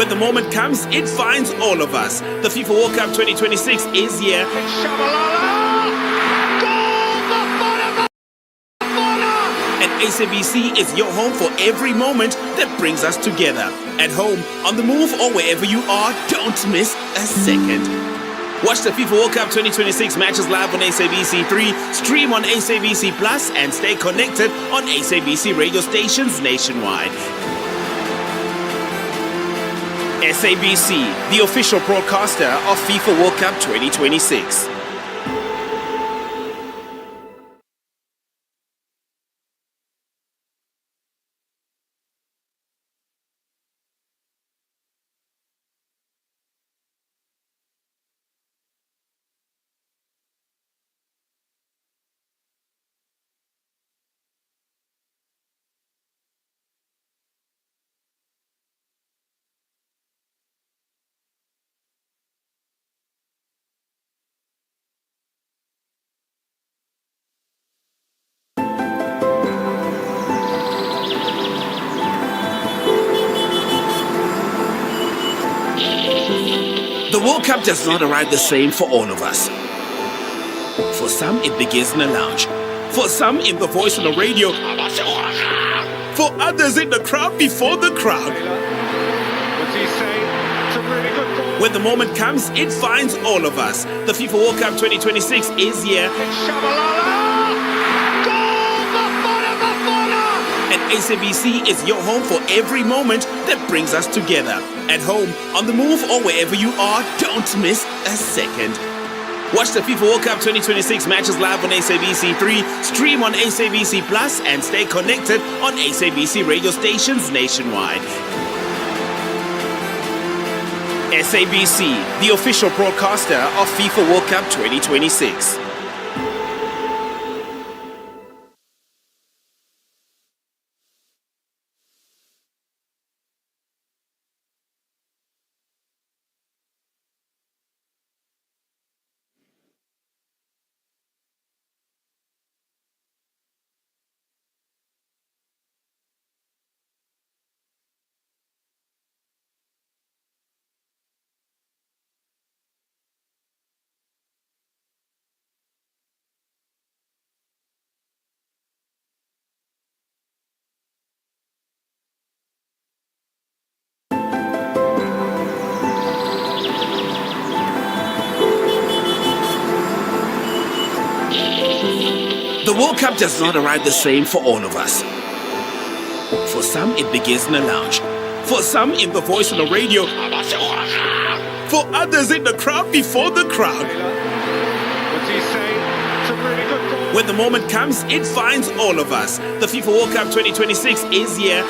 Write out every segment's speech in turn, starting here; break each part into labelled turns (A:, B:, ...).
A: When the moment comes, it finds all of us. The FIFA World Cup 2026 is here. And SABC is your home for every moment that brings us together. At home, on the move, or wherever you are, don't miss a second. Watch the FIFA World Cup 2026 matches live on SABC3, stream on SABC Plus, and stay connected on SABC radio stations nationwide. SABC, the official broadcaster of FIFA World Cup 2026. The World Cup does not arrive the same for all of us. For some, it begins in a lounge. For some, in the voice on the radio. For others, in the crowd before the crowd.
B: What's he saying? It's a really good ball.
A: When the moment comes, it finds all of us. The FIFA World Cup 2026 is here. And SABC is your home for every moment that brings us together. At home, on the move, or wherever you are, don't miss a second. Watch the FIFA World Cup 2026 matches live on SABC3, stream on SABC Plus, and stay connected on SABC radio stations nationwide. SABC, the official broadcaster of FIFA World Cup 2026. The World Cup does not arrive the same for all of us. For some, it begins in a lounge. For some, in the voice on the radio. For others, in the crowd before the crowd.
B: What's he saying? It's a really good ball.
A: When the moment comes, it finds all of us. The FIFA World Cup 2026 is here.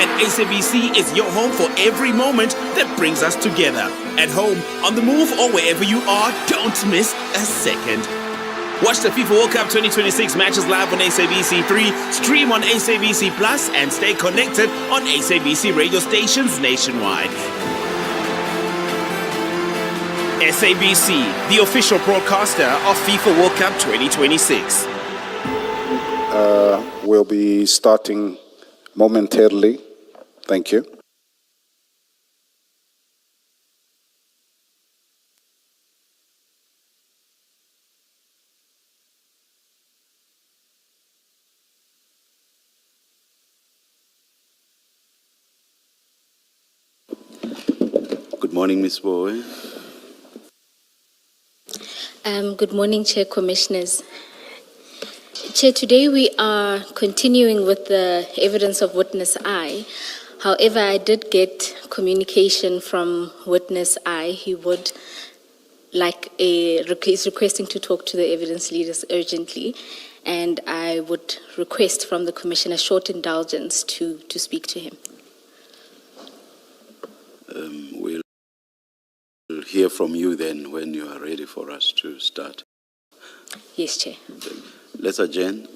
A: And SABC is your home for every moment that brings us together. At home, on the move, or wherever you are, don't miss a second. Watch the FIFA World Cup 2026 matches live on SABC3, stream on SABC Plus, and stay connected on SABC radio stations nationwide. SABC, the official broadcaster of FIFA World Cup 2026.
C: We'll be starting momentarily. Thank you.
D: Good morning, Ms. Boy.
E: Good morning, Chair, Commissioners. Chair, today we are continuing with the evidence of witness I. However, I did get communication from witness I. He would is requesting to talk to the evidence leaders urgently, and I would request from the Commissioner short indulgence to speak to him.
D: We'll hear from you then when you are ready for us to start.
E: Yes, Chair.
D: Let's adjourn.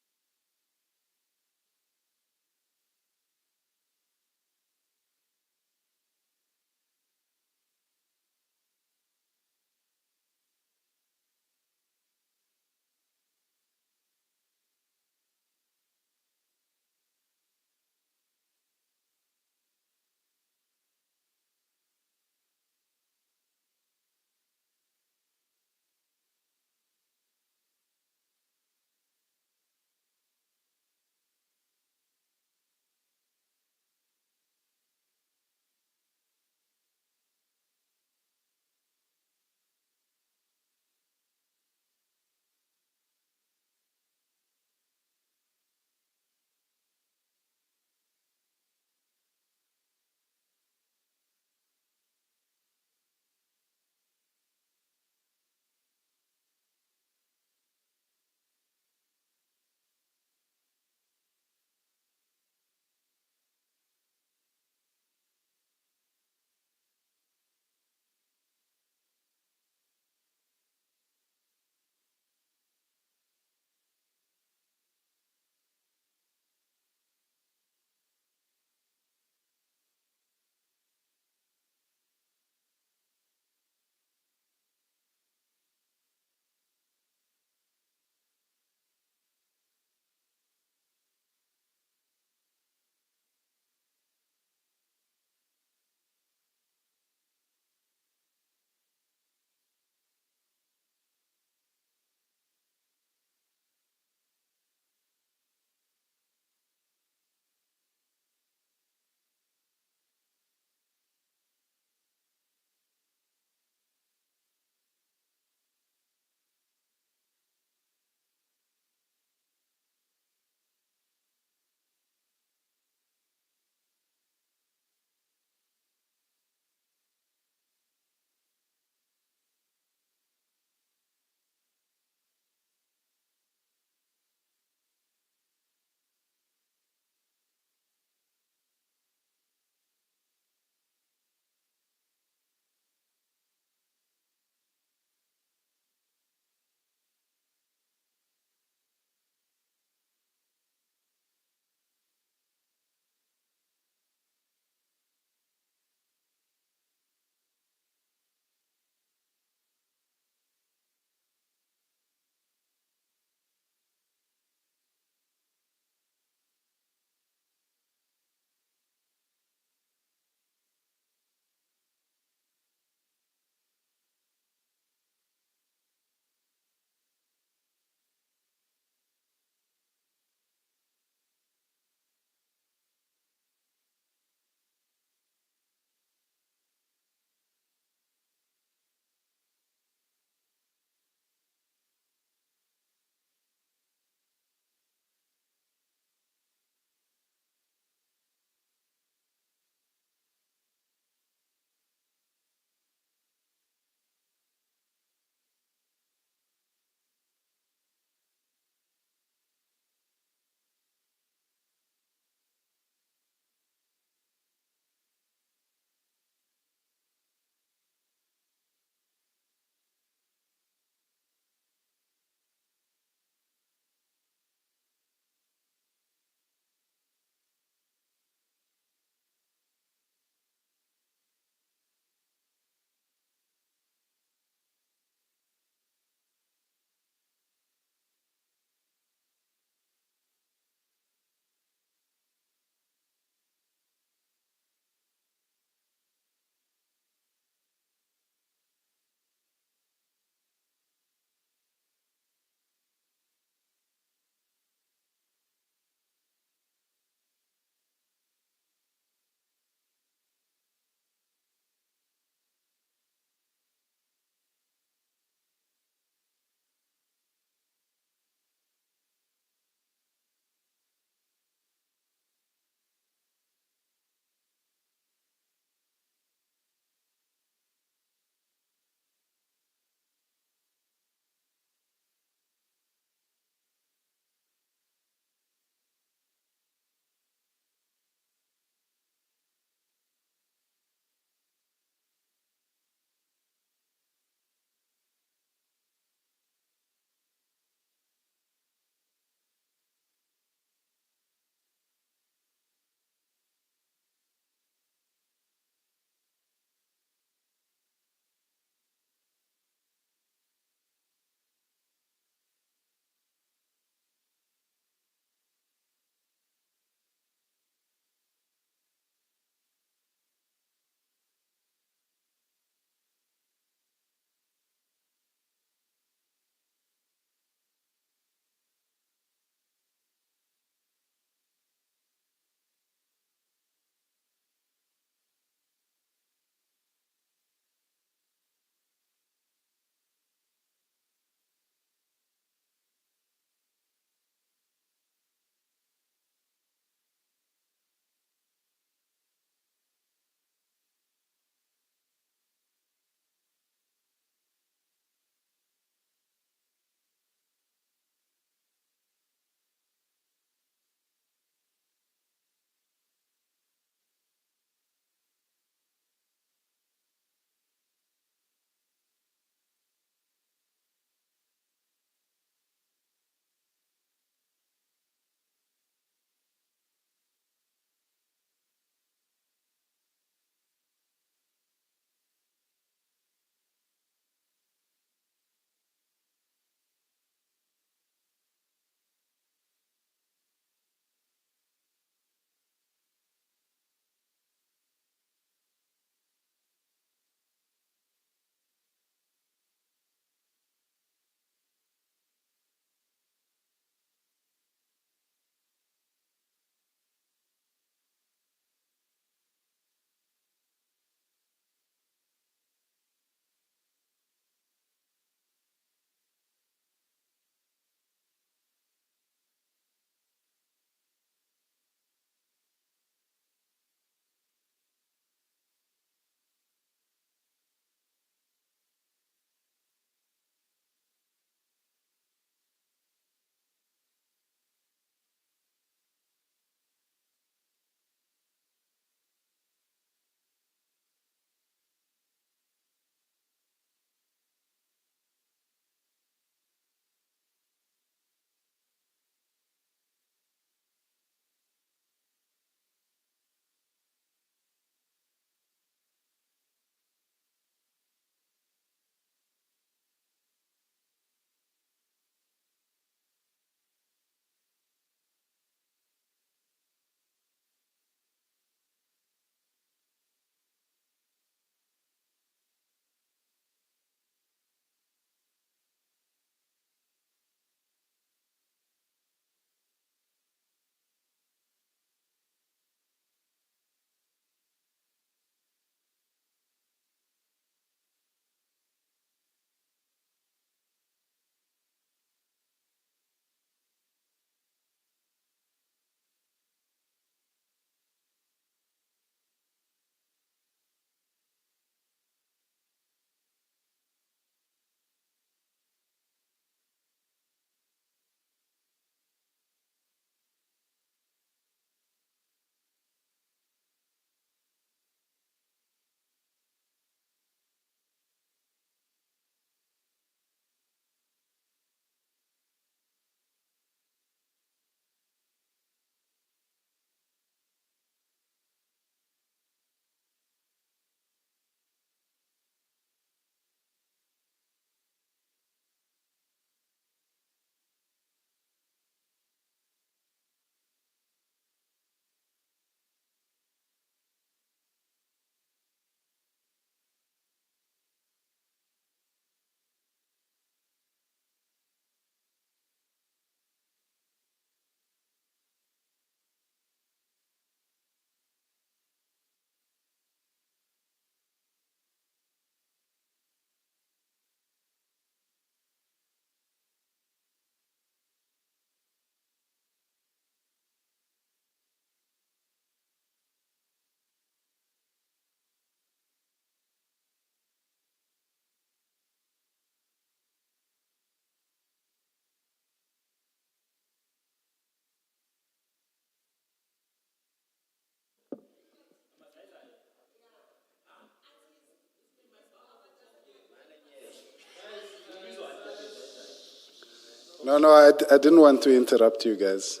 C: No, I didn't want to interrupt you guys.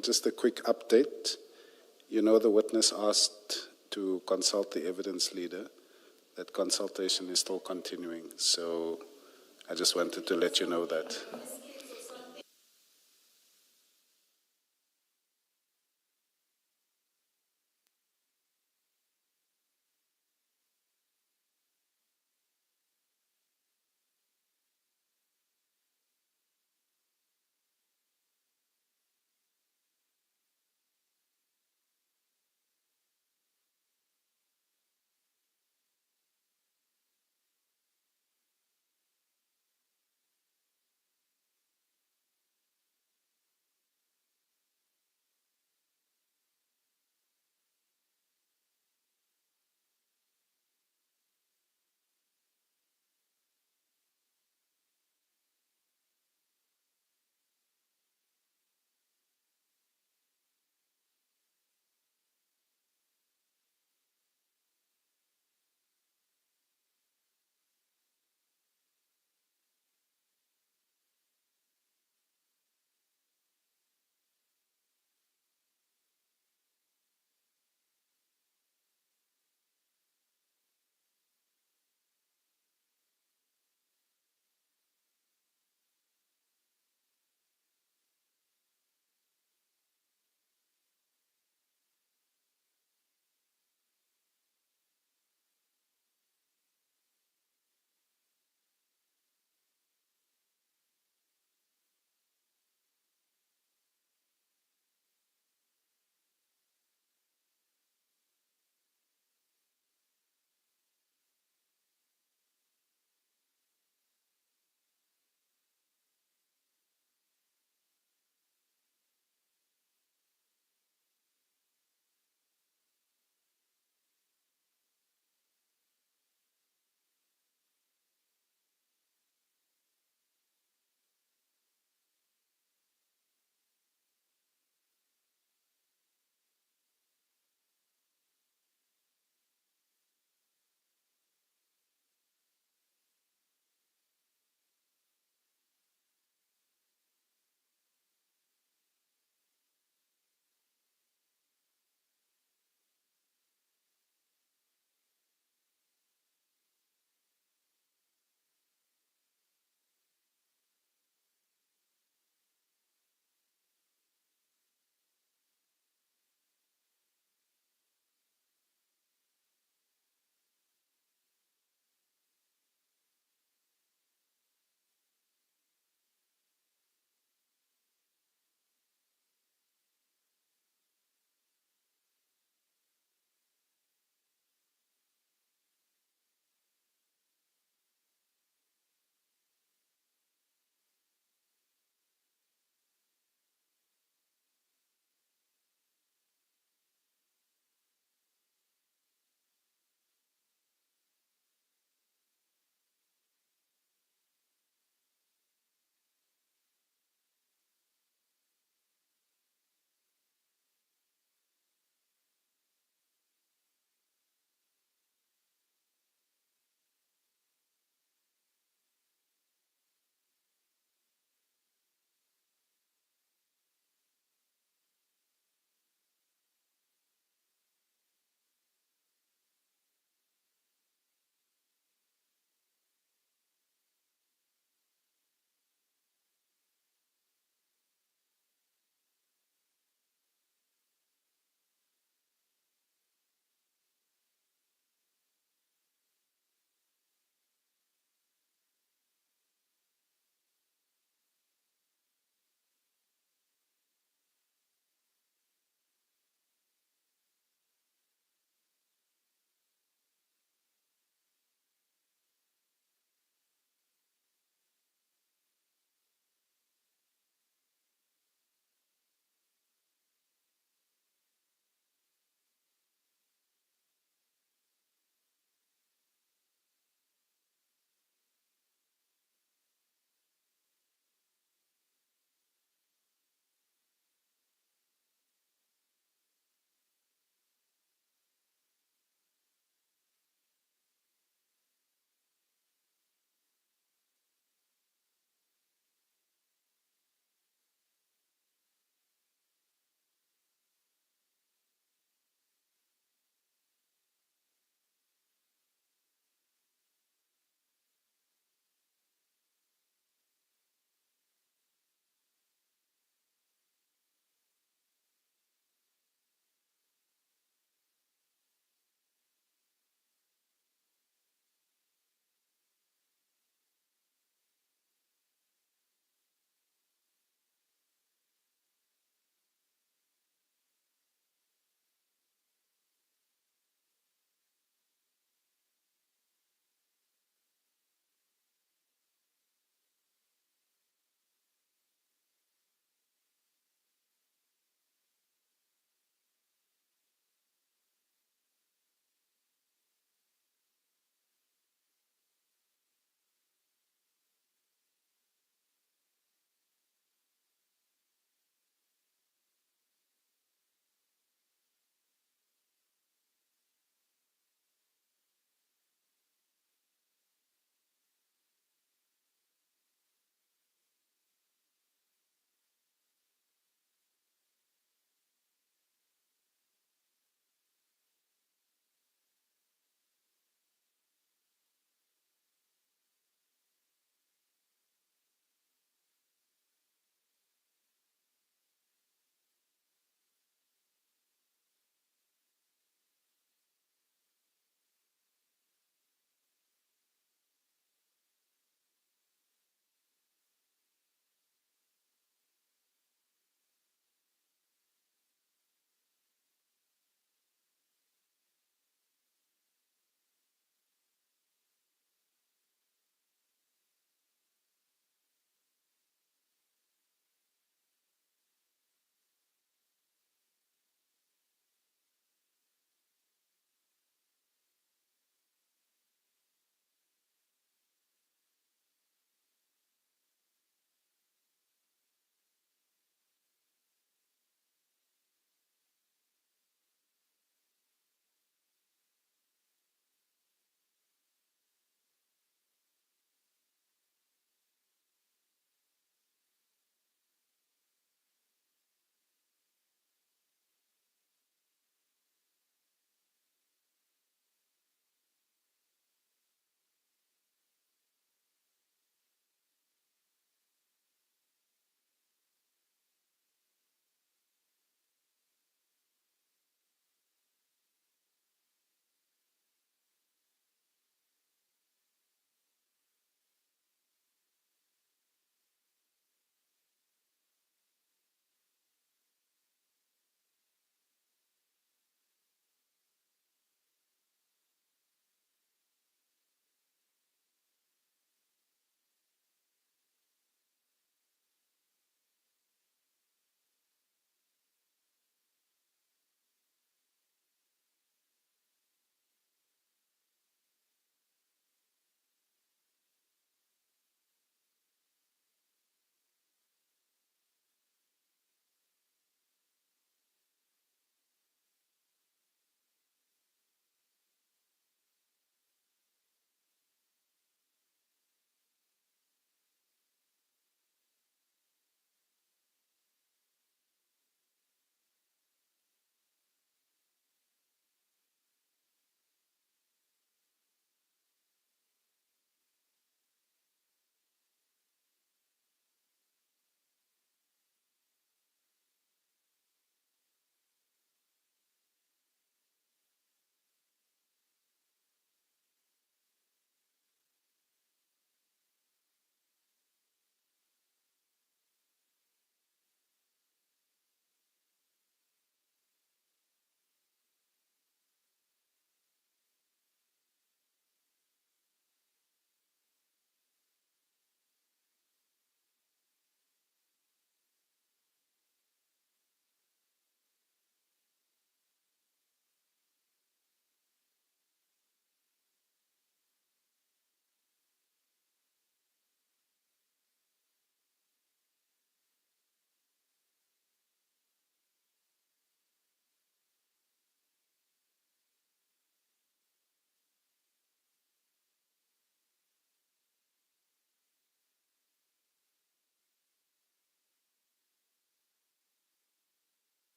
C: Just a quick update. You know, the witness asked to consult the evidence leader. That consultation is still continuing. So I just wanted to let you know that.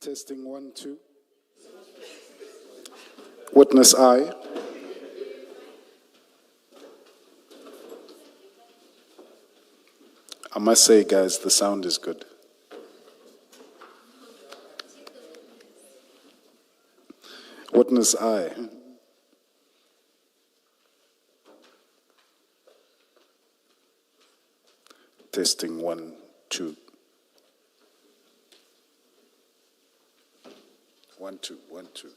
C: Testing 1, 2. Witness I. I must say, guys, the sound is good. Witness I. Testing 1, 2. 1, 2, 1, 2.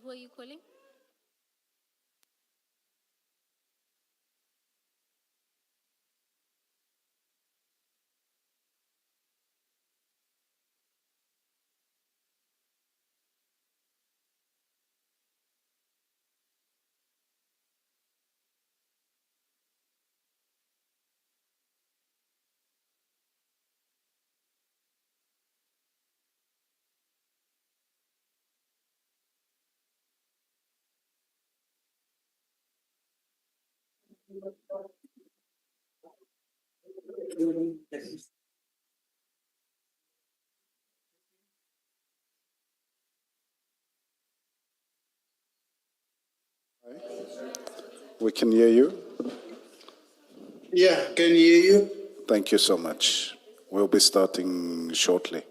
E: Who are you calling?
C: We can hear you.
F: Yeah, can hear you.
C: Thank you so much. We'll be starting shortly.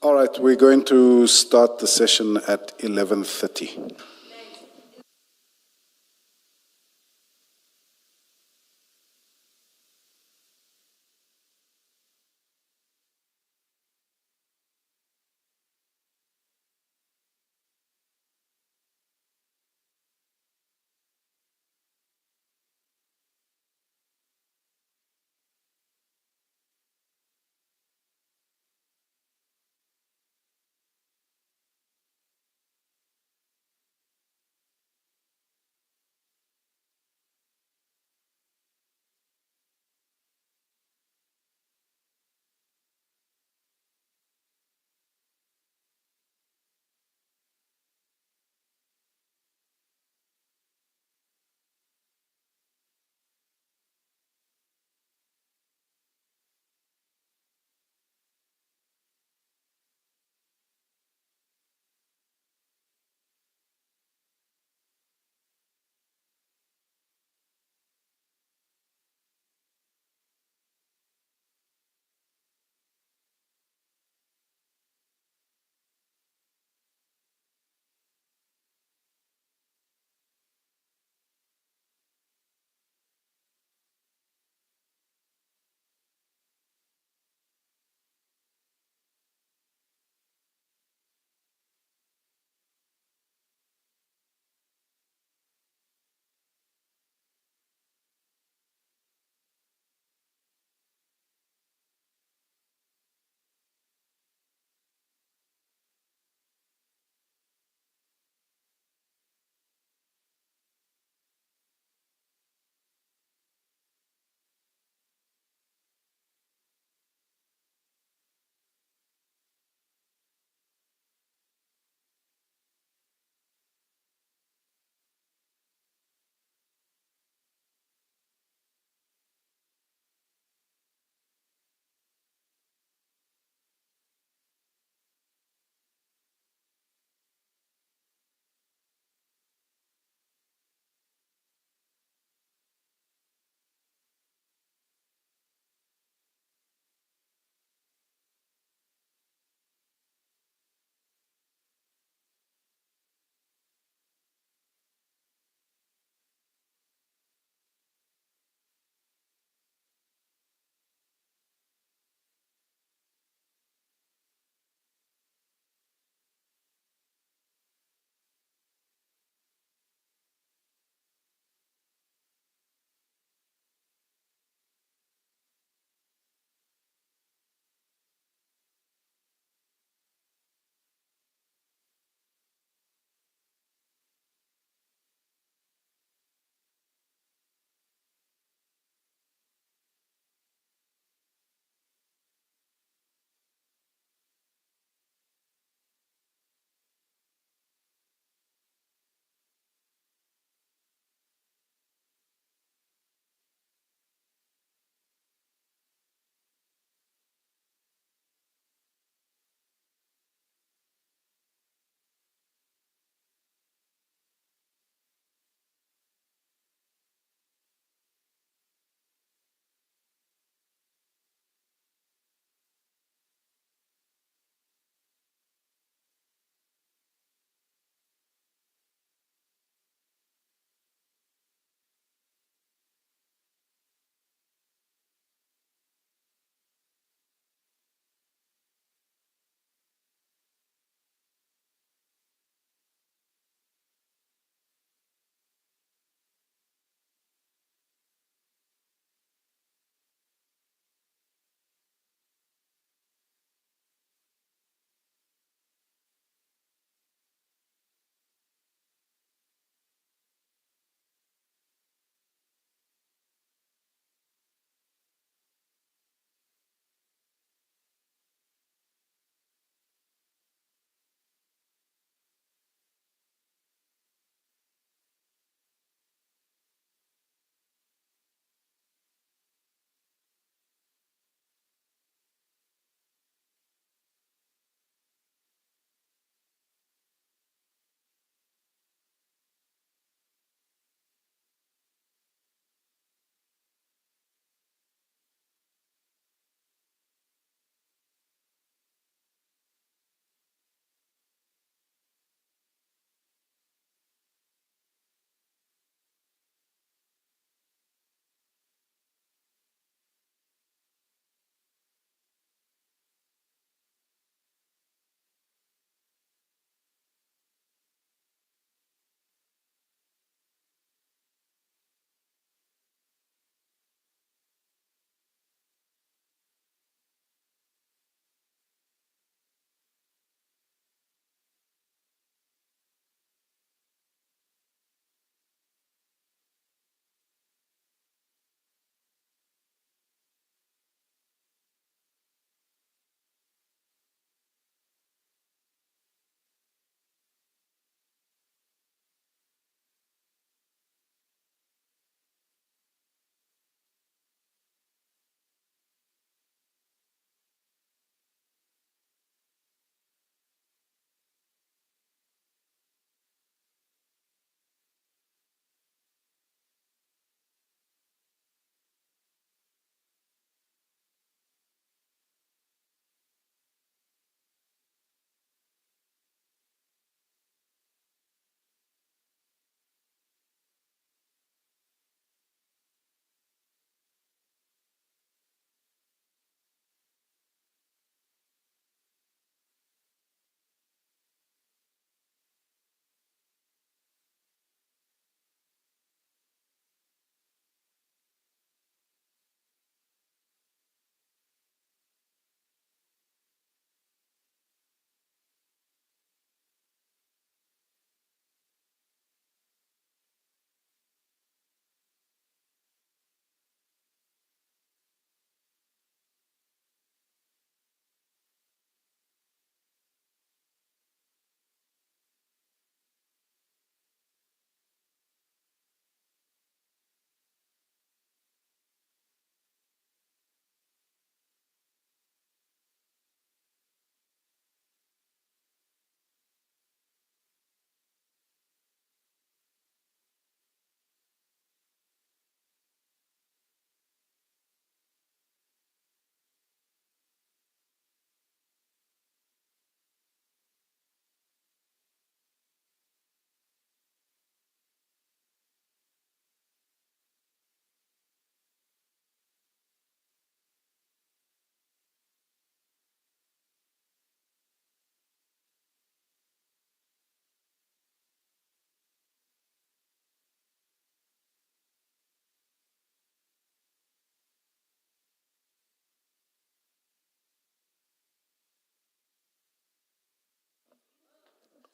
C: All right, we're going to start the session at 11:30.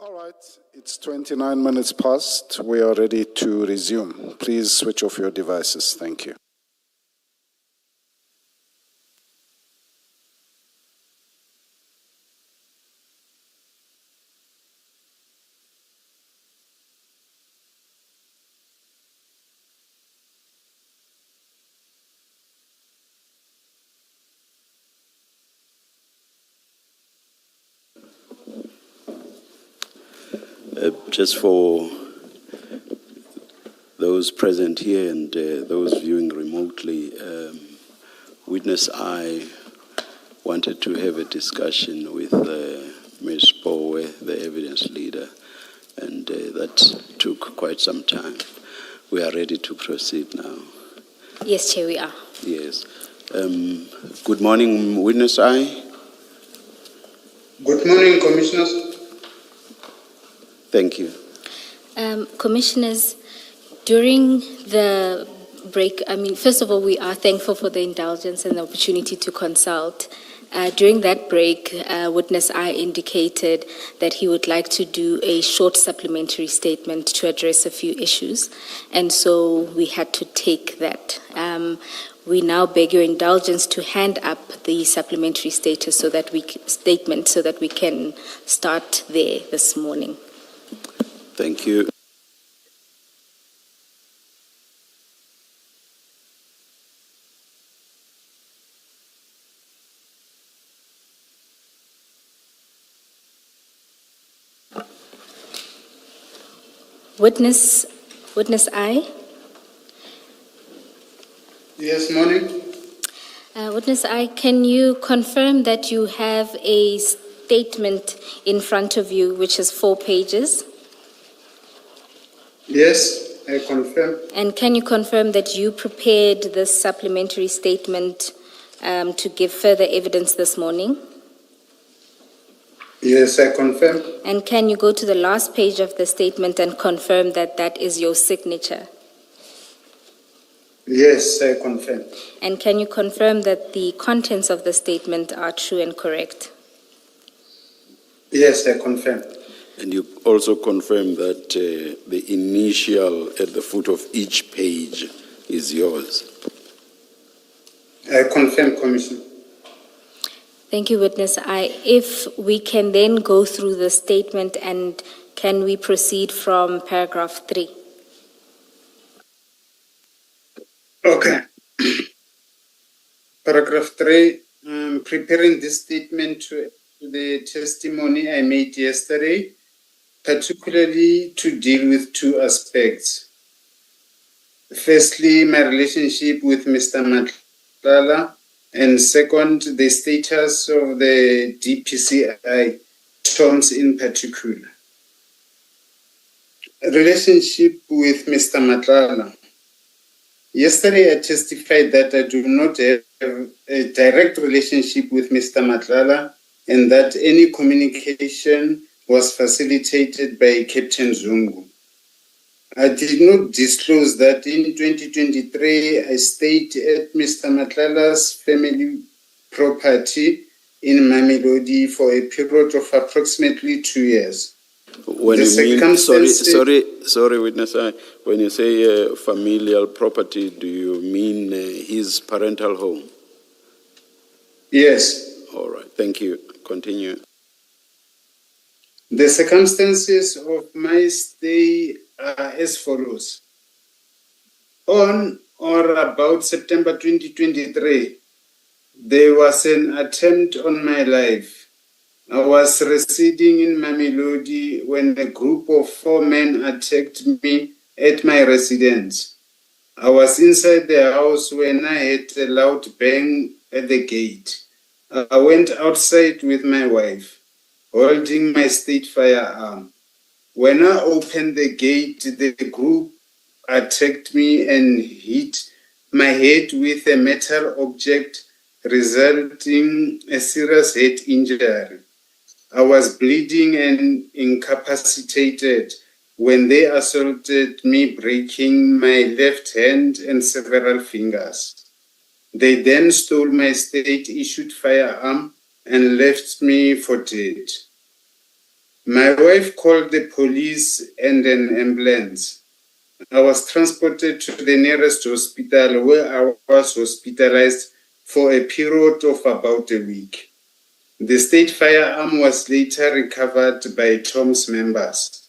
C: All right, it's 29 minutes past. We are ready to resume. Please switch off your devices. Thank you.
D: Just for those present here and those viewing remotely, witness I wanted to have a discussion with Ms. Bowe, the evidence leader, and that took quite some time. We are ready to proceed now.
E: Yes, Chair, we are.
D: Yes. Good morning, witness I.
F: Good morning, Commissioners.
D: Thank you.
E: Commissioners, during the break, first of all, we are thankful for the indulgence and the opportunity to consult. During that break, witness I indicated that he would like to do a short supplementary statement to address a few issues, and so we had to take that. We now beg your indulgence to hand up the supplementary statement so that we can start there this morning.
D: Thank you.
E: Witness I.
F: Yes, morning.
E: Witness I, can you confirm that you have a statement in front of you which is 4 pages?
F: Yes, I confirm.
E: And can you confirm that you prepared this supplementary statement to give further evidence this morning?
F: Yes, I confirm.
E: And can you go to the last page of the statement and confirm that that is your signature?
F: Yes, I confirm.
E: And can you confirm that the contents of the statement are true and correct?
F: Yes, I confirm.
D: And you also confirm that the initial at the foot of each page is yours.
F: I confirm, Commissioner.
E: Thank you, witness I. If we can then go through the statement, and can we proceed from paragraph 3?
F: Okay. Paragraph 3, preparing this statement to the testimony I made yesterday, particularly to deal with 2 aspects. Firstly, my relationship with Mr. Madlanga, and second, the status of the DPCI terms in particular. Relationship with Mr. Madlanga. Yesterday, I testified that I do not have a direct relationship with Mr. Madlanga and that any communication was facilitated by Captain Zungu. I did not disclose that in 2023, I stayed at Mr. Madlanga's family property in Mamelodi for a period of approximately 2 years.
D: When you mean, sorry, witness, when you say familial property, do you mean his parental home?
F: Yes.
D: All right, thank you. Continue.
F: The circumstances of my stay are as follows. On or about September 2023, there was an attempt on my life. I was residing in Mamelodi when a group of 4 men attacked me at my residence. I was inside the house when I heard a loud bang at the gate. I went outside with my wife, holding my state firearm. When I opened the gate, the group attacked me and hit my head with a metal object, resulting in a serious head injury. I was bleeding and incapacitated when they assaulted me, breaking my left hand and several fingers. They then stole my state-issued firearm and left me for dead. My wife called the police and an ambulance. I was transported to the nearest hospital where I was hospitalized for a period of about a week. The state firearm was later recovered by Tom's members.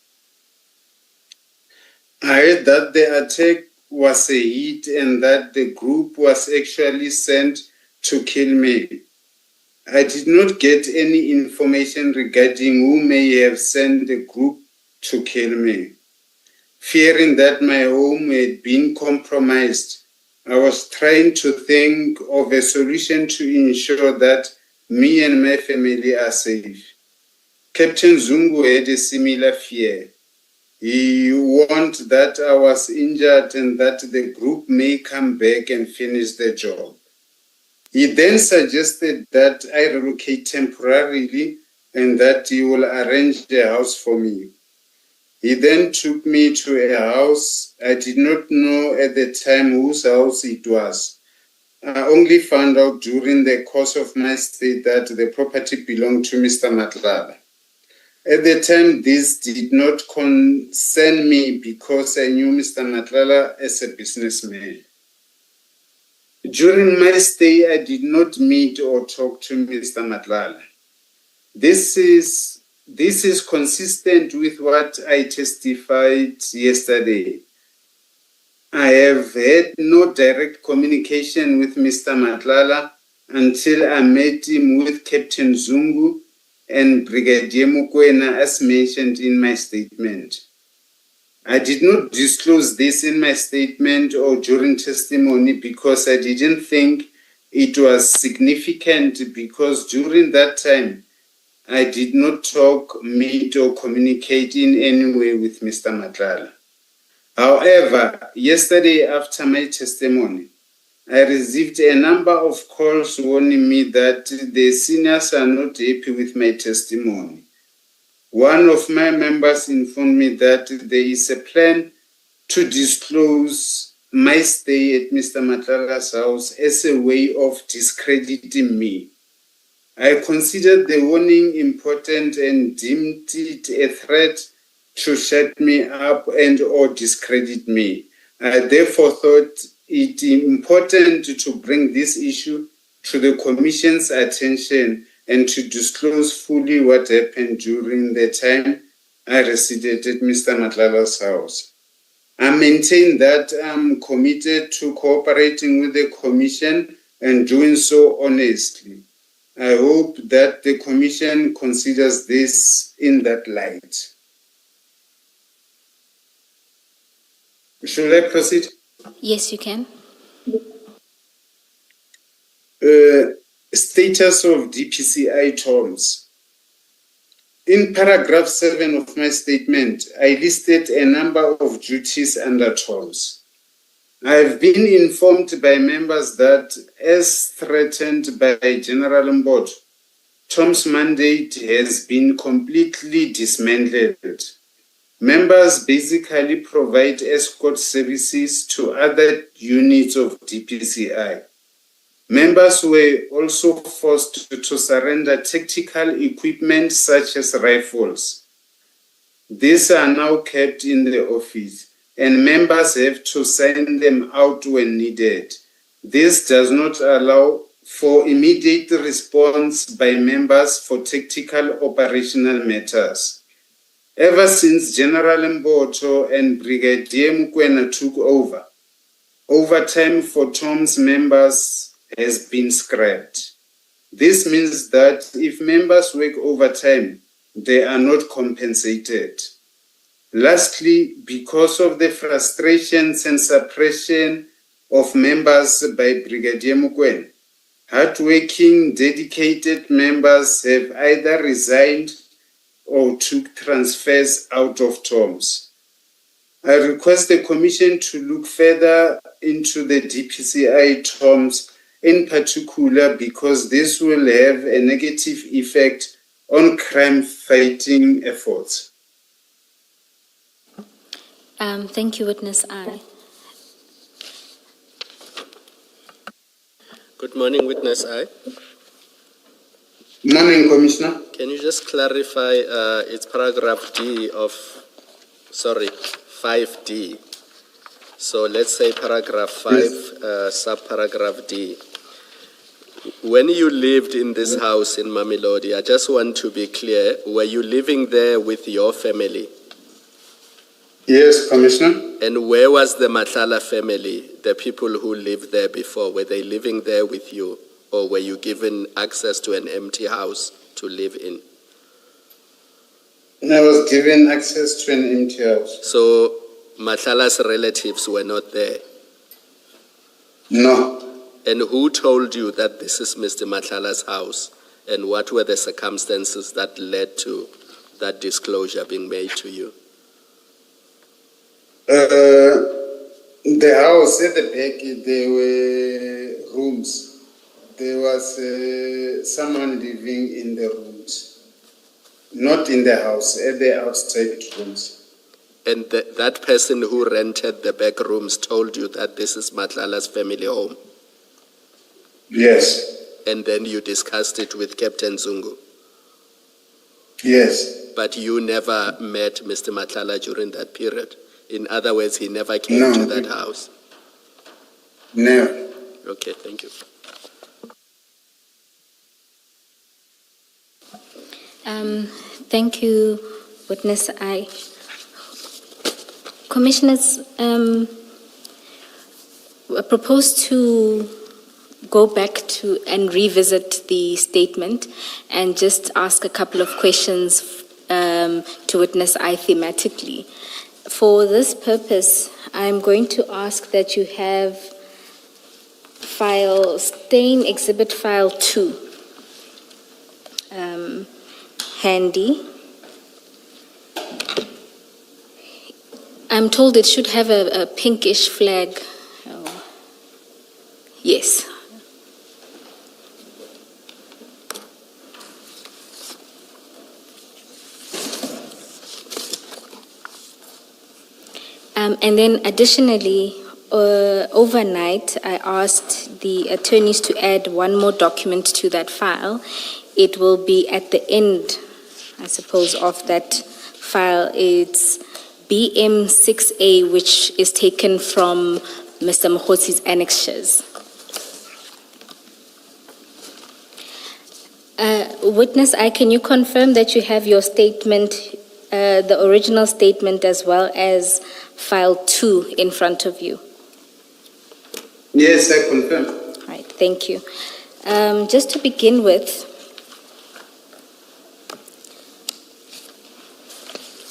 F: I heard that the attack was a hit and that the group was actually sent to kill me. I did not get any information regarding who may have sent the group to kill me. Fearing that my home had been compromised, I was trying to think of a solution to ensure that me and my family are safe. Captain Zungu had a similar fear. He warned that I was injured and that the group may come back and finish the job. He then suggested that I relocate temporarily and that he will arrange a house for me. He then took me to a house. I did not know at the time whose house it was. I only found out during the course of my stay that the property belonged to Mr. Madlanga. At the time, this did not concern me because I knew Mr. Madlanga as a businessman. During my stay, I did not meet or talk to Mr. Madlanga. This is consistent with what I testified yesterday. I have had no direct communication with Mr. Madlanga until I met him with Captain Zungu and Brigadier Mukwena as mentioned in my statement. I did not disclose this in my statement or during testimony because I didn't think it was significant because during that time, I did not talk, meet, or communicate in any way with Mr. Madlanga. However, yesterday after my testimony, I received a number of calls warning me that the seniors are not happy with my testimony. One of my members informed me that there is a plan to disclose my stay at Mr. Madlanga's house as a way of discrediting me. I considered the warning important and deemed it a threat to shut me up and or discredit me. I therefore thought it important to bring this issue to the Commission's attention and to disclose fully what happened during the time I resided at Mr. Madlanga's house. I maintain that I'm committed to cooperating with the Commission and doing so honestly. I hope that the Commission considers this in that light. Should I proceed?
E: Yes, you can.
F: Status of DPCI terms. In paragraph 7 of my statement, I listed a number of duties under terms. I have been informed by members that, as threatened by General Mboto, Tom's mandate has been completely dismantled. Members basically provide escort services to other units of DPCI. Members were also forced to surrender tactical equipment such as rifles. These are now kept in the office, and members have to send them out when needed. This does not allow for immediate response by members for tactical operational matters. Ever since General Mboto and Brigadier Mukwena took over, overtime for Tom's members has been scrapped. This means that if members work overtime, they are not compensated. Lastly, because of the frustrations and suppression of members by Brigadier Mukwena, hardworking, dedicated members have either resigned or took transfers out of Tom's. I request the Commission to look further into the DPCI terms, in particular because this will have a negative effect on crime-fighting efforts.
E: Thank you, Witness I.
G: Good morning, Witness I.
F: Morning, Commissioner.
D: Can you just clarify, it's paragraph D of, 5D. So let's say paragraph 5, subparagraph D. When you lived in this house in Mamelodi, I just want to be clear, were you living there with your family?
F: Yes, Commissioner.
D: And where was the Matlala family, the people who lived there before? Were they living there with you, or were you given access to an empty house to live in?
F: I was given access to an empty house.
D: So Matlala's relatives were not there?
F: No.
D: And who told you that this is Mr. Matlala's house? And what were the circumstances that led to that disclosure being made to you?
F: The house at the back, there were rooms. There was someone living in the rooms, not in the house, at the outside rooms.
D: And that person who rented the back rooms told you that this is Matlala's family home?
F: Yes.
D: And then you discussed it with Captain Zungu?
F: Yes.
D: But you never met Mr. Matlala during that period? In other words, he never came
F: No.
D: to that house?
F: No.
D: Okay, thank you.
E: Thank you, Witness I. Commissioners, I propose to go back to and revisit the statement and just ask a couple of questions to Witness I thematically. For this purpose, I'm going to ask that you have Stain Exhibit File 2 handy. I'm told it should have a pinkish flag. Oh. Yes. And then additionally, overnight, I asked the attorneys to add one more document to that file. It will be at the end, I suppose, of that file. It's BM6A, which is taken from Mr. Mkhosi's annexures. Witness I, can you confirm that you have your statement, the original statement, as well as file 2 in front of you?
F: Yes, I confirm.
E: All right, thank you. Just to begin with,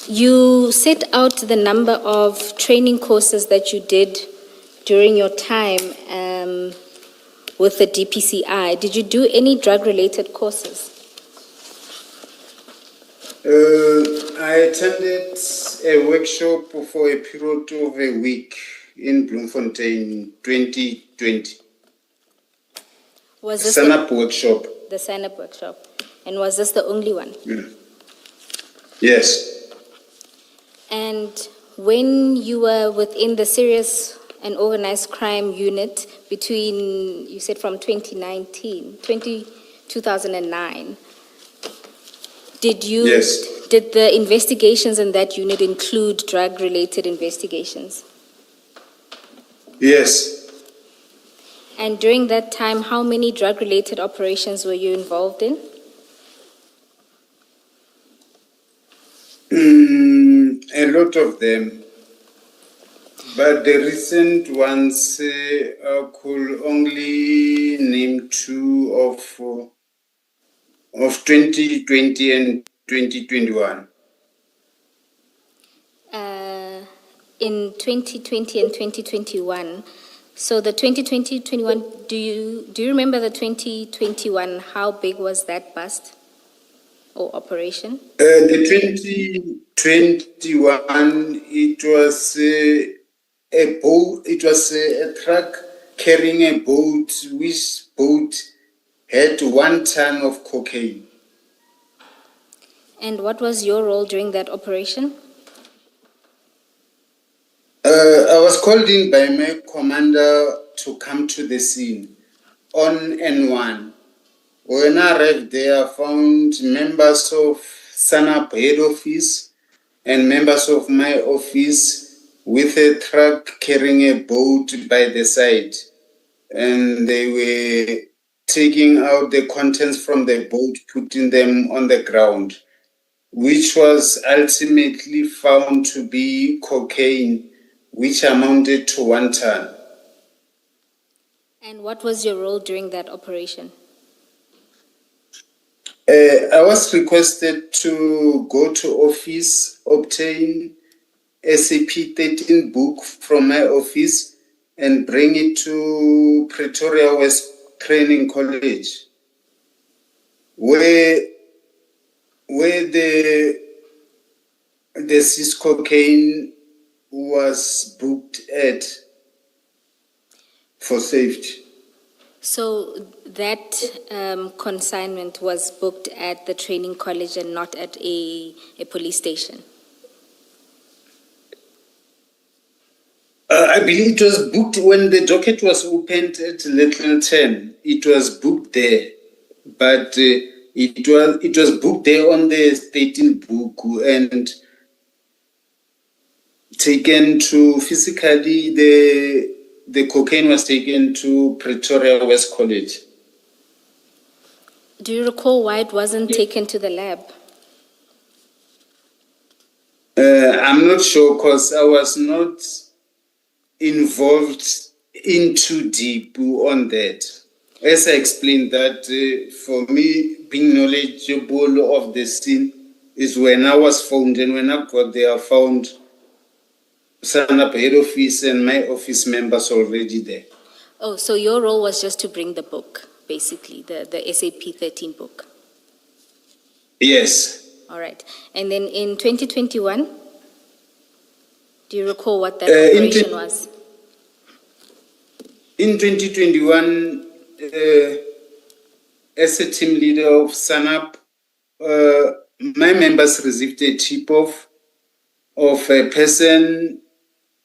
E: you set out the number of training courses that you did during your time with the DPCI. Did you do any drug-related courses?
F: I attended a workshop for a period of a week in Bloemfontein 2020.
E: Was this
F: SANAP workshop.
E: the SANAP workshop? And was this the only one?
F: Yes.
E: And when you were within the serious and organized crime unit between, you said from 2009, did you,
F: Yes.
E: did the investigations in that unit include drug-related investigations?
F: Yes.
E: And during that time, how many drug-related operations were you involved in?
F: A lot of them. But the recent ones, I could only name two of 2020 and 2021.
E: In 2020 and 2021. So the 2020-21, do you remember the 2021? How big was that bust or operation?
F: The 2021, it was a boat. It was a truck carrying a boat, which boat had 1 ton of cocaine.
E: And what was your role during that operation?
F: I was called in by my commander to come to the scene on N1 When I arrived there, I found members of SANAP head office and members of my office with a truck carrying a boat by the side. And they were taking out the contents from the boat, putting them on the ground, which was ultimately found to be cocaine, which amounted to 1 ton.
E: And what was your role during that operation?
F: I was requested to go to office, obtain SAP 13 book from my office and bring it to Pretoria West Training College, where the seized cocaine was booked at for safety.
E: So that consignment was booked at the training college and not at a police station?
F: I believe it was booked when the docket was opened at Little 10. It was booked there, but it was booked there on the 13 book and taken to physically the cocaine was taken to Pretoria West College.
E: Do you recall why it wasn't taken to the lab?
F: I'm not sure because I was not involved in too deep on that. As I explained that for me, being knowledgeable of the scene is when I was found, and when I got there, I found SANAP head office and my office members already there.
E: Oh, so your role was just to bring the book, basically, the SAP 13 book.
F: Yes.
E: All right. And then in 2021, do you recall what that operation was?
F: In 2021, as a team leader of SANAP, my members received a tip-off of a person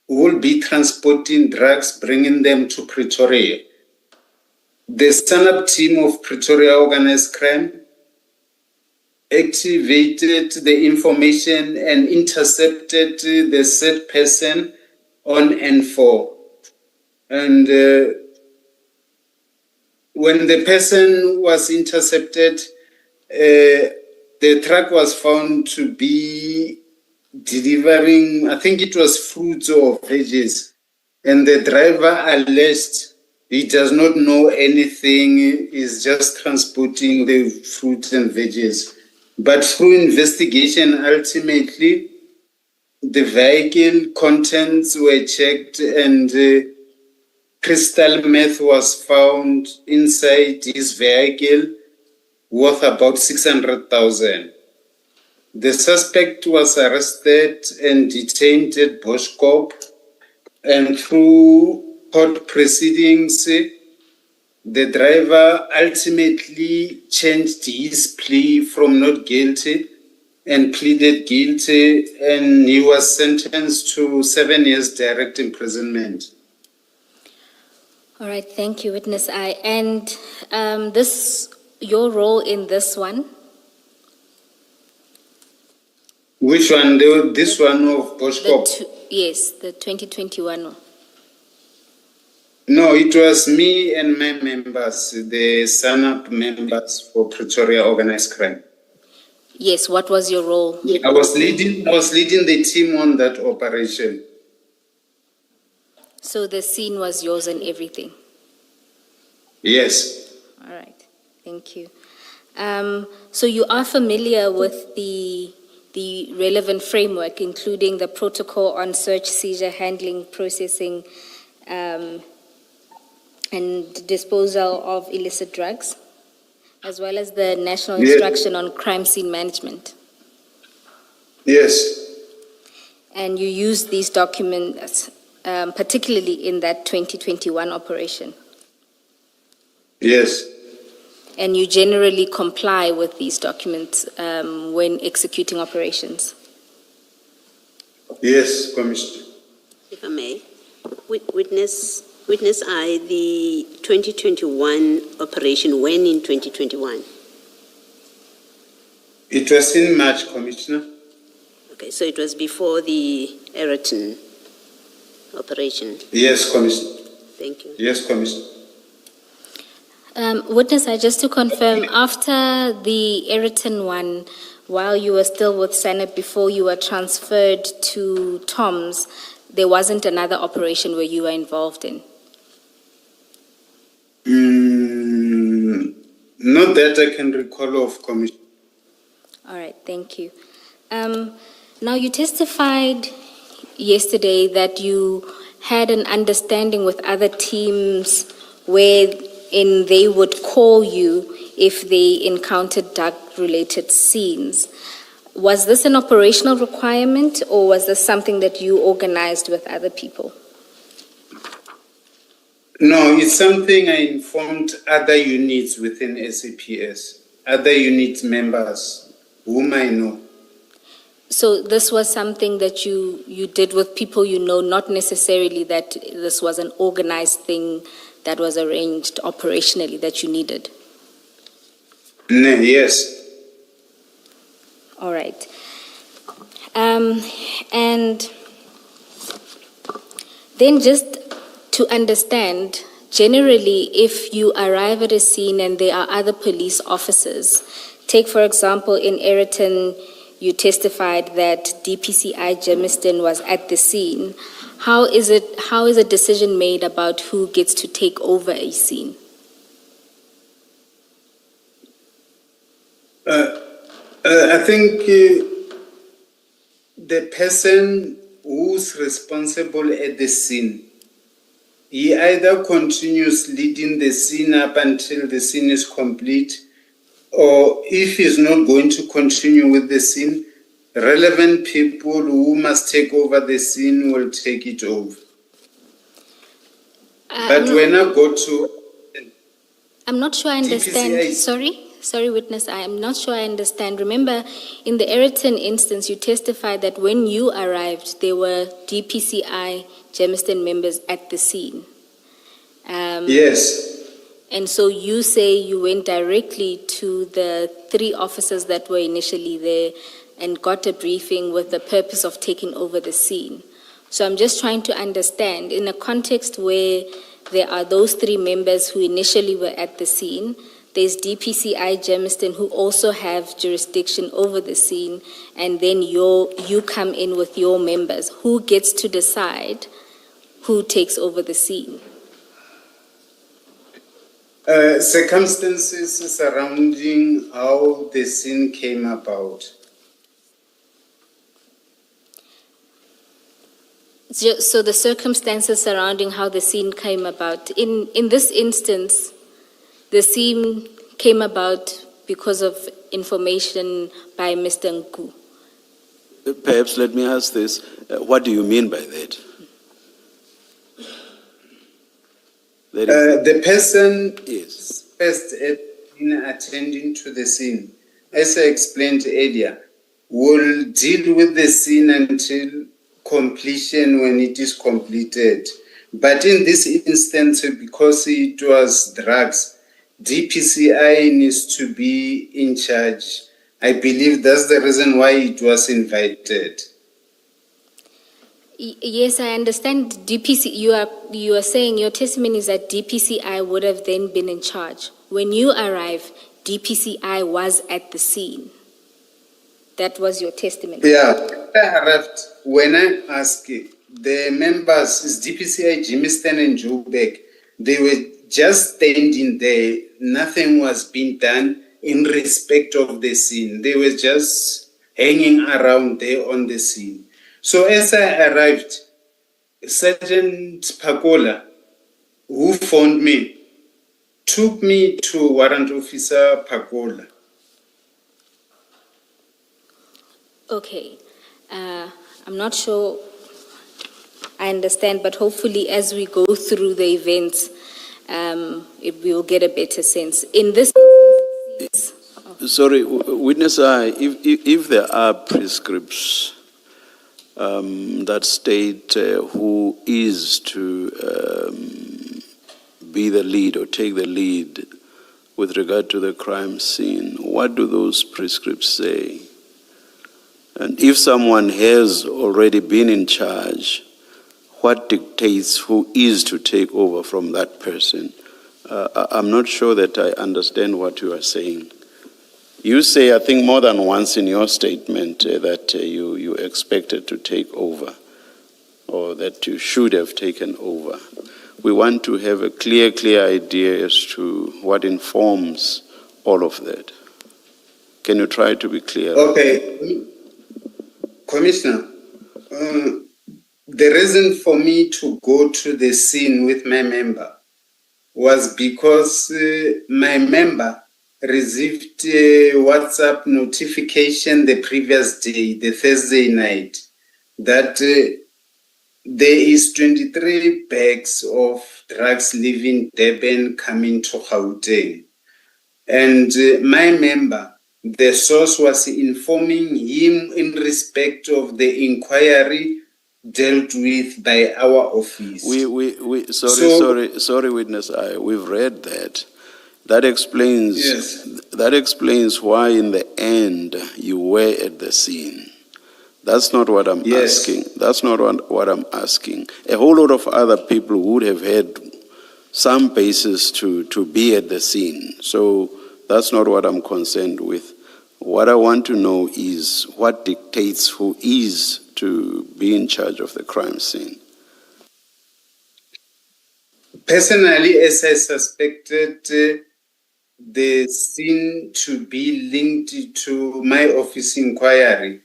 F: who will be transporting drugs, bringing them to Pretoria. The SANAP team of Pretoria Organized Crime activated the information and intercepted the said person on N4. And when the person was intercepted, the truck was found to be delivering, I think it was fruits or veggies. And the driver alleged he does not know anything, he's just transporting the fruits and veggies. But through investigation, ultimately, the vehicle contents were checked and crystal meth was found inside his vehicle worth about 600,000. The suspect was arrested and detained at Boschkop, and through court proceedings, the driver ultimately changed his plea from not guilty and pleaded guilty, and he was sentenced to 7 years direct imprisonment.
E: All right, thank you, Witness I. And your role in this one?
F: Which one? This one of Boschkop?
E: Yes, the 2021 one.
F: No, it was me and my members, the SANAP members for Pretoria Organized Crime.
E: Yes, what was your role?
F: I was leading the team on that operation.
E: So the scene was yours and everything?
F: Yes.
E: All right, thank you. So you are familiar with the relevant framework, including the protocol on search, seizure, handling, processing, and disposal of illicit drugs, as well as the National Instruction on Crime Scene Management.
F: Yes.
E: And you used these documents, particularly in that 2021 operation.
F: Yes.
E: And you generally comply with these documents when executing operations?
F: Yes, Commissioner.
G: If I may, witness Witness I, the 2021 operation, when in 2021?
F: It was in March, Commissioner.
G: Okay, so it was before the Ayrton operation.
F: Yes, Commissioner.
G: Thank you.
F: Yes, Commissioner.
E: Witness I, just to confirm, after the Ayrton one, while you were still with Senate, before you were transferred to Tom's, there wasn't another operation where you were involved in?
F: Not that I can recall of, Commissioner.
E: All right, thank you. Now, you testified yesterday that you had an understanding with other teams wherein they would call you if they encountered drug-related scenes. Was this an operational requirement, or was this something that you organized with other people?
F: No, it's something I informed other units within SAPS, other unit members whom I know.
E: So this was something that you did with people you know, not necessarily that this was an organized thing that was arranged operationally that you needed?
F: Yes.
E: All right. And then just to understand, generally, if you arrive at a scene and there are other police officers, take for example in Ayrton, you testified that DPCI Germiston was at the scene. How is a decision made about who gets to take over a scene?
F: I think the person who's responsible at the scene, he either continues leading the scene up until the scene is complete, or if he's not going to continue with the scene, relevant people who must take over the scene will take it over. But when I go to...
E: I'm not sure I understand.
F: DPCI.
E: Sorry, witness, I am not sure I understand. Remember, in the Ayrton instance, you testified that when you arrived, there were DPCI Germiston members at the scene.
F: Yes.
E: And so you say you went directly to the 3 officers that were initially there and got a briefing with the purpose of taking over the scene. So I'm just trying to understand, in a context where there are those 3 members who initially were at the scene, there's DPCI Germiston who also have jurisdiction over the scene, and then you come in with your members. Who gets to decide who takes over the scene?
F: Circumstances surrounding how the scene came about.
E: So the circumstances surrounding how the scene came about. In this instance, the scene came about because of information by Mr. Nku.
D: Perhaps let me ask this. What do you mean by that?
F: The person
D: Yes.
F: first in attending to the scene, as I explained earlier, will deal with the scene until completion when it is completed. But in this instance, because it was drugs, DPCI needs to be in charge. I believe that's the reason why it was invited.
E: Yes, I understand. You are saying your testimony is that DPCI would have then been in charge. When you arrived, DPCI was at the scene. That was your testimony.
F: Yeah, I arrived. When I asked the members, is DPCI Germiston and Joburg, they were just standing there. Nothing was being done in respect of the scene. They were just hanging around there on the scene. So as I arrived, Sergeant Pakola, who phoned me, took me to Warrant Officer Pakola.
E: Okay. I'm not sure I understand, but hopefully as we go through the events, we will get a better sense. In this instance,
D: Sorry, witness I, if there are prescripts that state who is to be the lead or take the lead with regard to the crime scene, what do those prescripts say? And if someone has already been in charge, what dictates who is to take over from that person? I'm not sure that I understand what you are saying. You say, I think more than once in your statement, that you expected to take over, or that you should have taken over. We want to have a clear idea as to what informs all of that. Can you try to be clear?
F: Okay, Commissioner, the reason for me to go to the scene with my member was because my member received a WhatsApp notification the previous day, the Thursday night, that there is 23 bags of drugs leaving Durban coming to Gauteng. And my member, the source was informing him in respect of the inquiry dealt with by our office.
D: Sorry, witness. We've read that. That explains.
F: Yes.
D: That explains why, in the end, you were at the scene. That's not what I'm asking. That's not what I'm asking. A whole lot of other people would have had some basis to be at the scene. So that's not what I'm concerned with. What I want to know is what dictates who is to be in charge of the crime scene.
F: Personally, as I suspected the scene to be linked to my office inquiry,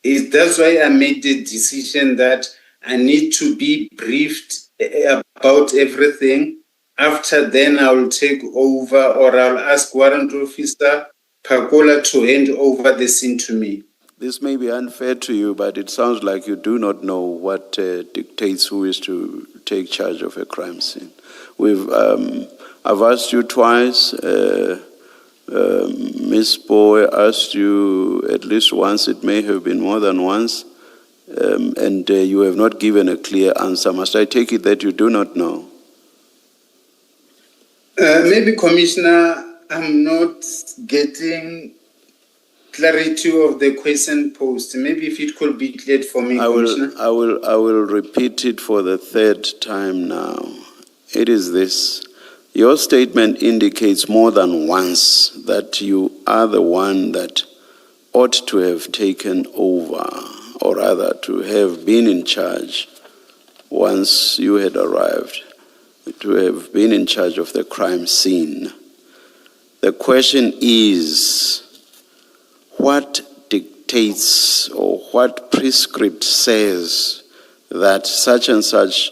F: that's why I made the decision that I need to be briefed about everything. After then, I will take over, or I'll ask Warrant Officer Pakola to hand over the scene to me.
D: This may be unfair to you, but it sounds like you do not know what dictates who is to take charge of a crime scene. I've asked you twice. Ms. Boy asked you at least once. It may have been more than once. And you have not given a clear answer. Must I take it that you do not know?
F: Maybe, Commissioner, I'm not getting clarity of the question posed. Maybe if it could be cleared for me, Commissioner.
D: I will repeat it for the third time now. It is this. Your statement indicates more than once that you are the one that ought to have taken over, or rather to have been in charge once you had arrived, to have been in charge of the crime scene. The question is, what dictates or what prescript says that such and such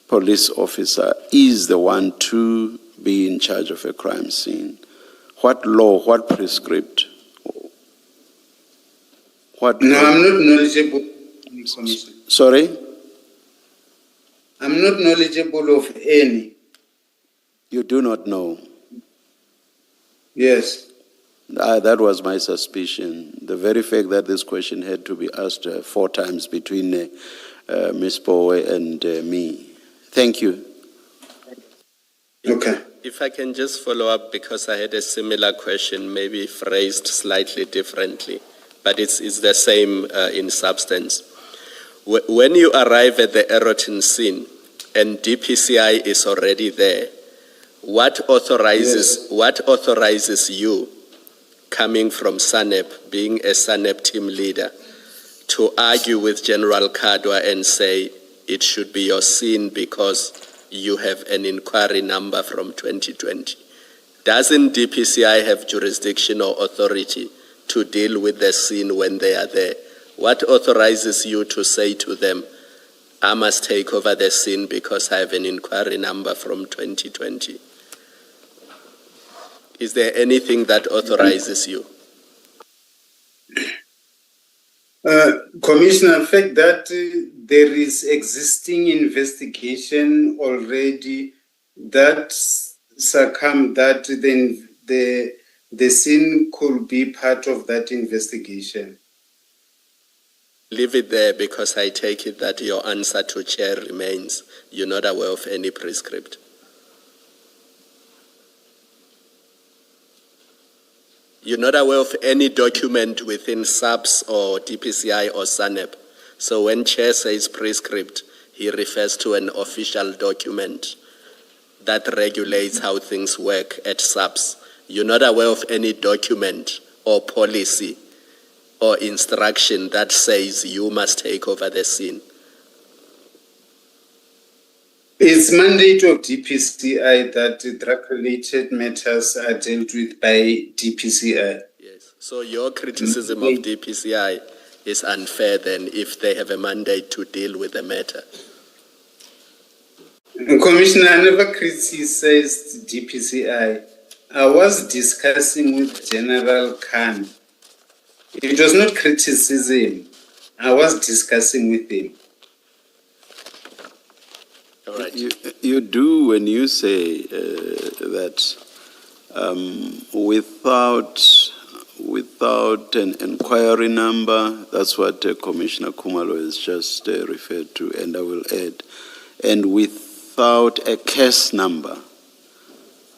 D: police officer is the one to be in charge of a crime scene? What law, what prescript?
F: I'm not knowledgeable, Commissioner.
D: Sorry?
F: I'm not knowledgeable of any.
D: You do not know?
F: Yes.
D: That was my suspicion. The very fact that this question had to be asked 4 times between Ms. Bowe and me. Thank you.
F: Okay.
H: If I can just follow up, because I had a similar question, maybe phrased slightly differently, but it's the same in substance. When you arrive at the Eroton scene and DPCI is already there, what authorizes you, coming from SANEP, being a SANEP team leader, to argue with General Kadwa and say it should be your scene because you have an inquiry number from 2020? Doesn't DPCI have jurisdiction or authority to deal with the scene when they are there? What authorizes you to say to them, I must take over the scene because I have an inquiry number from 2020? Is there anything that authorizes you?
F: Commissioner, the fact that there is existing investigation already that succumb that then the scene could be part of that investigation.
H: Leave it there, because I take it that your answer to Chair remains you're not aware of any prescript. You're not aware of any document within SAPS or DPCI or SANEP. So when Chair says prescript, he refers to an official document that regulates how things work at SAPS. You're not aware of any document or policy or instruction that says you must take over the scene.
F: It's mandate of DPCI that drug-related matters are dealt with by DPCI.
H: Yes. So your criticism of DPCI is unfair then if they have a mandate to deal with the matter.
F: Commissioner, I never criticized DPCI. I was discussing with General Khan. It was not criticism. I was discussing with him.
H: All right.
D: You do when you say that without an inquiry number, that's what Commissioner Kumalo has just referred to, and I will add, and without a case number,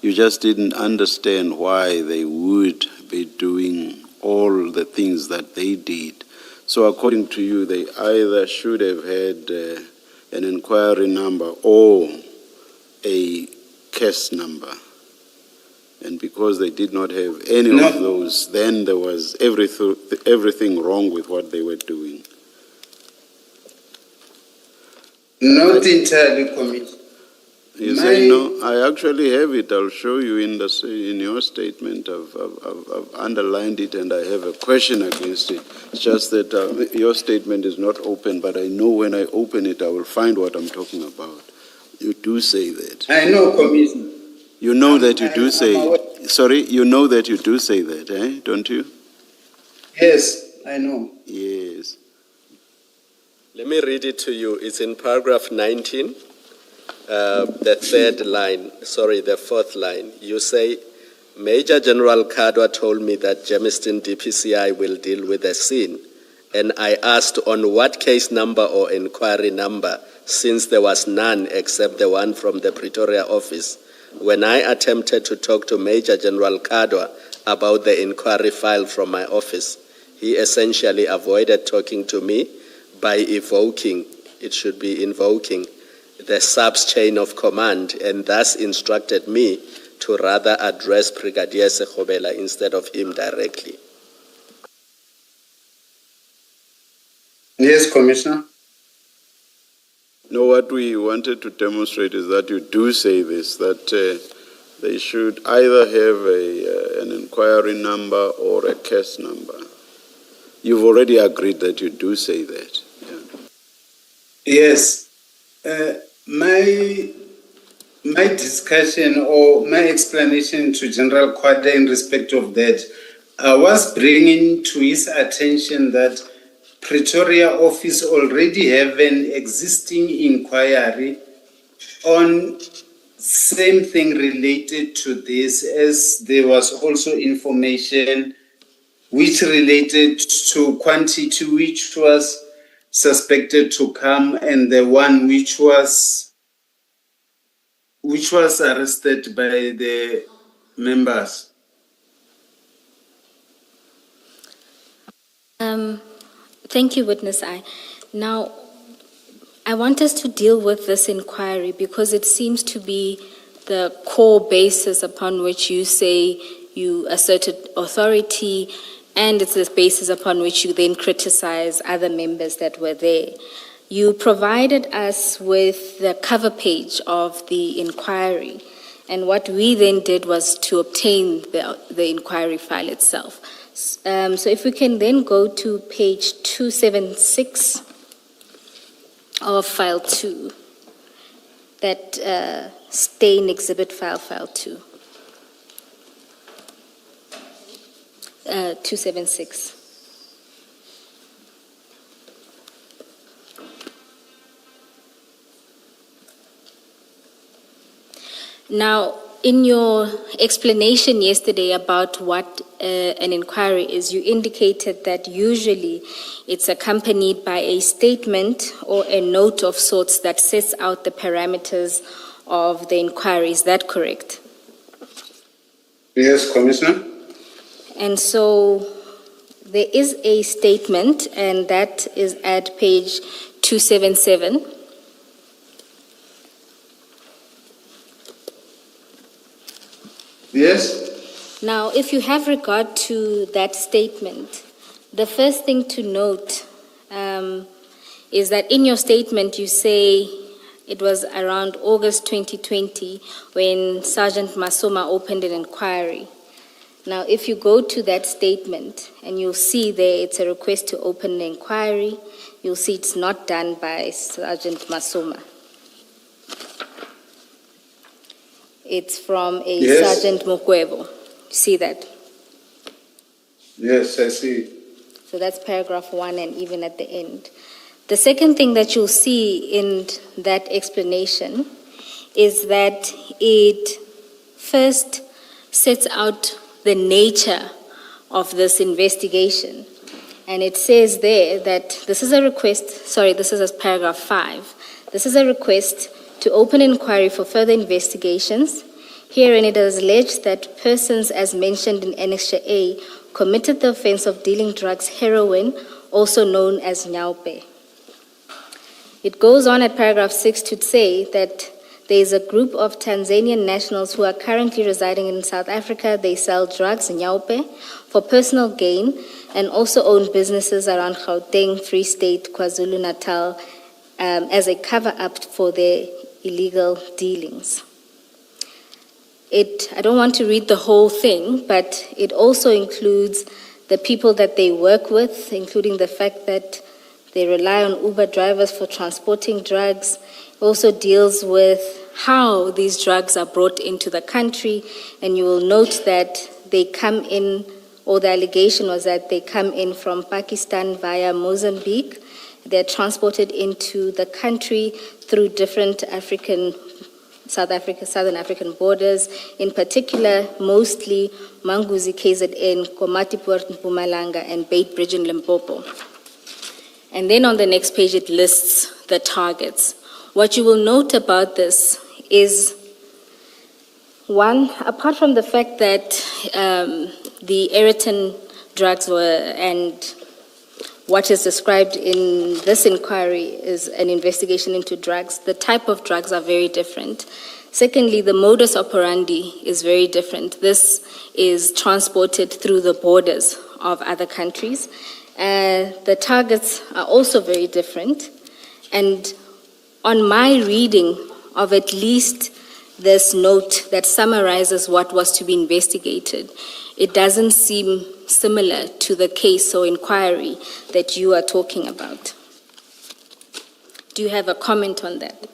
D: you just didn't understand why they would be doing all the things that they did. So according to you, they either should have had an inquiry number or a case number. And because they did not have any of those, then there was everything wrong with what they were doing.
F: Not entirely, Commissioner.
D: You say no. I actually have it. I'll show you in your statement. I've underlined it, and I have a question against it. It's just that your statement is not open, but I know when I open it, I will find what I'm talking about. You do say that.
F: I know, Commissioner.
D: You know that you do say. Sorry, you know that you do say that, eh? Don't you?
F: Yes, I know.
D: Yes.
H: Let me read it to you. It's in paragraph 19. The fourth line. You say, Major General Kadwa told me that Germiston DPCI will deal with the scene. And I asked on what case number or inquiry number, since there was none except the one from the Pretoria office. When I attempted to talk to Major General Kadwa about the inquiry file from my office, he essentially avoided talking to me by invoking the SAPS chain of command, and thus instructed me to rather address Brigadier Sekhobela instead of him directly.
F: Yes, Commissioner.
D: No, what we wanted to demonstrate is that you do say this, that they should either have an inquiry number or a case number. You've already agreed that you do say that. Yeah.
F: Yes. My discussion or my explanation to General Kwada in respect of that, I was bringing to his attention that Pretoria office already have an existing inquiry on same thing related to this, as there was also information which related to quantity which was suspected to come, and the one which was arrested by the members.
E: Thank you, Witness I. Now, I want us to deal with this inquiry because it seems to be the core basis upon which you say you asserted authority, and it's the basis upon which you then criticize other members that were there. You provided us with the cover page of the inquiry, and what we then did was to obtain the inquiry file itself. So if we can then go to page 276 of file 2, that stain exhibit file 2. 276. Now, in your explanation yesterday about what an inquiry is, you indicated that usually it's accompanied by a statement or a note of sorts that sets out the parameters of the inquiry. Is that correct?
F: Yes, Commissioner.
E: And so there is a statement, and that is at page 277.
F: Yes?
E: Now, if you have regard to that statement, the first thing to note is that in your statement you say it was around August 2020 when Sergeant Masoma opened an inquiry. Now, if you go to that statement and you'll see there it's a request to open an inquiry, you'll see it's not done by Sergeant Masoma. It's from a
F: Yes.
E: Sergeant Mokwebo. See that?
F: Yes, I see.
E: So that's paragraph 1 and even at the end. The second thing that you'll see in that explanation is that it first sets out the nature of this investigation. And it says there that this is a request, this is paragraph 5. This is a request to open inquiry for further investigations. Herein it is alleged that persons as mentioned in Annexure A committed the offense of dealing drugs heroin, also known as nyaupe. It goes on at paragraph 6 to say that there is a group of Tanzanian nationals who are currently residing in South Africa. They sell drugs, nyaupe, for personal gain and also own businesses around Gauteng, Free State, KwaZulu-Natal as a cover-up for their illegal dealings. I don't want to read the whole thing, but it also includes the people that they work with, including the fact that they rely on Uber drivers for transporting drugs. It also deals with how these drugs are brought into the country, and you will note that they come in, or the allegation was that they come in from Pakistan via Mozambique. They're transported into the country through different Southern African borders, in particular, mostly Manguzi, KZN, Komati-Poort, Mpumalanga, and Bait Bridge in Limpopo. And then on the next page, it lists the targets. What you will note about this is, one, apart from the fact that the Ereton drugs were, and what is described in this inquiry is an investigation into drugs, the type of drugs are very different. Secondly, the modus operandi is very different. This is transported through the borders of other countries. The targets are also very different. And on my reading of at least this note that summarizes what was to be investigated, it doesn't seem similar to the case or inquiry that you are talking about. Do you have a comment on that?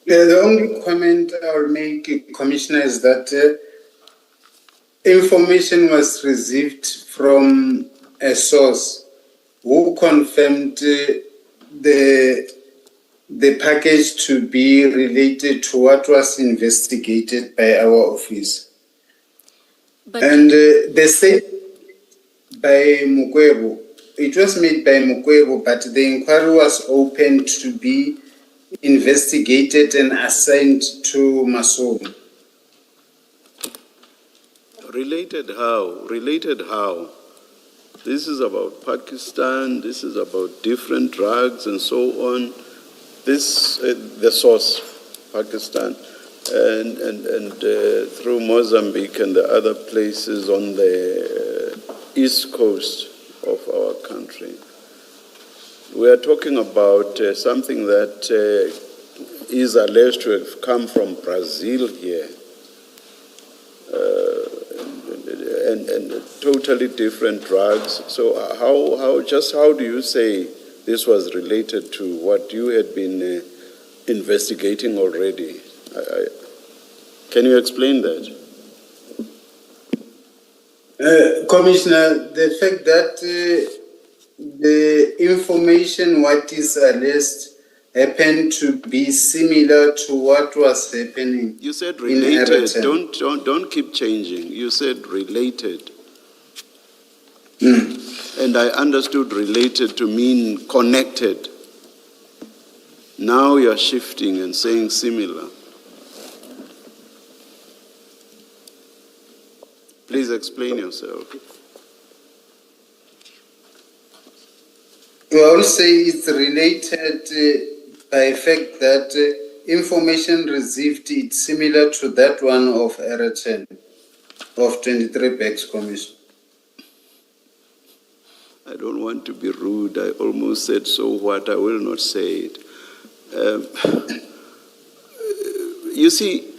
F: Yeah, the only comment I'll make, Commissioner, is that information was received from a source who confirmed the package to be related to what was investigated by our office. And they said by Mukwebo, it was made by Mukwebo, but the inquiry was opened to be investigated and assigned to Masoma.
D: Related how? Related how? This is about Pakistan, this is about different drugs and so on. This, the source, Pakistan, and through Mozambique and the other places on the east coast of our country. We are talking about something that is alleged to have come from Brazil here, and totally different drugs. So how do you say this was related to what you had been investigating already? Can you explain that?
F: Commissioner, the fact that the information, what is alleged, happened to be similar to what was happening.
D: You said related. Don't keep changing. You said related. And I understood related to mean connected. Now you're shifting and saying similar. Please explain yourself.
F: I will say it's related by the fact that information received is similar to that one of Ereton of 23 bags commission.
D: I don't want to be rude. I almost said so what. I will not say it. You see,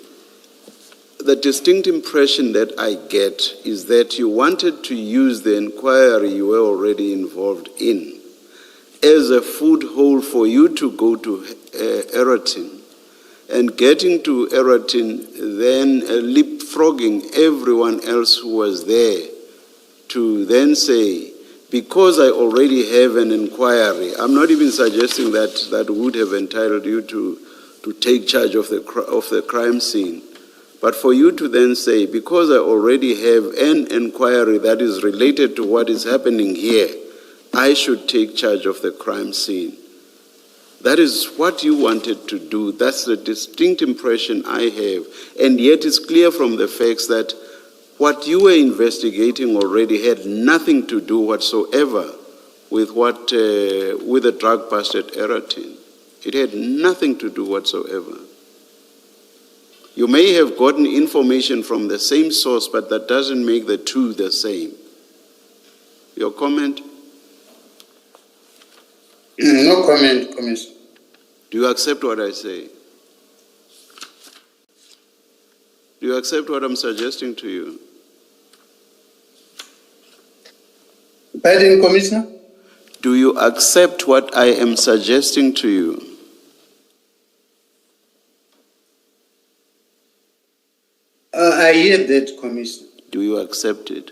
D: the distinct impression that I get is that you wanted to use the inquiry you were already involved in as a foothold for you to go to Ereton, and getting to Ereton, then leapfrogging everyone else who was there to then say, because I already have an inquiry, I'm not even suggesting that would have entitled you to take charge of the crime scene. But for you to then say, because I already have an inquiry that is related to what is happening here, I should take charge of the crime scene. That is what you wanted to do. That's the distinct impression I have. And yet it's clear from the facts that what you were investigating already had nothing to do whatsoever with with the drug bust at Ereton. It had nothing to do whatsoever. You may have gotten information from the same source, but that doesn't make the two the same. Your comment?
F: No comment, Commissioner.
D: Do you accept what I say? Do you accept what I'm suggesting to you?
F: Pardon, Commissioner?
D: Do you accept what I am suggesting to you?
F: I hear that, Commissioner.
D: Do you accept it?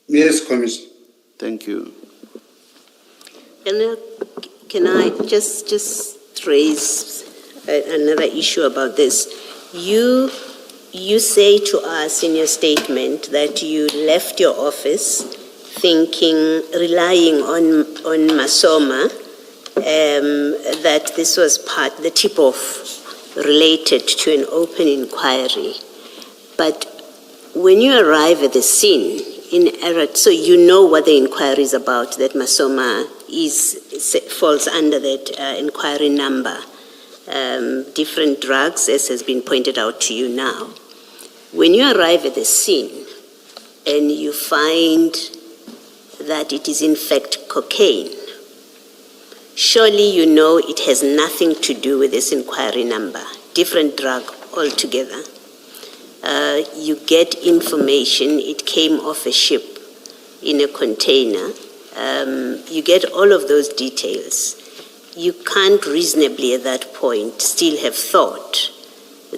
F: Yes, Commissioner.
D: Thank you.
G: Can I just raise another issue about this? You say to us in your statement that you left your office relying on Masoma, that this was the tip-off related to an open inquiry. But when you arrive at the scene in Ereton, so you know what the inquiry is about, that Masoma falls under that inquiry number, different drugs, as has been pointed out to you now. When you arrive at the scene and you find that it is in fact cocaine, surely you know it has nothing to do with this inquiry number, different drug altogether. You get information, it came off a ship in a container. You get all of those details. You can't reasonably at that point still have thought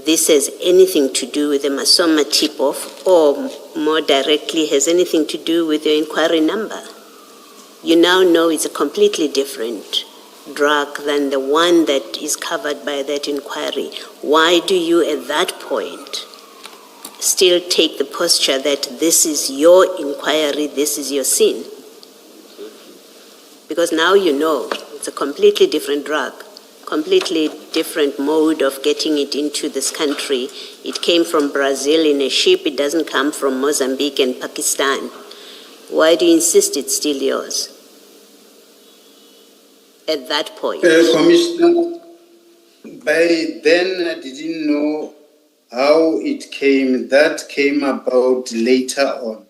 G: this has anything to do with the Masoma tip-off, or more directly has anything to do with your inquiry number. You now know it's a completely different drug than the one that is covered by that inquiry. Why do you at that point still take the posture that this is your inquiry, this is your sin? Because now you know it's a completely different drug, completely different mode of getting it into this country. It came from Brazil in a ship, it doesn't come from Mozambique and Pakistan. Why do you insist it's still yours at that point?
F: Commissioner, by then I didn't know how it came. That came about later on.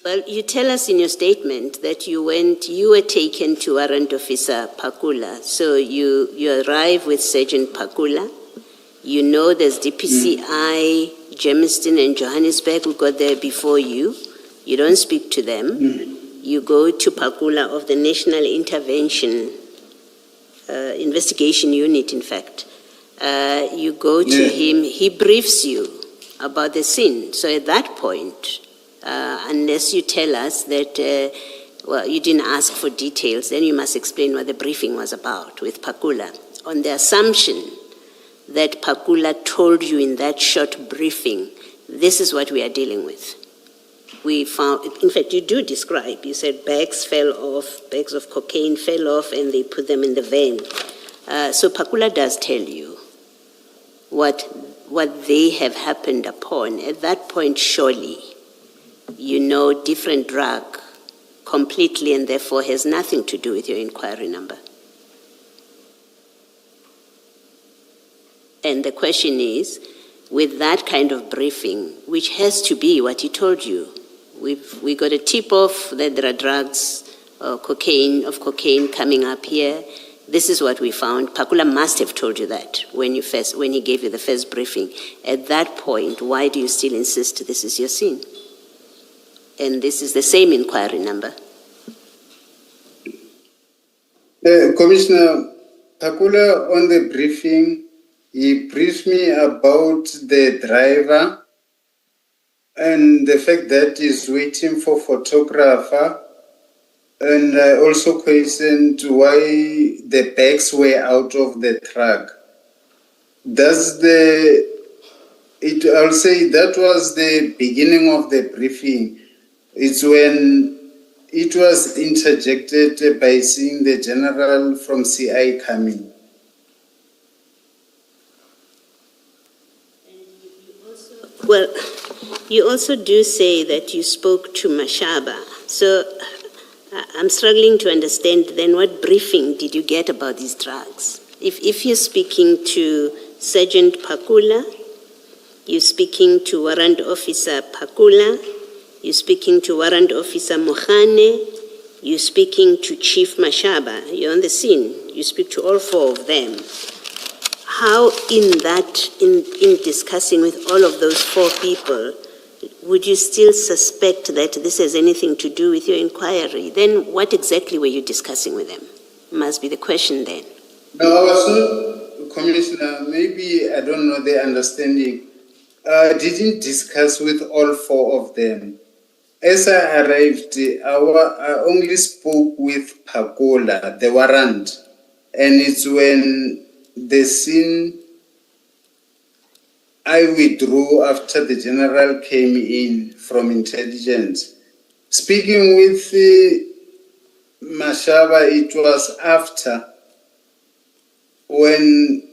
G: Well, you tell us in your statement that you were taken to Warrant Officer Pakula. So you arrive with Sergeant Pakula. You know there's DPCI, Germiston and Johannesburg who got there before you. You don't speak to them. You go to Pakula of the National Intervention Investigation Unit, in fact. You go to him, he briefs you about the scene. So at that point, unless you tell us that, you didn't ask for details, then you must explain what the briefing was about with Pakula. On the assumption that Pakula told you in that short briefing, this is what we are dealing with. We found, in fact, you do describe, you said bags of cocaine fell off and they put them in the van. So Pakula does tell you what they have happened upon, at that point, surely, you know different drug completely and therefore has nothing to do with your inquiry number. And the question is, with that kind of briefing, which has to be what he told you, we got a tip-off that there are drugs, cocaine coming up here. This is what we found. Pakula must have told you that when he gave you the first briefing. At that point, why do you still insist this is your scene? And this is the same inquiry number.
F: Commissioner, Pakula on the briefing, he briefed me about the driver and the fact that he's waiting for photographer. And I also questioned why the bags were out of the truck. I'll say that was the beginning of the briefing. It's when it was interjected by seeing the general from CI coming.
G: Well, you also do say that you spoke to Mashaba. So I'm struggling to understand then what briefing did you get about these drugs? If you're speaking to Sergeant Pakula, you're speaking to Warrant Officer Pakula, you're speaking to Warrant Officer Mohane, you're speaking to Chief Mashaba, you're on the scene, you speak to all four of them. How in discussing with all of those four people, would you still suspect that this has anything to do with your inquiry? Then what exactly were you discussing with them? Must be the question then.
F: No, I was not, Commissioner, maybe I don't know the understanding. I didn't discuss with all four of them. As I arrived, I only spoke with Pakola, the warrant, and it's when the scene I withdrew after the general came in from intelligence. Speaking with Mashaba, it was after when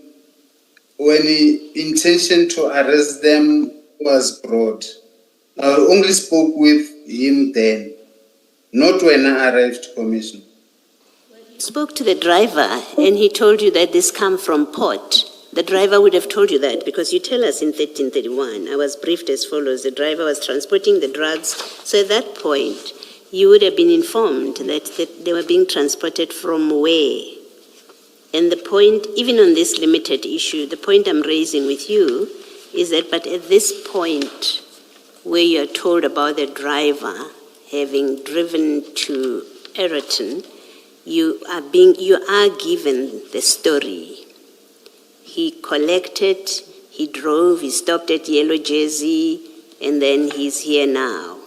F: the intention to arrest them was brought. I only spoke with him then, not when I arrived, Commissioner.
G: You spoke to the driver and he told you that this come from port. The driver would have told you that because you tell us in 1331, I was briefed as follows, the driver was transporting the drugs. So at that point, you would have been informed that they were being transported from where? And the point, even on this limited issue, the point I'm raising with you is that, but at this point where you're told about the driver having driven to Egerton, you are given the story. He collected, he drove, he stopped at Yellow Jersey, and then he's here now.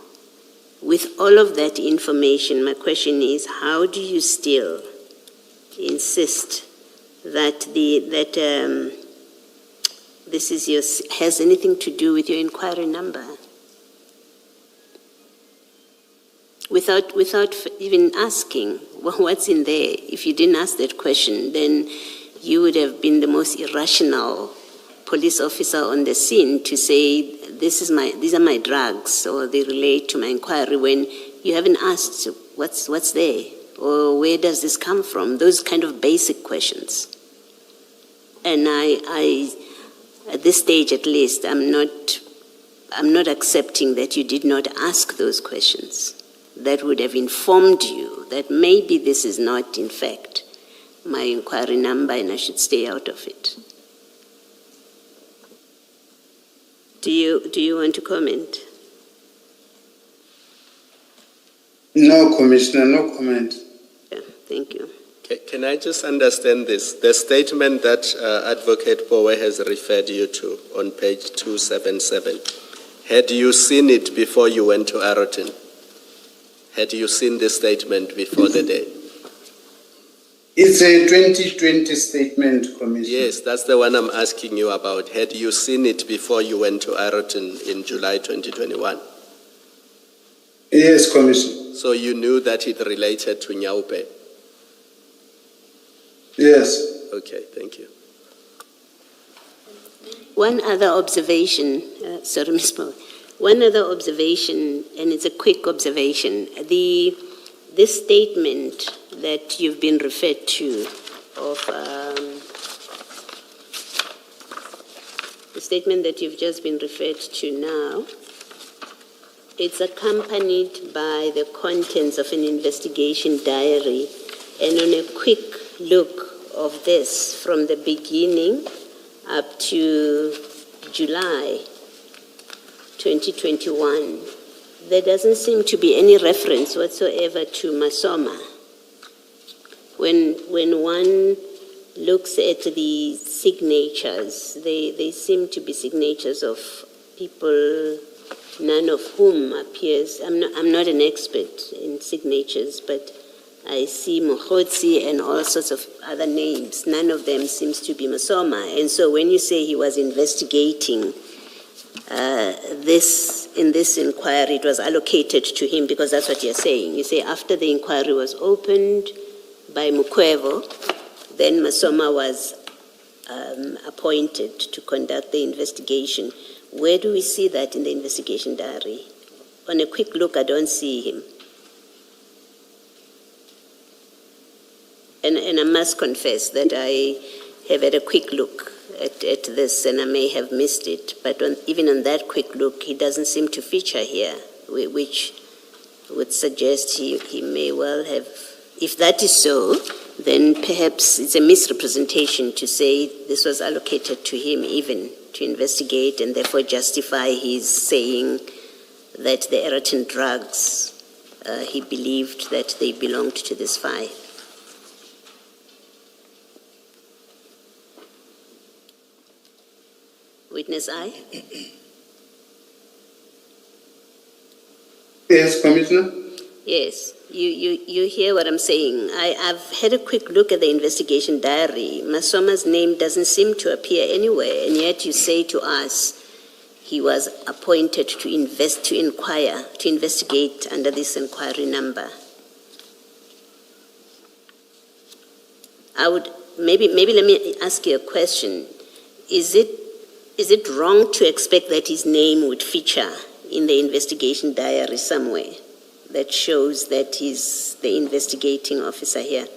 G: With all of that information, my question is, how do you still insist that this is has anything to do with your inquiry number? Without even asking, well, what's in there? If you didn't ask that question, then you would have been the most irrational police officer on the scene to say, these are my drugs, or they relate to my inquiry, when you haven't asked what's there, or where does this come from? Those kind of basic questions. And I at this stage at least, I'm not accepting that you did not ask those questions. That would have informed you that maybe this is not, in fact, my inquiry number and I should stay out of it. Do you want to comment?
F: No, Commissioner, no comment.
G: Yeah, thank you.
H: Can I just understand this? The statement that Advocate Bowe has referred you to on page 277, had you seen it before you went to Egerton? Had you seen this statement before the day?
F: It's a 2020 statement, Commissioner.
H: Yes, that's the one I'm asking you about. Had you seen it before you went to Egerton in July 2021?
F: Yes, Commissioner.
H: So you knew that it related to Nyaupe?
F: Yes.
H: Okay, thank you.
G: One other observation, sorry, Ms. Paul. One other observation, and it's a quick observation. This statement that you've been referred to of the statement that you've just been referred to now, it's accompanied by the contents of an investigation diary, and on a quick look of this from the beginning up to July 2021, there doesn't seem to be any reference whatsoever to Masoma. When one looks at the signatures, they seem to be signatures of people, none of whom appears, I'm not an expert in signatures, but I see Mohotsi and all sorts of other names. None of them seems to be Masoma. And so when you say he was investigating in this inquiry, it was allocated to him because that's what you're saying. You say after the inquiry was opened by Mukwevo, then Masoma was appointed to conduct the investigation. Where do we see that in the investigation diary? On a quick look, I don't see him. And I must confess that I have had a quick look at this and I may have missed it. But even on that quick look, he doesn't seem to feature here, which would suggest he may well have. If that is so, then perhaps it's a misrepresentation to say this was allocated to him even to investigate and therefore justify his saying that the Erotin drugs, he believed that they belonged to this file. Witness I.
F: Yes, Commissioner.
G: Yes, you hear what I'm saying. I've had a quick look at the investigation diary. Masoma's name doesn't seem to appear anywhere, and yet you say to us he was appointed to investigate under this inquiry number. Maybe let me ask you a question. Is it wrong to expect that his name would feature in the investigation diary somewhere that shows that he's the investigating officer here?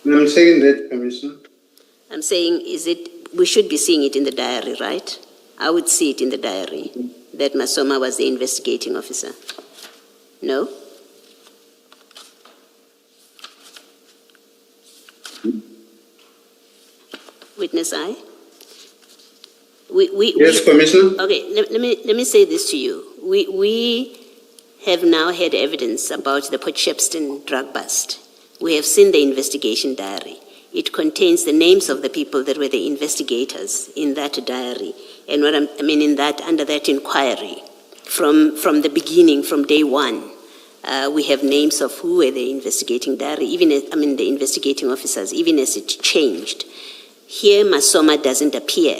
F: I'm saying that, Commissioner.
G: I'm saying, we should be seeing it in the diary, right? I would see it in the diary that Masoma was the investigating officer. No? Witness I.
F: Yes, Commissioner.
G: Okay, let me say this to you. We have now had evidence about the Port Shepstone drug bust. We have seen the investigation diary. It contains the names of the people that were the investigators in that diary, and under that inquiry, from the beginning, from day one, we have names of who were the investigating diary, the investigating officers, even as it changed. Here, Masoma doesn't appear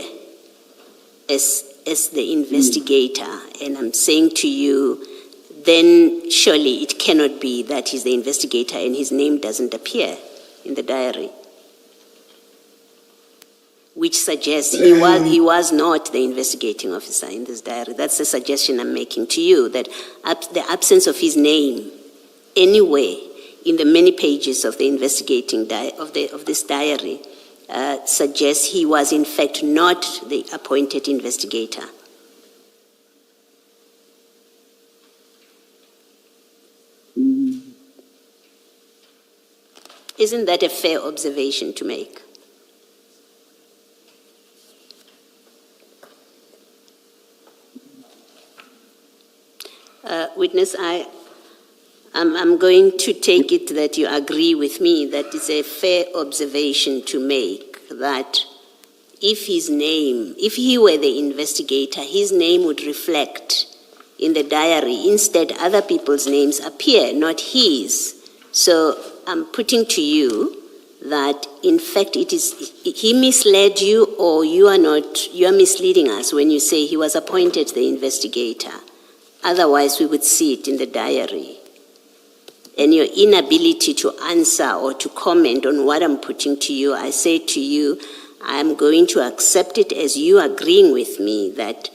G: as the investigator, and I'm saying to you, then surely it cannot be that he's the investigator and his name doesn't appear in the diary, which suggests he was not the investigating officer in this diary. That's the suggestion I'm making to you, that the absence of his name anywhere in the many pages of the investigating of this diary suggests he was in fact not the appointed investigator. Isn't that a fair observation to make? Witness, I'm going to take it that you agree with me that it's a fair observation to make that if he were the investigator, his name would reflect in the diary. Instead, other people's names appear, not his. So I'm putting to you that in fact he misled you, or you are misleading us when you say he was appointed the investigator. Otherwise, we would see it in the diary. and your inability to answer or to comment on what I'm putting to you, I say to you, I'm going to accept it as you agreeing with me that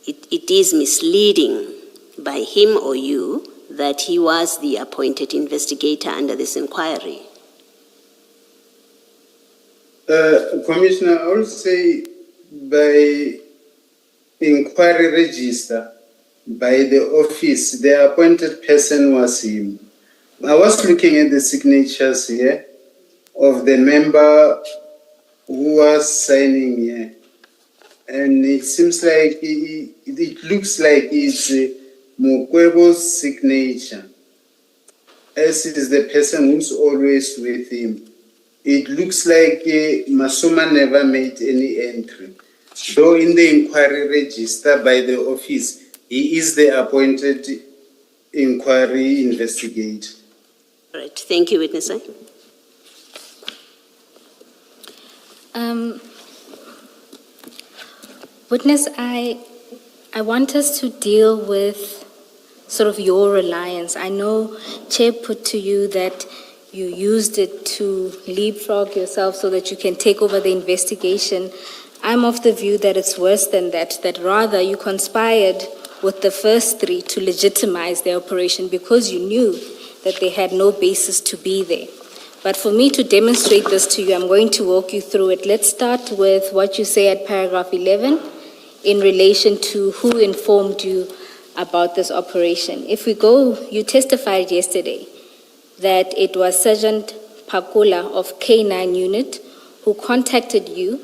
G: it is misleading by him or you that he was the appointed investigator under this inquiry.
F: Commissioner, I would say by inquiry register, by the office, the appointed person was him. I was looking at the signatures here of the member who was signing here. And it seems like, it looks like it's Mukwebo's signature, as it is the person who's always with him. It looks like Masuma never made any entry. Though in the inquiry register by the office, he is the appointed inquiry investigator.
G: All right, thank you, witness.
E: Witness, I want us to deal with sort of your reliance. I know Chair put to you that you used it to leapfrog yourself so that you can take over the investigation. I'm of the view that it's worse than that, that rather you conspired with the first three to legitimize their operation because you knew that they had no basis to be there. But for me to demonstrate this to you, I'm going to walk you through it. Let's start with what you say at paragraph 11 in relation to who informed you about this operation. If we go, you testified yesterday that it was Sergeant Pakula of K9 unit who contacted you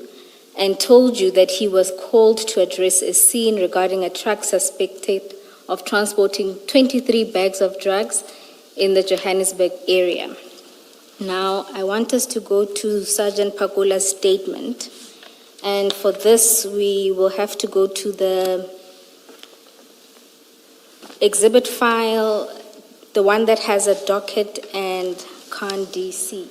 E: and told you that he was called to address a scene regarding a truck suspected of transporting 23 bags of drugs in the Johannesburg area. Now, I want us to go to Sergeant Pakula's statement, and for this we will have to go to the exhibit file, the one that has a docket and CON DC.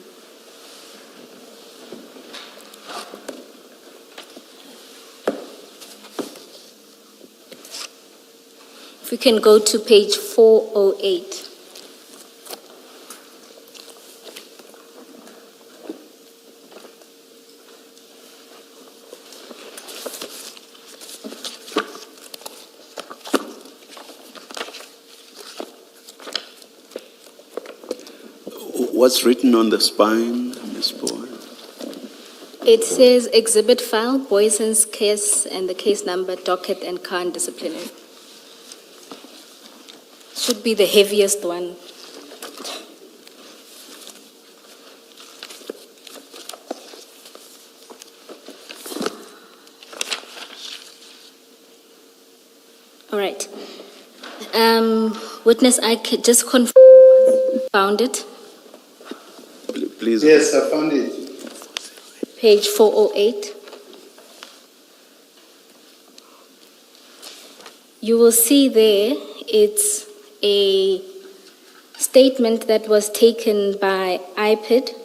E: If we can go to page 408.
D: What's written on the spine, Ms. Boyd?
E: It says exhibit file, Boyson's case, and the case number, docket, and CON disciplinary. Should be the heaviest one. All right. Witness, I could just confirm found it.
D: Please.
F: Yes, I found it.
E: Page 408. You will see there it's a statement that was taken by IPID,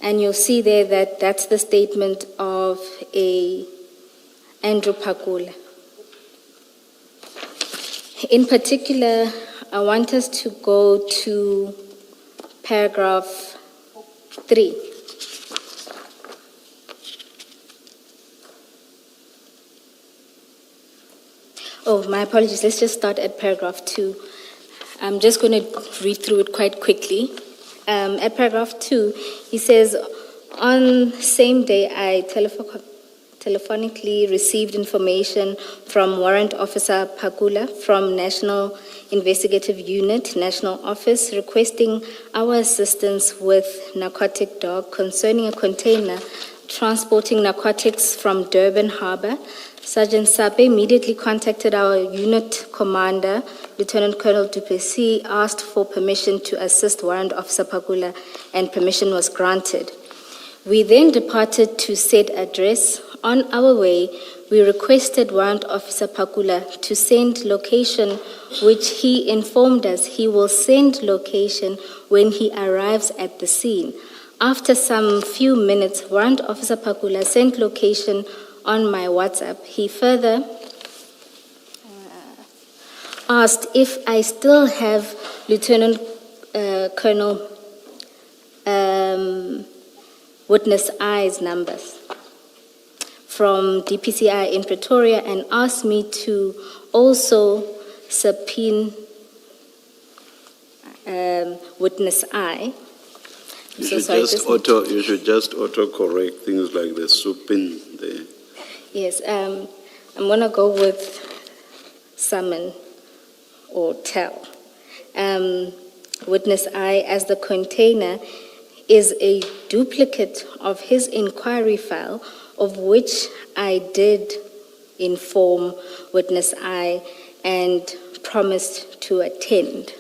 E: and you'll see there that that's the statement of a Andrew Pakula. In particular, I want us to go to paragraph 3. Oh, my apologies. Let's just start at paragraph 2. I'm just going to read through it quite quickly. At paragraph 2, he says, on same day, I telephonically received information from Warrant Officer Pakula from National Investigative Unit, National Office, requesting our assistance with narcotic dog concerning a container transporting narcotics from Durban Harbour. Sergeant Sape immediately contacted our unit commander, Lieutenant Colonel Duplessis, asked for permission to assist Warrant Officer Pakula, and permission was granted. We then departed to said address. On our way, we requested Warrant Officer Pakula to send location, which he informed us he will send location when he arrives at the scene. After some few minutes, Warrant Officer Pakula sent location on my WhatsApp. He further asked if I still have Lieutenant Colonel Witness I's numbers from DPCI in Pretoria, and asked me to also subpoena Witness I.
D: You should just auto-correct things like the supin there.
E: Yes, I'm going to go with summon or tell. Witness I, as the container, is a duplicate of his inquiry file, of which I did inform Witness I and promised to attend.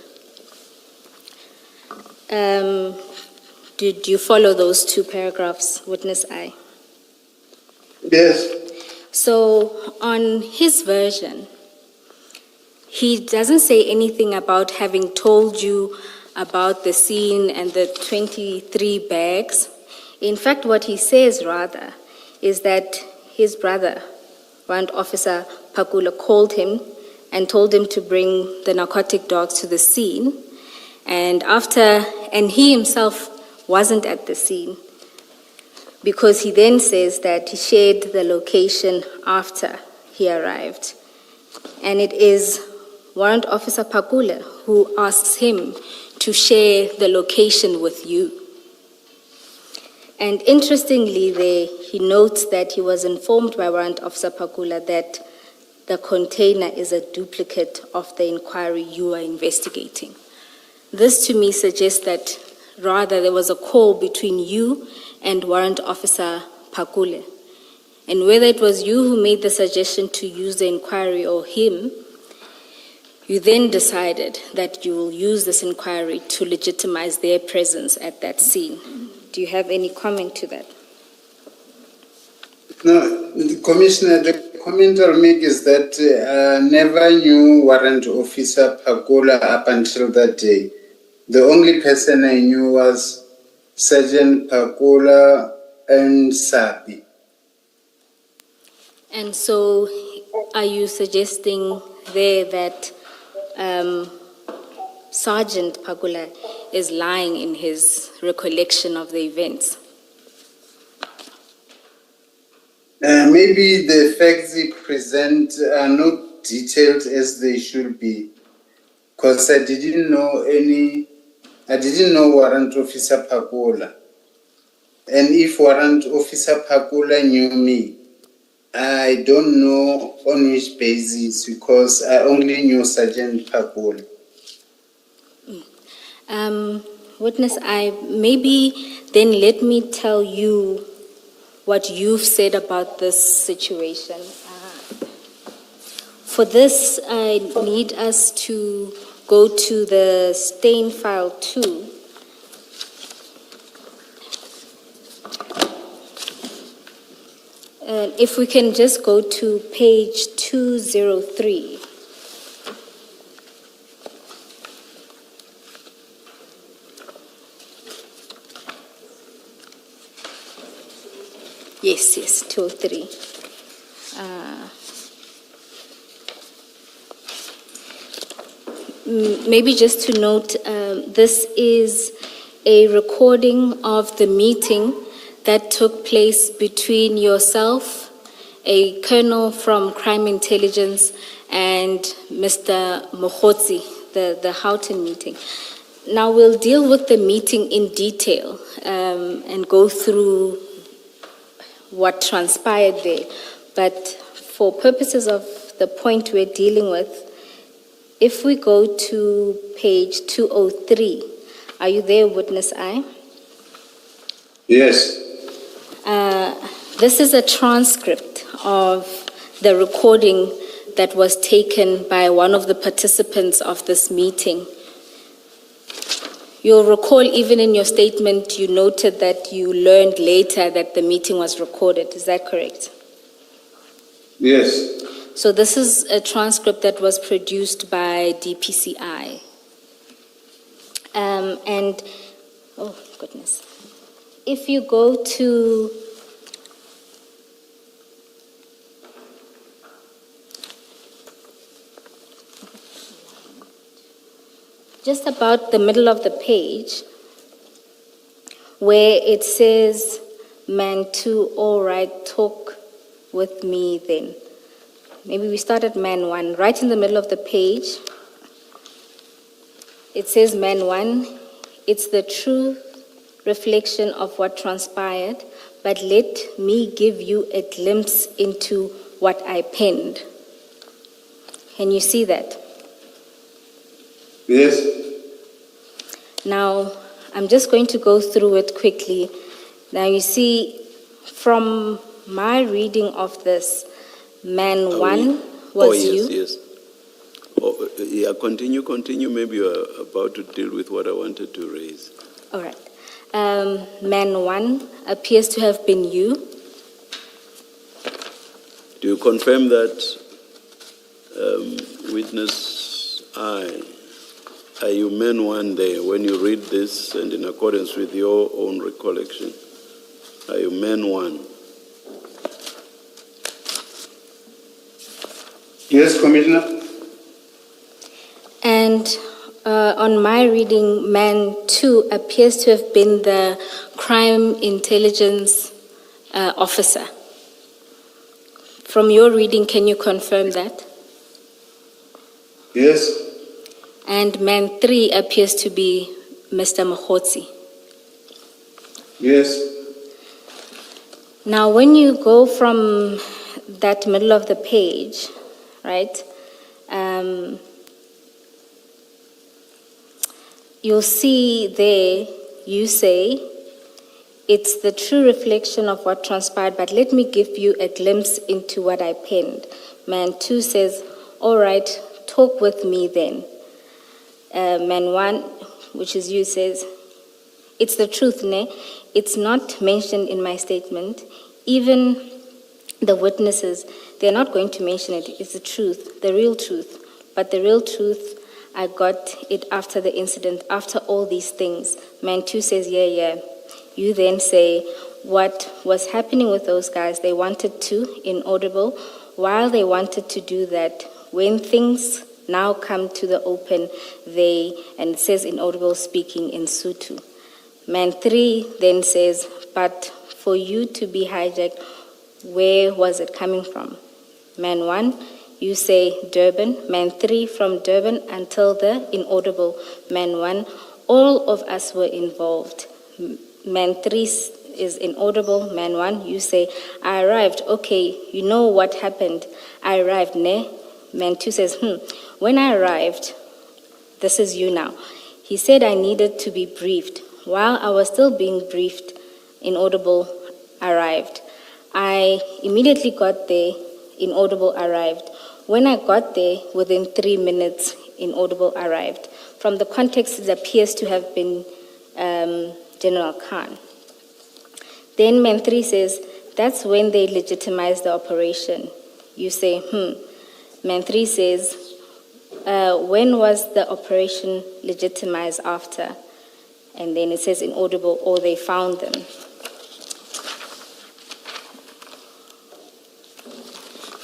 E: Did you follow those two paragraphs, Witness I?
F: Yes.
E: So on his version, he doesn't say anything about having told you about the scene and the 23 bags. In fact, what he says rather is that his brother, Warrant Officer Pakula, called him and told him to bring the narcotic dogs to the scene. And he himself wasn't at the scene, because he then says that he shared the location after he arrived. And it is Warrant Officer Pakula who asks him to share the location with you. And interestingly there, he notes that he was informed by Warrant Officer Pakula that the container is a duplicate of the inquiry you are investigating. This to me suggests that rather there was a call between you and Warrant Officer Pakule. And whether it was you who made the suggestion to use the inquiry or him, you then decided that you will use this inquiry to legitimize their presence at that scene. Do you have any comment to that?
F: No, Commissioner, the comment I'll make is that I never knew Warrant Officer Pakula up until that day. The only person I knew was Sergeant Pakula and Sapi.
E: And so are you suggesting there that Sergeant Pakula is lying in his recollection of the events?
F: Maybe the facts he presents are not detailed as they should be, because I didn't know Warrant Officer Pakula. And if Warrant Officer Pakula knew me, I don't know on which basis, because I only knew Sergeant Pakula.
E: Witness I, maybe then let me tell you what you've said about this situation. For this, I need us to go to the stain file 2. If we can just go to page 203. Yes, 203. Maybe just to note, this is a recording of the meeting that took place between yourself, a colonel from Crime Intelligence, and Mr. Mohotsi, the Houghton meeting. Now we'll deal with the meeting in detail and go through what transpired there. But for purposes of the point we're dealing with, if we go to page 203, are you there, Witness I?
F: Yes.
E: This is a transcript of the recording that was taken by one of the participants of this meeting. You'll recall even in your statement you noted that you learned later that the meeting was recorded. Is that correct?
F: Yes.
E: So this is a transcript that was produced by DPCI. And, oh goodness. If you go to just about the middle of the page, where it says, man 2, all right, talk with me then. Maybe we start at man 1. Right in the middle of the page, it says, man 1, it's the true reflection of what transpired, but let me give you a glimpse into what I penned. Can you see that?
F: Yes.
E: Now, I'm just going to go through it quickly. Now, you see, from my reading of this, man 1 was you.
D: Yes. Oh, yeah, continue. Maybe you are about to deal with what I wanted to raise.
E: All right. Man 1 appears to have been you.
D: Do you confirm that, witness I, are you man 1 there when you read this and in accordance with your own recollection? Are you man 1?
F: Yes, Commissioner.
E: And on my reading, man 2 appears to have been the crime intelligence officer. From your reading, can you confirm that?
F: Yes.
E: And man 3 appears to be Mr. Mahotsi.
F: Yes.
E: Now, when you go from that middle of the page, right, you'll see there, you say, it's the true reflection of what transpired, but let me give you a glimpse into what I penned. Man 2 says, all right, talk with me then. Man 1, which is you, says, it's the truth, ne? It's not mentioned in my statement. Even the witnesses, they're not going to mention it. It's the truth, the real truth. But the real truth, I got it after the incident, after all these things. Man 2 says, yeah. You then say, what was happening with those guys, they wanted to, inaudible, while they wanted to do that, when things now come to the open, and it says inaudible speaking in Sotho. Man 3 then says, but for you to be hijacked, where was it coming from? Man 1, you say Durban. Man 3, from Durban until the inaudible. Man 1, all of us were involved. Man 3 is inaudible. Man 1, you say, I arrived. Okay, you know what happened. I arrived, ne? Man 2 says, when I arrived, this is you now. He said I needed to be briefed. While I was still being briefed, inaudible arrived. I immediately got there, inaudible arrived. When I got there, within 3 minutes, inaudible arrived. From the context, it appears to have been General Khan. Then Man 3 says, that's when they legitimized the operation. You say, Man 3 says, when was the operation legitimized after? And then it says inaudible, or they found them.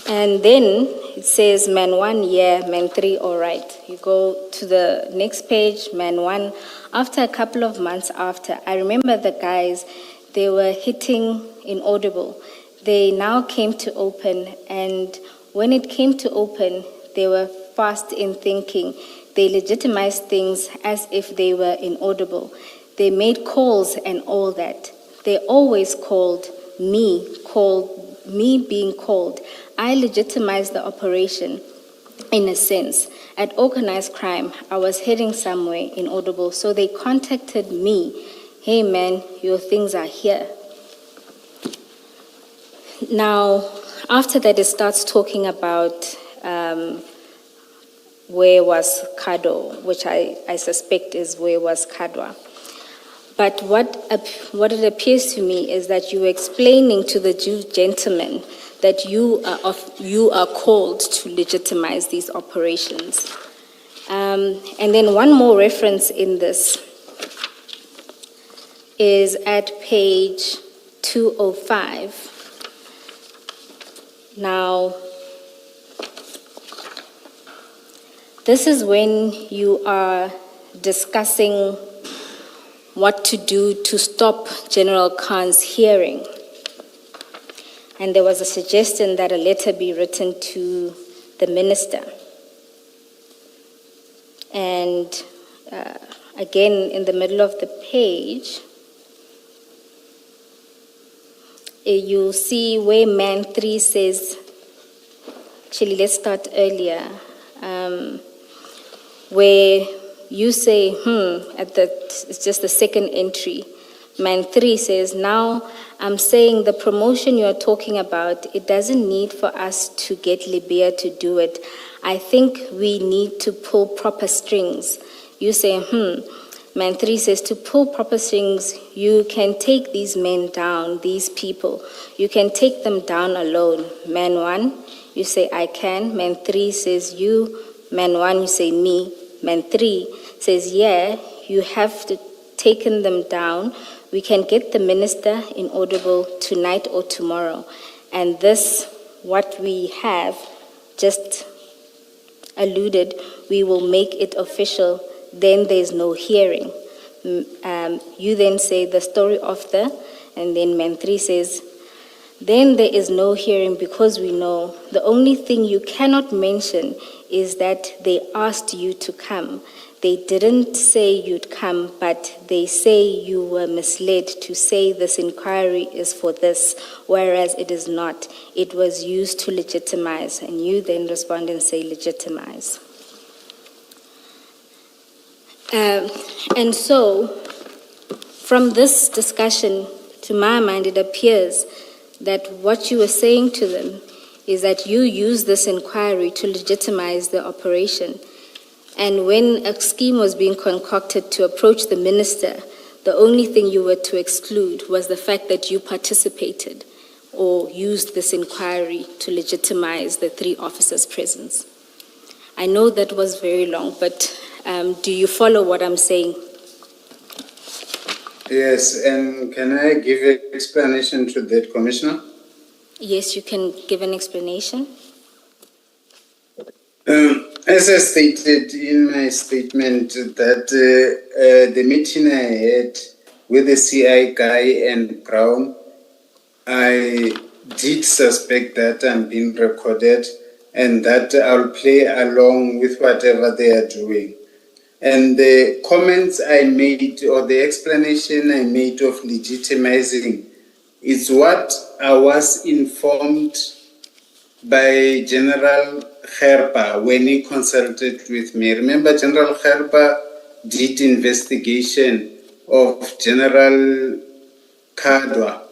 E: And then it says man 1, yeah, man 3, all right. You go to the next page, man 1. After a couple of months after, I remember the guys, they were hitting inaudible. They now came to open, and when it came to open, they were fast in thinking. They legitimized things as if they were inaudible. They made calls and all that. They always called me being called. I legitimized the operation in a sense. At organized crime, I was heading somewhere inaudible, so they contacted me. Hey man, your things are here. Now, after that, it starts talking about where was Kado, which I suspect is where was Kadwa. But what it appears to me is that you were explaining to the gentleman that you are called to legitimize these operations. And then one more reference in this is at page 205. Now, this is when you are discussing what to do to stop General Khan's hearing. And there was a suggestion that a letter be written to the minister. And again, in the middle of the page, you see where man 3 says, actually let's start earlier, where you say, it's just the second entry. Man 3 says, now I'm saying the promotion you're talking about, it doesn't need for us to get Libya to do it. I think we need to pull proper strings. You say, Man 3 says, to pull proper strings, you can take these men down, these people. You can take them down alone. Man 1, you say, I can. Man 3 says, you. Man 1, you say, me. Man 3 says, yeah, you have to taken them down. We can get the minister inaudible tonight or tomorrow. And this, what we have just alluded, we will make it official, then there's no hearing. You then say the story of and then Man 3 says, then there is no hearing because we know the only thing you cannot mention is that they asked you to come. They didn't say you'd come, but they say you were misled to say this inquiry is for this, whereas it is not. It was used to legitimize, and you then respond and say legitimize. And so, from this discussion, to my mind, it appears that what you were saying to them is that you use this inquiry to legitimize the operation. And when a scheme was being concocted to approach the minister, the only thing you were to exclude was the fact that you participated or used this inquiry to legitimize the 3 officers' presence. I know that was very long, but do you follow what I'm saying?
F: Yes, and can I give an explanation to that, Commissioner?
E: Yes, you can give an explanation.
F: As I stated in my statement that the meeting I had with the CI guy and Brown, I did suspect that I'm being recorded and that I'll play along with whatever they are doing. And the comments I made or the explanation I made of legitimizing is what I was informed by General Kherpa when he consulted with me. Remember, General Kherpa did investigation of General Kadwa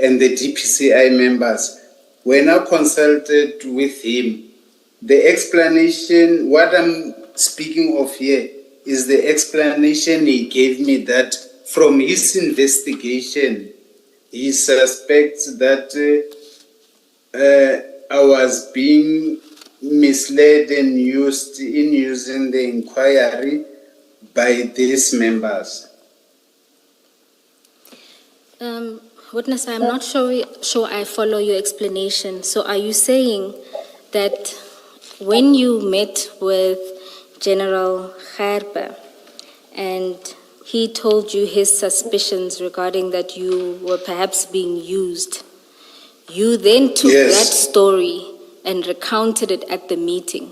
F: and the DPCI members. When I consulted with him, the explanation, what I'm speaking of here, is the explanation he gave me that from his investigation, he suspects that I was being misled and used in using the inquiry by these members.
E: Witness, I'm not sure I follow your explanation. So are you saying that when you met with General Kherpa and he told you his suspicions regarding that you were perhaps being used, you then took that story and recounted it at the meeting?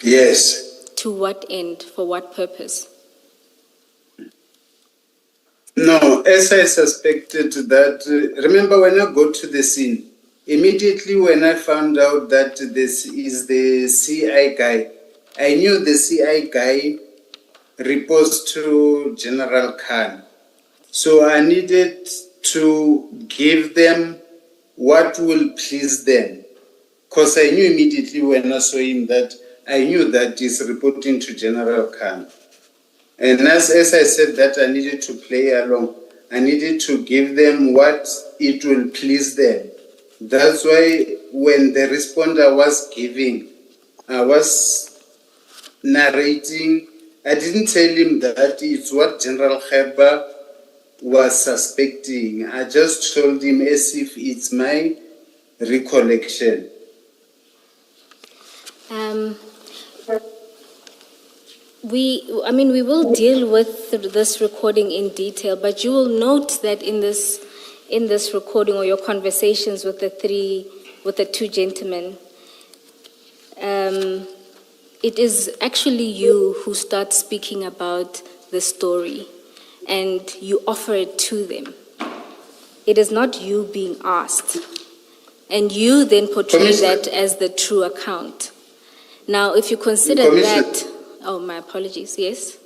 F: Yes.
E: To what end? For what purpose?
F: No, as I suspected that, remember when I got to the scene, immediately when I found out that this is the CI guy, I knew the CI guy reports to General Khan. So I needed to give them what will please them. Because I knew immediately when I saw him that I knew that he's reporting to General Khan. And as I said that I needed to play along, I needed to give them what it will please them. That's why when the responder was giving, I was narrating. I didn't tell him that it's what General Kherpa was suspecting. I just told him as if it's my recollection.
E: We will deal with this recording in detail, but you will note that in this recording or your conversations with the two gentlemen, it is actually you who start speaking about the story, and you offer it to them. It is not you being asked, and you then portray that as the true account. Now, if you consider that. Oh, my apologies, yes?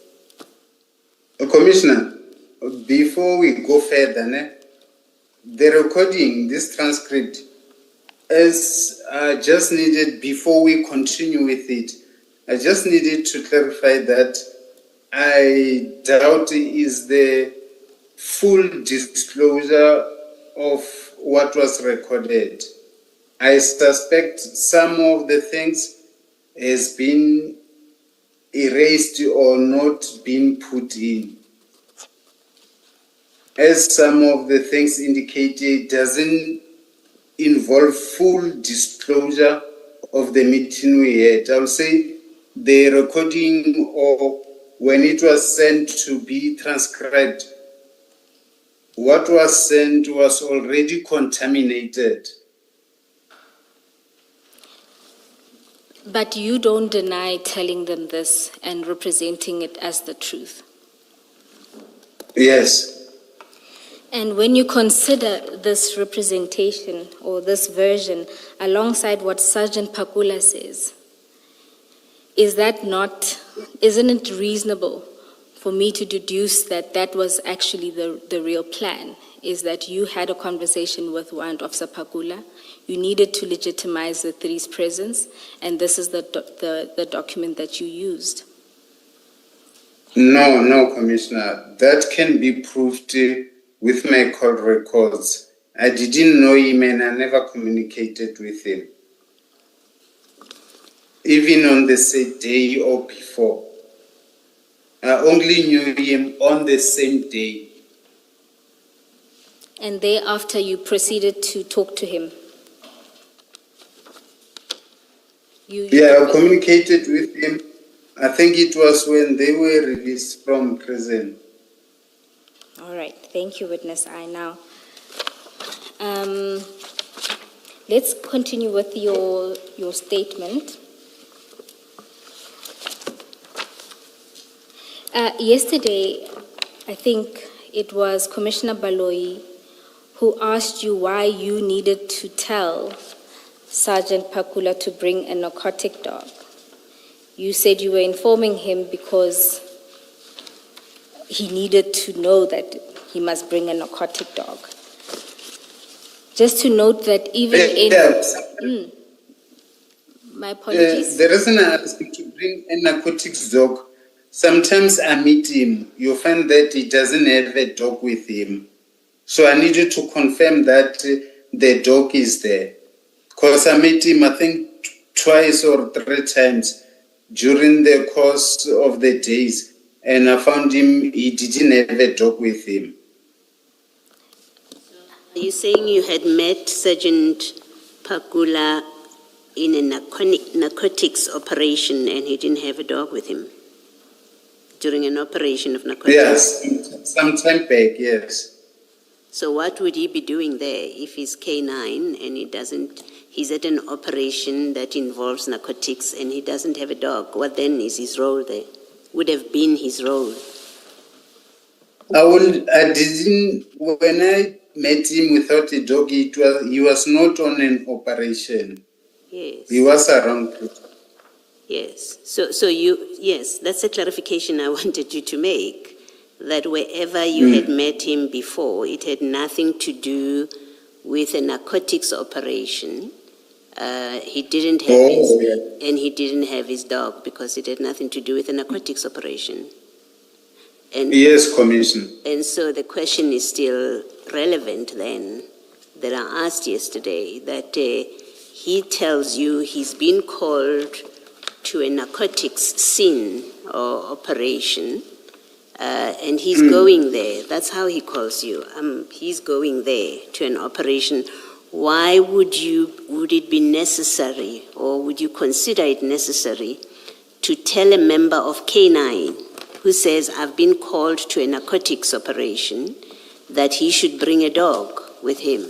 F: Commissioner, before we go further, the recording, this transcript, is just needed, before we continue with it, I just needed to clarify that I doubt is the full disclosure of what was recorded. I suspect some of the things has been erased or not been put in. As some of the things indicated, doesn't involve full disclosure of the meeting we had. I'll say the recording, or when it was sent to be transcribed, what was sent was already contaminated.
E: But you don't deny telling them this and representing it as the truth.
F: Yes.
E: And when you consider this representation or this version alongside what Sergeant Pakula says, isn't it reasonable for me to deduce that that was actually the real plan? Is that you had a conversation with Warrant Officer Pakula, you needed to legitimize the three's presence, and this is the document that you used?
F: No, Commissioner. That can be proved with my call records. I didn't know him and I never communicated with him, even on the same day or before. I only knew him on the same day.
E: And thereafter you proceeded to talk to him?
F: I communicated with him. I think it was when they were released from prison.
E: All right. Thank you, Witness I. Now, let's continue with your statement. Yesterday, I think it was Commissioner Baloyi who asked you why you needed to tell Sergeant Pakula to bring a narcotic dog. You said you were informing him because he needed to know that he must bring a narcotic dog. Just to note that even my apologies.
F: The reason I asked him to bring a narcotics dog, sometimes I meet him, you find that he doesn't have a dog with him. So I needed to confirm that the dog is there. Because I met him, I think, twice or 3 times during the course of the days, and I found him, he didn't have a dog with him.
G: Are you saying you had met Sergeant Pakula in a narcotics operation and he didn't have a dog with him? During an operation of narcotics?
F: Yes, some time back, yes.
G: So what would he be doing there if he's K9 and he's at an operation that involves narcotics and he doesn't have a dog? What then is his role there? Would have been his role?
F: When I met him without a dog, he was not on an operation.
G: Yes.
F: He was around.
G: Yes. Yes, that's a clarification I wanted you to make. That wherever you had met him before, it had nothing to do with a narcotics operation. He didn't have and he didn't have his dog because it had nothing to do with a narcotics operation. And
F: yes, Commissioner.
G: And so the question is still relevant then that I asked yesterday, that he tells you he's been called to a narcotics scene or operation. And he's going there. That's how he calls you. He's going there to an operation. Why would it be necessary, or would you consider it necessary to tell a member of K9 who says, I've been called to a narcotics operation, that he should bring a dog with him?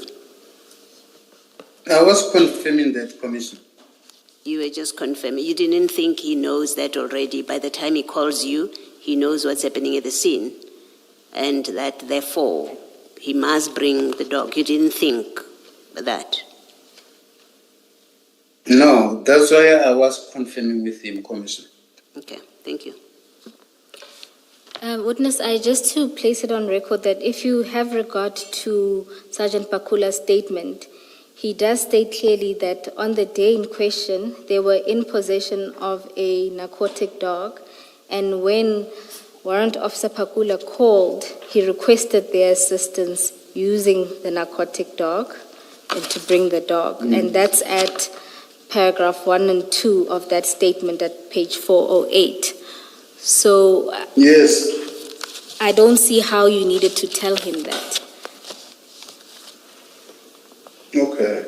F: I was confirming that, Commissioner.
G: You were just confirming. You didn't think he knows that already. By the time he calls you, he knows what's happening at the scene, and that therefore he must bring the dog. You didn't think that?
F: No, that's why I was confirming with him, Commissioner.
G: Okay, thank you.
E: Witness, just to place it on record that if you have regard to Sergeant Pakula's statement, he does state clearly that on the day in question, they were in possession of a narcotic dog, and when Warrant Officer Pakula called, he requested their assistance using the narcotic dog and to bring the dog. And that's at paragraph 1 and 2 of that statement at page 408. So
F: Yes.
E: I don't see how you needed to tell him that.
F: Okay.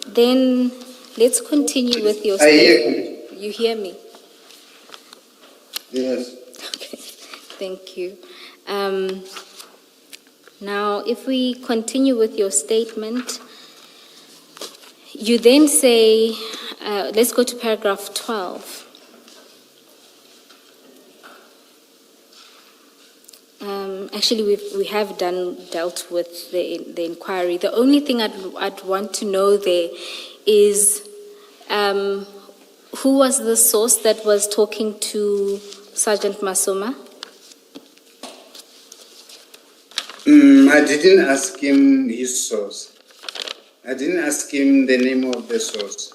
E: Then let's continue with your
F: I hear
E: statement. You hear me?
F: Yes.
E: Okay, thank you. Now, if we continue with your statement, you then say, let's go to paragraph 12. Actually, we have dealt with the inquiry. The only thing I'd want to know there is who was the source that was talking to Sergeant Masoma?
F: I didn't ask him his source. I didn't ask him the name of the source.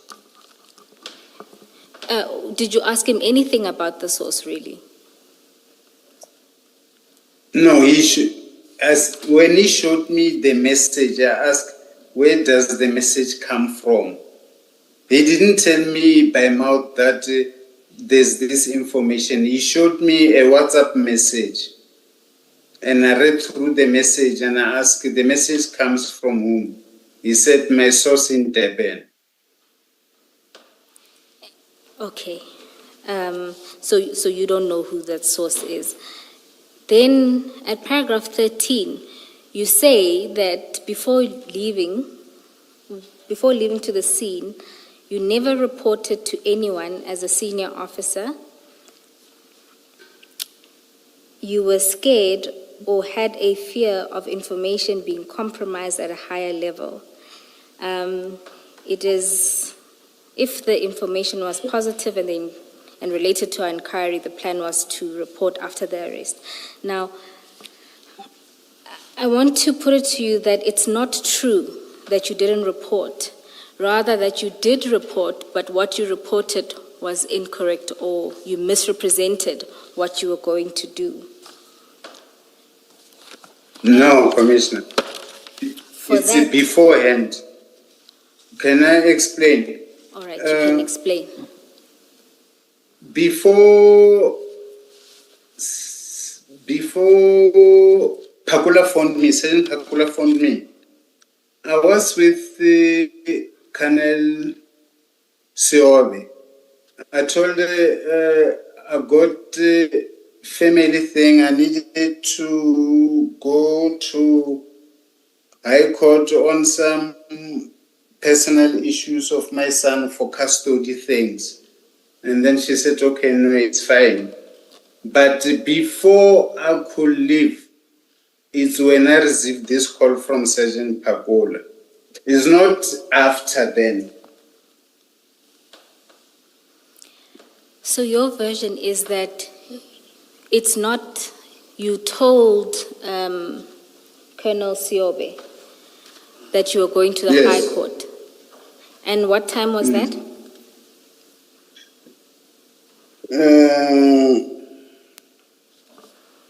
E: Did you ask him anything about the source, really?
F: No, when he showed me the message, I asked, where does the message come from? He didn't tell me by mouth that there's this information. He showed me a WhatsApp message. And I read through the message and I asked, the message comes from whom? He said, my source in Durban.
E: Okay. So you don't know who that source is. Then at paragraph 13, you say that before leaving to the scene, you never reported to anyone as a senior officer. You were scared or had a fear of information being compromised at a higher level. It is, if the information was positive and related to our inquiry, the plan was to report after the arrest. Now, I want to put it to you that it's not true that you didn't report. Rather, that you did report, but what you reported was incorrect or you misrepresented what you were going to do.
F: No, Commissioner. It's beforehand. Can I explain?
E: All right, you can explain.
F: Before Pakula phoned me, Sergeant Pakula phoned me, I was with Colonel Siobe. I told her I got a family thing. I needed to go to High Court on some personal issues of my son for custody things. And then she said, okay, no, it's fine. But before I could leave, it's when I received this call from Sergeant Pakula. It's not after then.
E: So your version is that it's not you told Colonel Siobe that you were going to the
F: Yes.
E: High Court. And what time was that?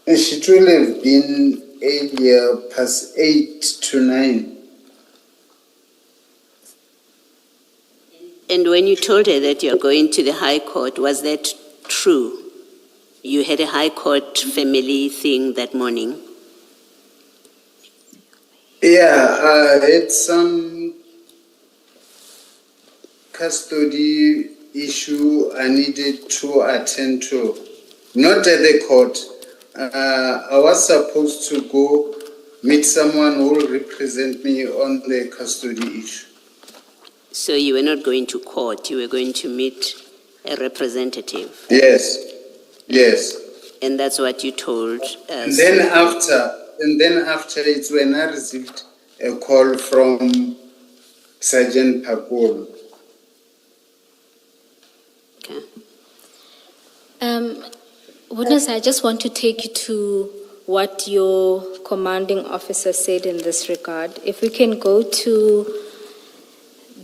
F: It should really have been earlier, past 8 to 9.
G: And when you told her that you're going to the High Court, was that true? You had a High Court family thing that morning?
F: Yeah, I had some custody issue I needed to attend to, not at the court. I was supposed to go meet someone who will represent me on the custody issue.
G: So you were not going to court, you were going to meet a representative.
F: Yes, yes.
G: And that's what you told us.
F: And then after it's when I received a call from Sergeant Pakul.
G: Okay.
E: Witness, I just want to take you to what your commanding officer said in this regard. If we can go to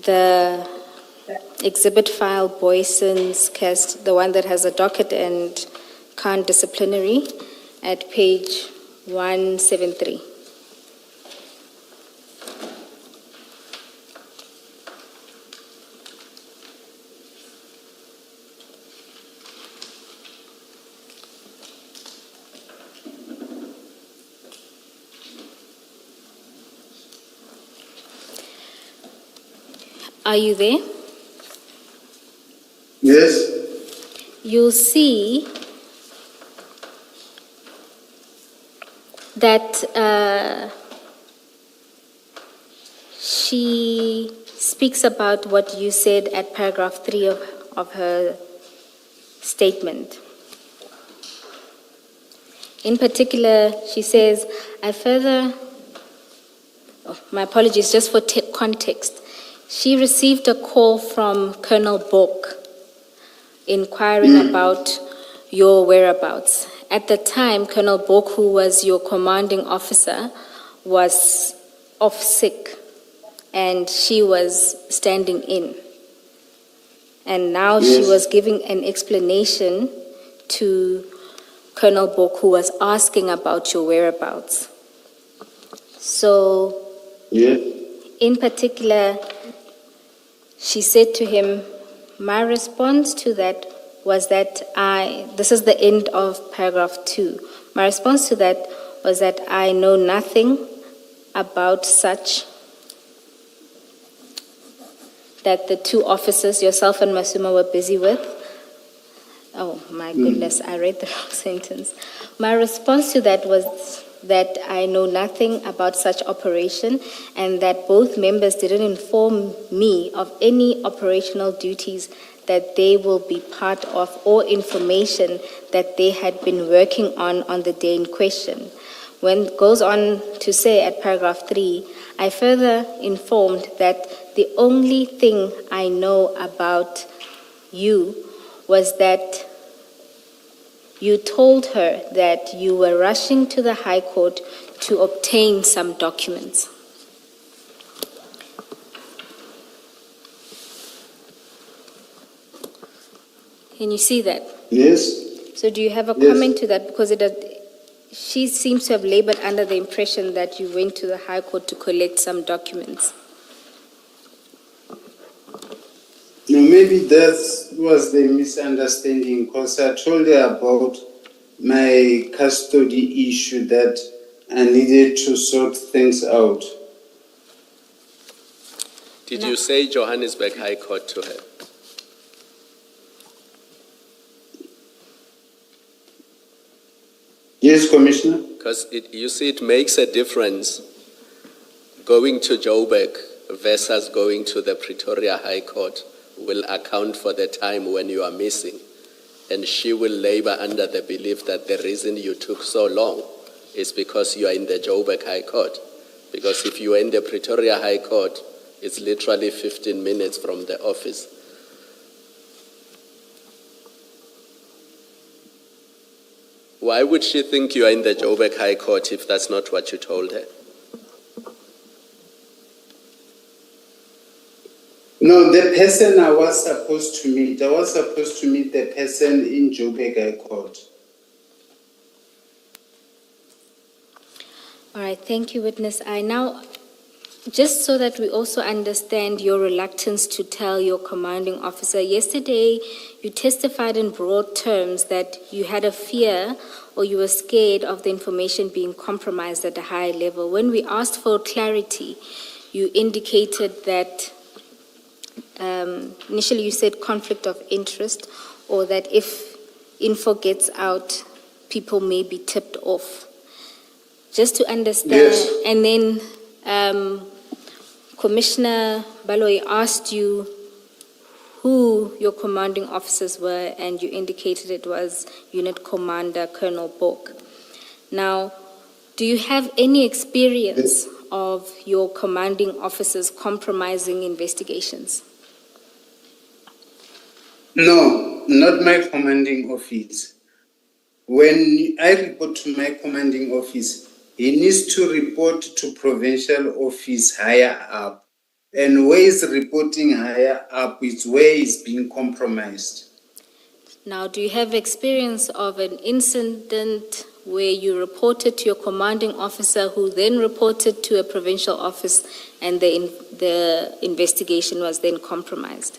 E: the exhibit file, Boyson's case, the one that has a docket and Khan disciplinary, at page 173. Are you there?
F: Yes.
E: You'll see that she speaks about what you said at paragraph 3 of her statement. In particular, she says, my apologies, just for context. She received a call from Colonel Bok inquiring about your whereabouts. At the time, Colonel Bok, who was your commanding officer, was off sick and she was standing in. And now she was giving an explanation to Colonel Bok, who was asking about your whereabouts. So, in particular, she said to him, my response to that was that this is the end of paragraph 2. My response to that was that I know nothing about such, that the two officers, yourself and Masuma, were busy with. Oh my goodness, I read the wrong sentence. My response to that was that I know nothing about such operation and that both members didn't inform me of any operational duties that they will be part of or information that they had been working on the day in question. When it goes on to say at paragraph 3, I further informed that the only thing I know about you was that you told her that you were rushing to the High Court to obtain some documents. Can you see that?
F: Yes.
E: So do you have a comment to that? Because she seems to have labored under the impression that you went to the High Court to collect some documents.
F: No, maybe that was the misunderstanding, because I told her about my custody issue that I needed to sort things out.
H: Did you say Johannesburg High Court to her?
F: Yes, Commissioner.
H: Because you see, it makes a difference going to Joburg versus going to the Pretoria High Court will account for the time when you are missing. And she will labor under the belief that the reason you took so long is because you are in the Joburg High Court. Because if you are in the Pretoria High Court, it's literally 15 minutes from the office. Why would she think you are in the Joburg High Court if that's not what you told her?
F: No, the person I was supposed to meet the person in Joburg High Court.
E: All right, thank you, witness. I now, just so that we also understand your reluctance to tell your commanding officer, yesterday you testified in broad terms that you had a fear or you were scared of the information being compromised at a high level. When we asked for clarity, you indicated that initially you said conflict of interest, or that if info gets out, people may be tipped off. Just to understand,
F: Yes.
E: and then Commissioner Baloyi asked you who your commanding officers were, and you indicated it was Unit Commander Colonel Bork. Now, do you have any experience of your commanding officers compromising investigations?
F: No, not my commanding office. When I report to my commanding office, he needs to report to provincial office higher up. And where is reporting higher up is where is being compromised.
E: Now, do you have experience of an incident where you reported to your commanding officer who then reported to a provincial office and the investigation was then compromised?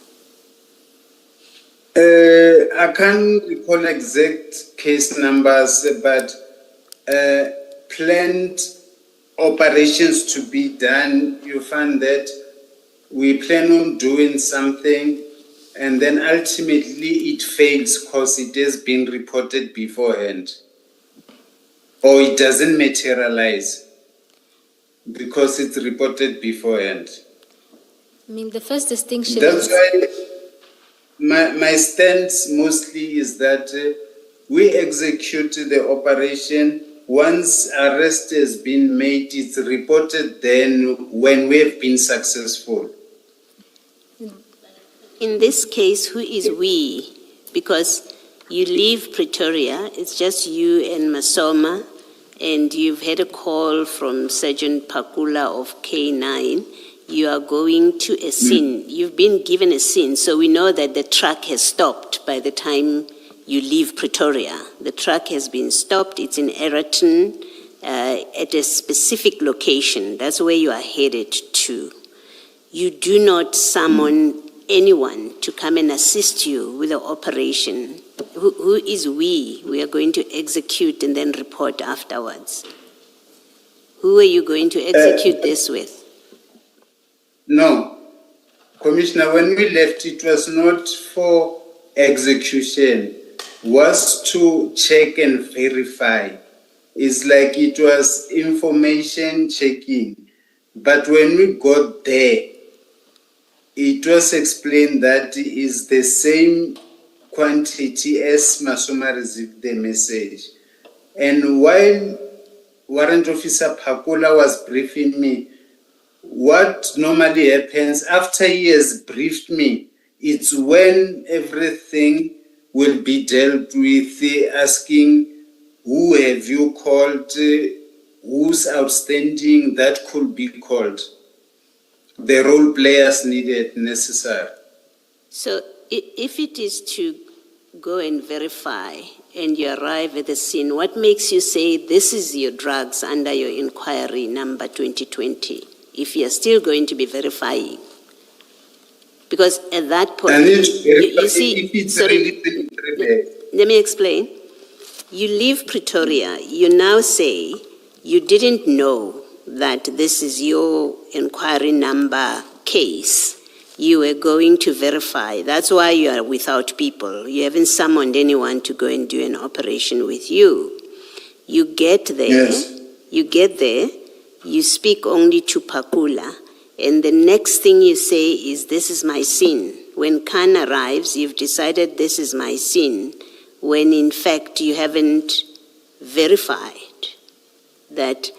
F: I can't recall exact case numbers, but planned operations to be done, you find that we plan on doing something and then ultimately it fails because it has been reported beforehand, or it doesn't materialize because it's reported beforehand.
E: I mean, the first distinction
F: That's
E: is...
F: why my stance mostly is that we execute the operation. Once arrest has been made, it's reported then when we have been successful.
G: In this case, who is we? Because you leave Pretoria, it's just you and Masoma, and you've had a call from Sergeant Pakula of K9. You are going to a scene. You've been given a scene, so we know that the truck has stopped by the time you leave Pretoria. The truck has been stopped. It's in Egerton at a specific location. That's where you are headed to. You do not summon anyone to come and assist you with the operation. Who is we? We are going to execute and then report afterwards. Who are you going to execute this with?
F: No. Commissioner, when we left, it was not for execution. Was to check and verify. It's like it was information checking. But when we got there, it was explained that it is the same quantity as Masoma received the message. And while Warrant Officer Pakula was briefing me, what normally happens after he has briefed me, it's when everything will be dealt with, asking who have you called, who's outstanding, that could be called. The role players needed, necessary.
G: So if it is to go and verify and you arrive at the scene, what makes you say this is your drugs under your inquiry number 2020, if you are still going to be verifying? Because at that point, you see,
F: if it's
G: sorry,
F: really
G: let me explain. You leave Pretoria, you now say you didn't know that this is your inquiry number case. You were going to verify. That's why you are without people. You haven't summoned anyone to go and do an operation with you. You get there,
F: Yes.
G: You speak only to Pakula, and the next thing you say is, this is my scene. When Khan arrives, you've decided this is my scene, when in fact you haven't verified that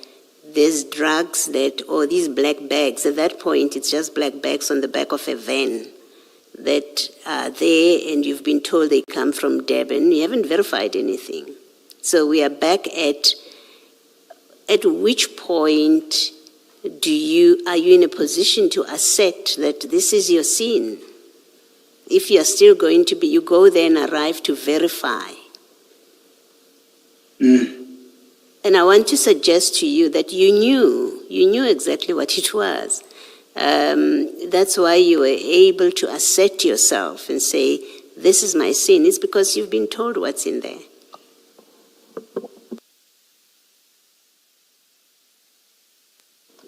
G: there's drugs or these black bags. At that point, it's just black bags on the back of a van that are there, and you've been told they come from Durban. You haven't verified anything. So we are back at which point are you in a position to assert that this is your scene? If you are still going to be, you go there and arrive to verify. And I want to suggest to you that you knew exactly what it was. That's why you were able to assert yourself and say, this is my scene. It's because you've been told what's in there.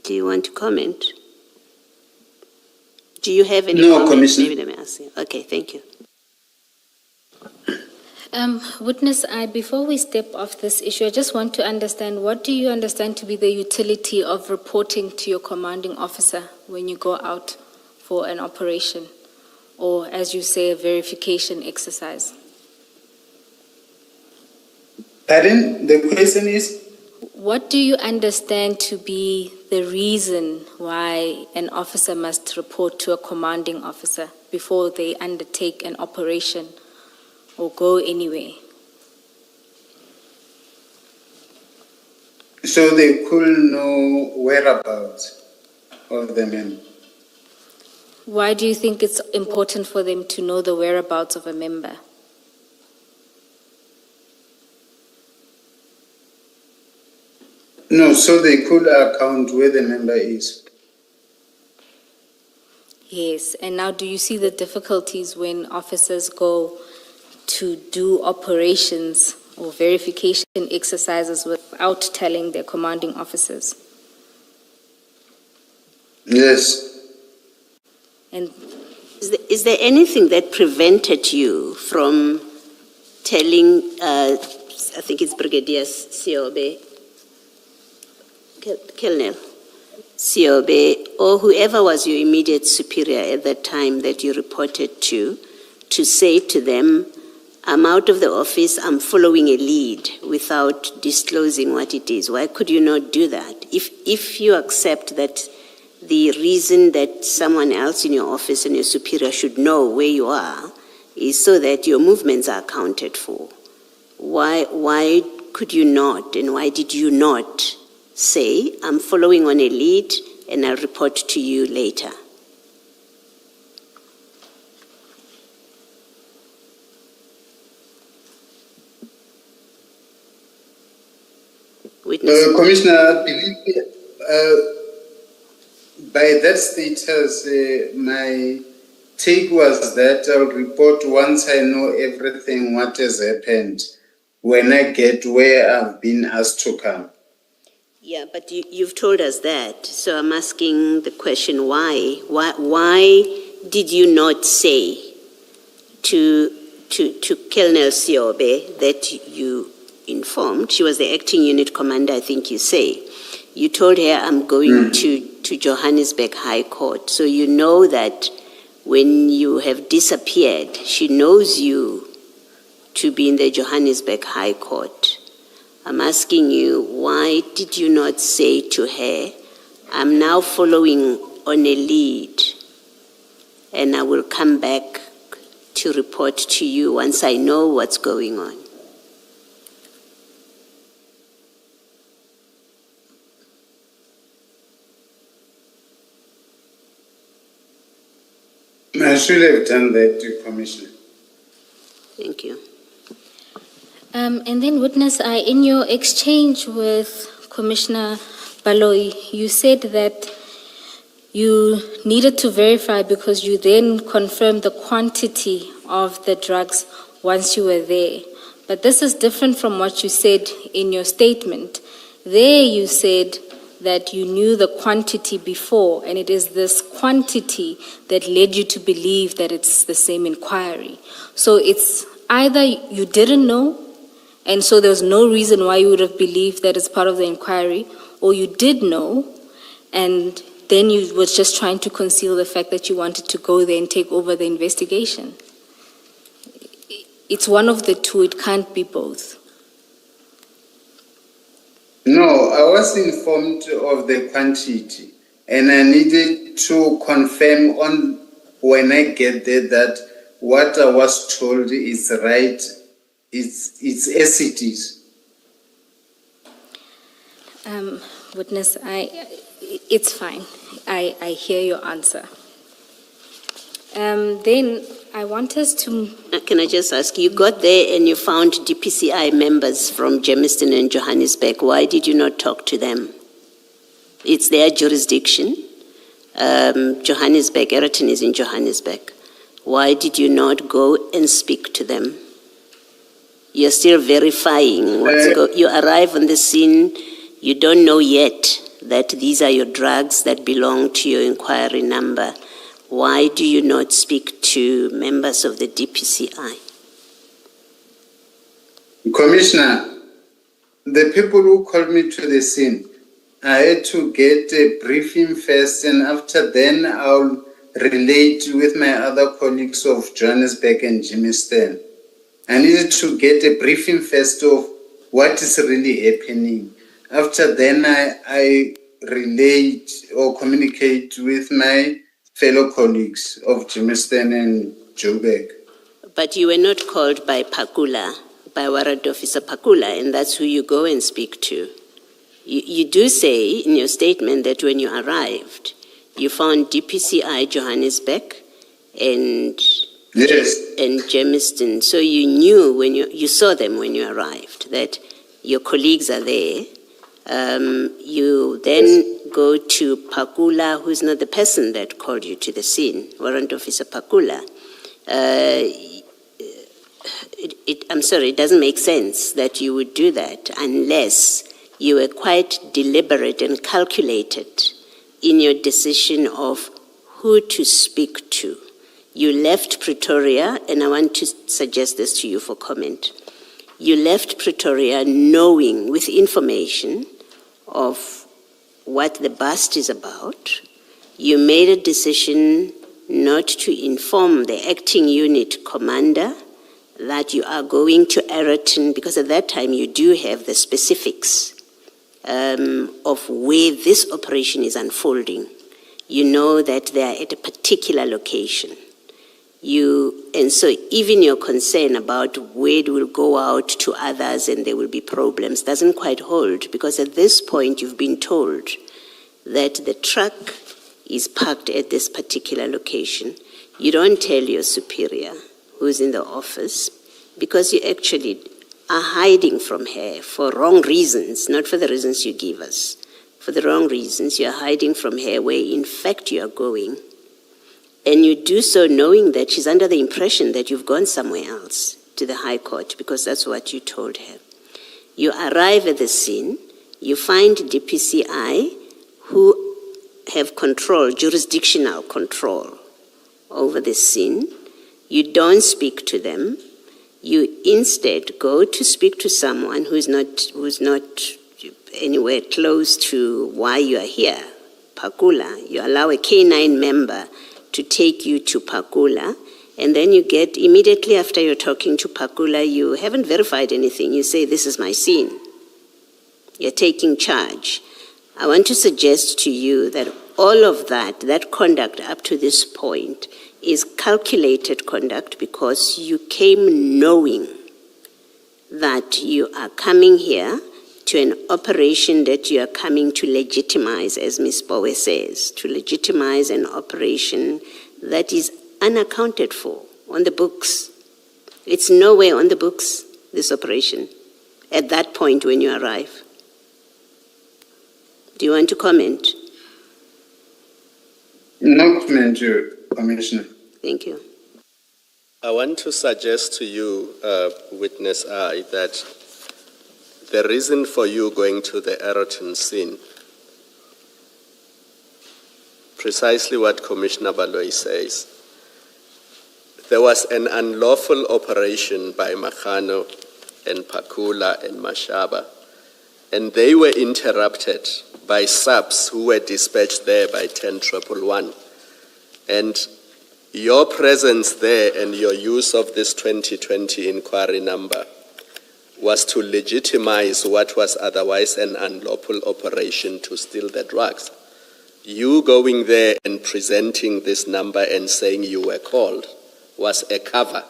G: Do you want to comment? Do you have any
F: No,
G: comments?
F: Commissioner.
G: Maybe let me ask you. Okay, thank you.
E: Witness I, before we step off this issue, I just want to understand, what do you understand to be the utility of reporting to your commanding officer when you go out for an operation, or as you say, a verification exercise?
F: Pardon? The question is?
E: What do you understand to be the reason why an officer must report to a commanding officer before they undertake an operation or go anywhere?
F: So they could know whereabouts of the men.
E: Why do you think it's important for them to know the whereabouts of a member?
F: No, so they could account where the member is.
E: Yes, and now do you see the difficulties when officers go to do operations or verification exercises without telling their commanding officers?
F: Yes.
E: And
G: Is there anything that prevented you from telling, I think it's Brigadier Siobe, Colonel Siobe, or whoever was your immediate superior at that time that you reported to say to them, I'm out of the office, I'm following a lead, without disclosing what it is? Why could you not do that? If you accept that the reason that someone else in your office and your superior should know where you are is so that your movements are accounted for, why could you not, and why did you not say, I'm following on a lead and I'll report to you later? Witness.
F: Commissioner, I believe by that status, my take was that I'll report once I know everything what has happened, when I get where I've been asked to come.
G: Yeah, but you've told us that, so I'm asking the question, why? Why did you not say to Colonel Siobe that you informed? She was the acting unit commander, I think you say. You told her, I'm going to Johannesburg High Court, so you know that when you have disappeared, she knows you to be in the Johannesburg High Court. I'm asking you, why did you not say to her, I'm now following on a lead and I will come back to report to you once I know what's going on?
F: I should have done that, Commissioner.
G: Thank you.
E: And then, Witness I, in your exchange with Commissioner Baloyi, you said that you needed to verify because you then confirmed the quantity of the drugs once you were there. But this is different from what you said in your statement. There you said that you knew the quantity before, and it is this quantity that led you to believe that it's the same inquiry. So it's either you didn't know, and so there's no reason why you would have believed that it's part of the inquiry, or you did know, and then you were just trying to conceal the fact that you wanted to go there and take over the investigation. It's one of the two, it can't be both.
F: No, I was informed of the quantity, and I needed to confirm on when I get there that what I was told is right. It's as it is.
E: Witness, it's fine. I hear your answer. Then I want us to...
G: Can I just ask, you got there and you found DPCI members from Germiston and Johannesburg. Why did you not talk to them? It's their jurisdiction. Johannesburg, Egerton is in Johannesburg. Why did you not go and speak to them? You're still verifying you arrive on the scene, you don't know yet that these are your drugs that belong to your inquiry number. why do you not speak to members of the DPCI?
F: Commissioner, the people who called me to the scene, I had to get a briefing first, and after then I'll relate with my other colleagues of Johannesburg and Germiston. I needed to get a briefing first of what is really happening. After then I relate or communicate with my fellow colleagues of Germiston and Joburg.
G: But you were not called by Pakula, by Warrant Officer Pakula, and that's who you go and speak to. You do say in your statement that when you arrived, you found DPCI Johannesburg and
F: Yes.
G: and Germiston. So you knew when you saw them when you arrived that your colleagues are there. You then go to Pakula, who's not the person that called you to the scene, Warrant Officer Pakula. I'm sorry, it doesn't make sense that you would do that unless you were quite deliberate and calculated in your decision of who to speak to. You left Pretoria, and I want to suggest this to you for comment. You left Pretoria knowing with information of what the bust is about. You made a decision not to inform the acting unit commander that you are going to Eraton, because at that time you do have the specifics of where this operation is unfolding. You know that they are at a particular location. And so even your concern about where it will go out to others and there will be problems doesn't quite hold, because at this point you've been told that the truck is parked at this particular location. You don't tell your superior who's in the office, because you actually are hiding from her for wrong reasons, not for the reasons you give us. For the wrong reasons, you're hiding from her where in fact you are going. And you do so knowing that she's under the impression that you've gone somewhere else, to the High Court, because that's what you told her. You arrive at the scene, you find DPCI who have control, jurisdictional control over the scene. You don't speak to them. You instead go to speak to someone who's not anywhere close to why you are here, Pakula. You allow a K9 member to take you to Pakula, and then you get, immediately after you're talking to Pakula, you haven't verified anything. You say, this is my scene. You're taking charge. I want to suggest to you that all of that conduct up to this point is calculated conduct, because you came knowing that you are coming here to an operation that you are coming to legitimize, as Ms. Bowe says, to legitimize an operation that is unaccounted for on the books. It's nowhere on the books, this operation, at that point when you arrive. Do you want to comment?
F: No comment, Commissioner.
G: Thank you.
H: I want to suggest to you, Witness I, that the reason for you going to the Eraton scene, precisely what Commissioner Baloyi says, there was an unlawful operation by Makhano and Pakula and Mashaba, and they were interrupted by subs who were dispatched there by 10-111. And your presence there and your use of this 2020 inquiry number was to legitimize what was otherwise an unlawful operation to steal the drugs. You going there and presenting this number and saying you were called was a cover,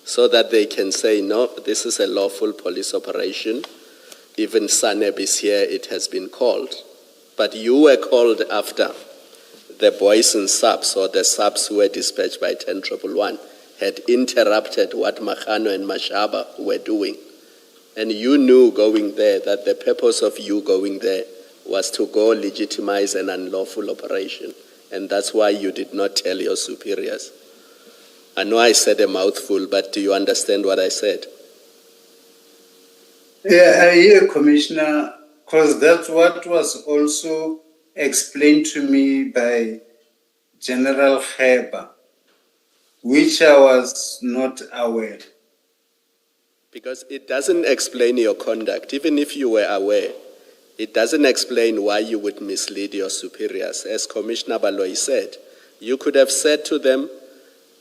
H: so that they can say, no, this is a lawful police operation. Even Saneb is here, it has been called. But you were called after the boys and subs, or the subs who were dispatched by 10-111, had interrupted what Makhano and Mashaba were doing. And you knew going there that the purpose of you going there was to go legitimize an unlawful operation. And that's why you did not tell your superiors. I know I said a mouthful, but do you understand what I said?
F: Yeah, I hear, Commissioner, because that's what was also explained to me by General Kheba, which I was not aware.
H: Because it doesn't explain your conduct, even if you were aware. It doesn't explain why you would mislead your superiors. As Commissioner Baloyi said, you could have said to them,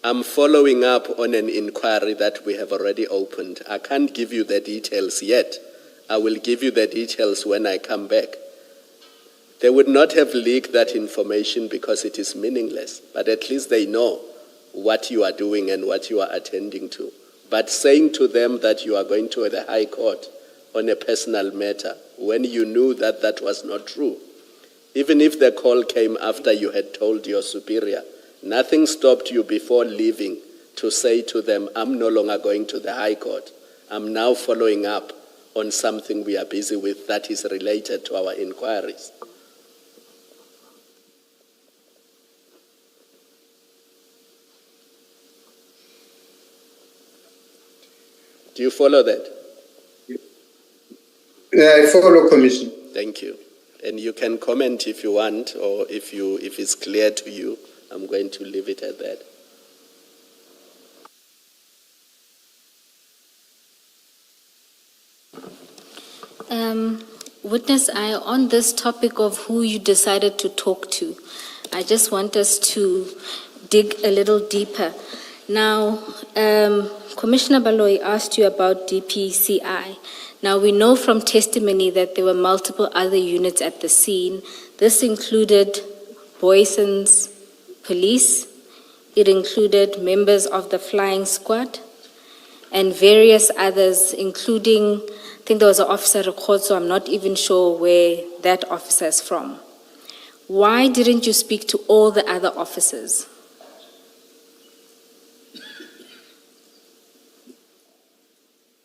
H: I'm following up on an inquiry that we have already opened. I can't give you the details yet. I will give you the details when I come back. They would not have leaked that information because it is meaningless, but at least they know what you are doing and what you are attending to. But saying to them that you are going to the High Court on a personal matter when you knew that that was not true, even if the call came after you had told your superior, nothing stopped you before leaving to say to them, I'm no longer going to the High Court. I'm now following up on something we are busy with that is related to our inquiries. Do you follow that?
F: I follow, Commissioner.
H: Thank you. And you can comment if you want, or if it's clear to you. I'm going to leave it at that.
E: Witness I, on this topic of who you decided to talk to, I just want us to dig a little deeper. Now, Commissioner Baloyi asked you about DPCI. Now, we know from testimony that there were multiple other units at the scene. This included Boyson's police, it included members of the flying squad, and various others, including, I think there was an officer recorded, so I'm not even sure where that officer is from. Why didn't you speak to all the other officers?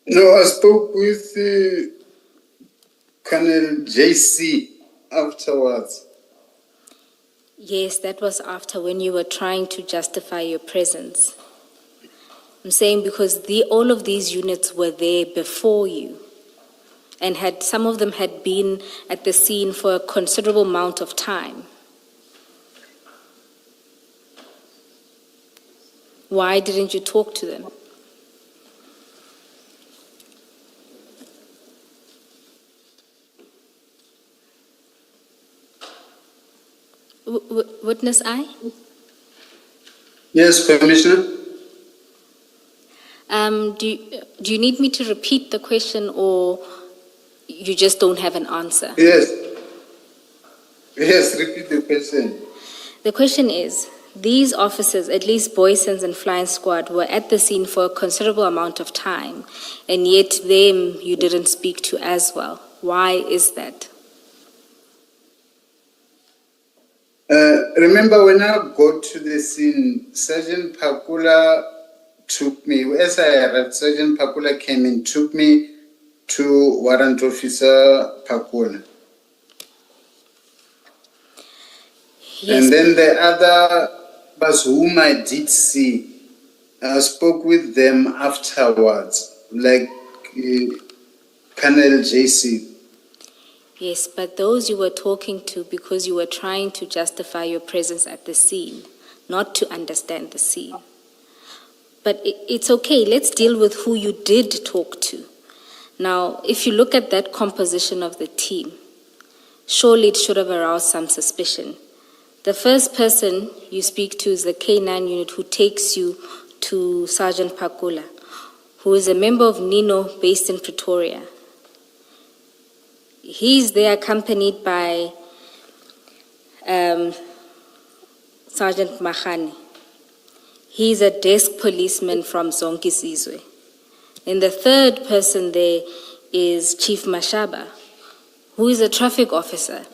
F: No, I spoke with Colonel JC afterwards.
E: Yes, that was after, when you were trying to justify your presence. I'm saying because all of these units were there before you, and some of them had been at the scene for a considerable amount of time. Why didn't you talk to them? Witness I?
F: Yes, Commissioner.
E: Do you need me to repeat the question, or you just don't have an answer?
F: Yes. Yes, repeat the question.
E: The question is, these officers, at least Boyson's and Flying Squad, were at the scene for a considerable amount of time, and yet them you didn't speak to as well. Why is that?
F: Remember when I got to the scene, Sergeant Pakula took me, as I arrived, Sergeant Pakula came and took me to Warrant Officer Pakula.
E: Yes.
F: And then the other was whom I did see, I spoke with them afterwards, like Colonel JC.
E: Yes, but those you were talking to because you were trying to justify your presence at the scene, not to understand the scene. But it's okay, let's deal with who you did talk to. Now, if you look at that composition of the team, surely it should have aroused some suspicion. The first person you speak to is the K9 unit who takes you to Sergeant Pakula, who is a member of NINO based in Pretoria. He's there accompanied by Sergeant Mahani. He's a desk policeman from Zonke Sizwe. And the third person there is Chief Mashaba, who is a traffic officer.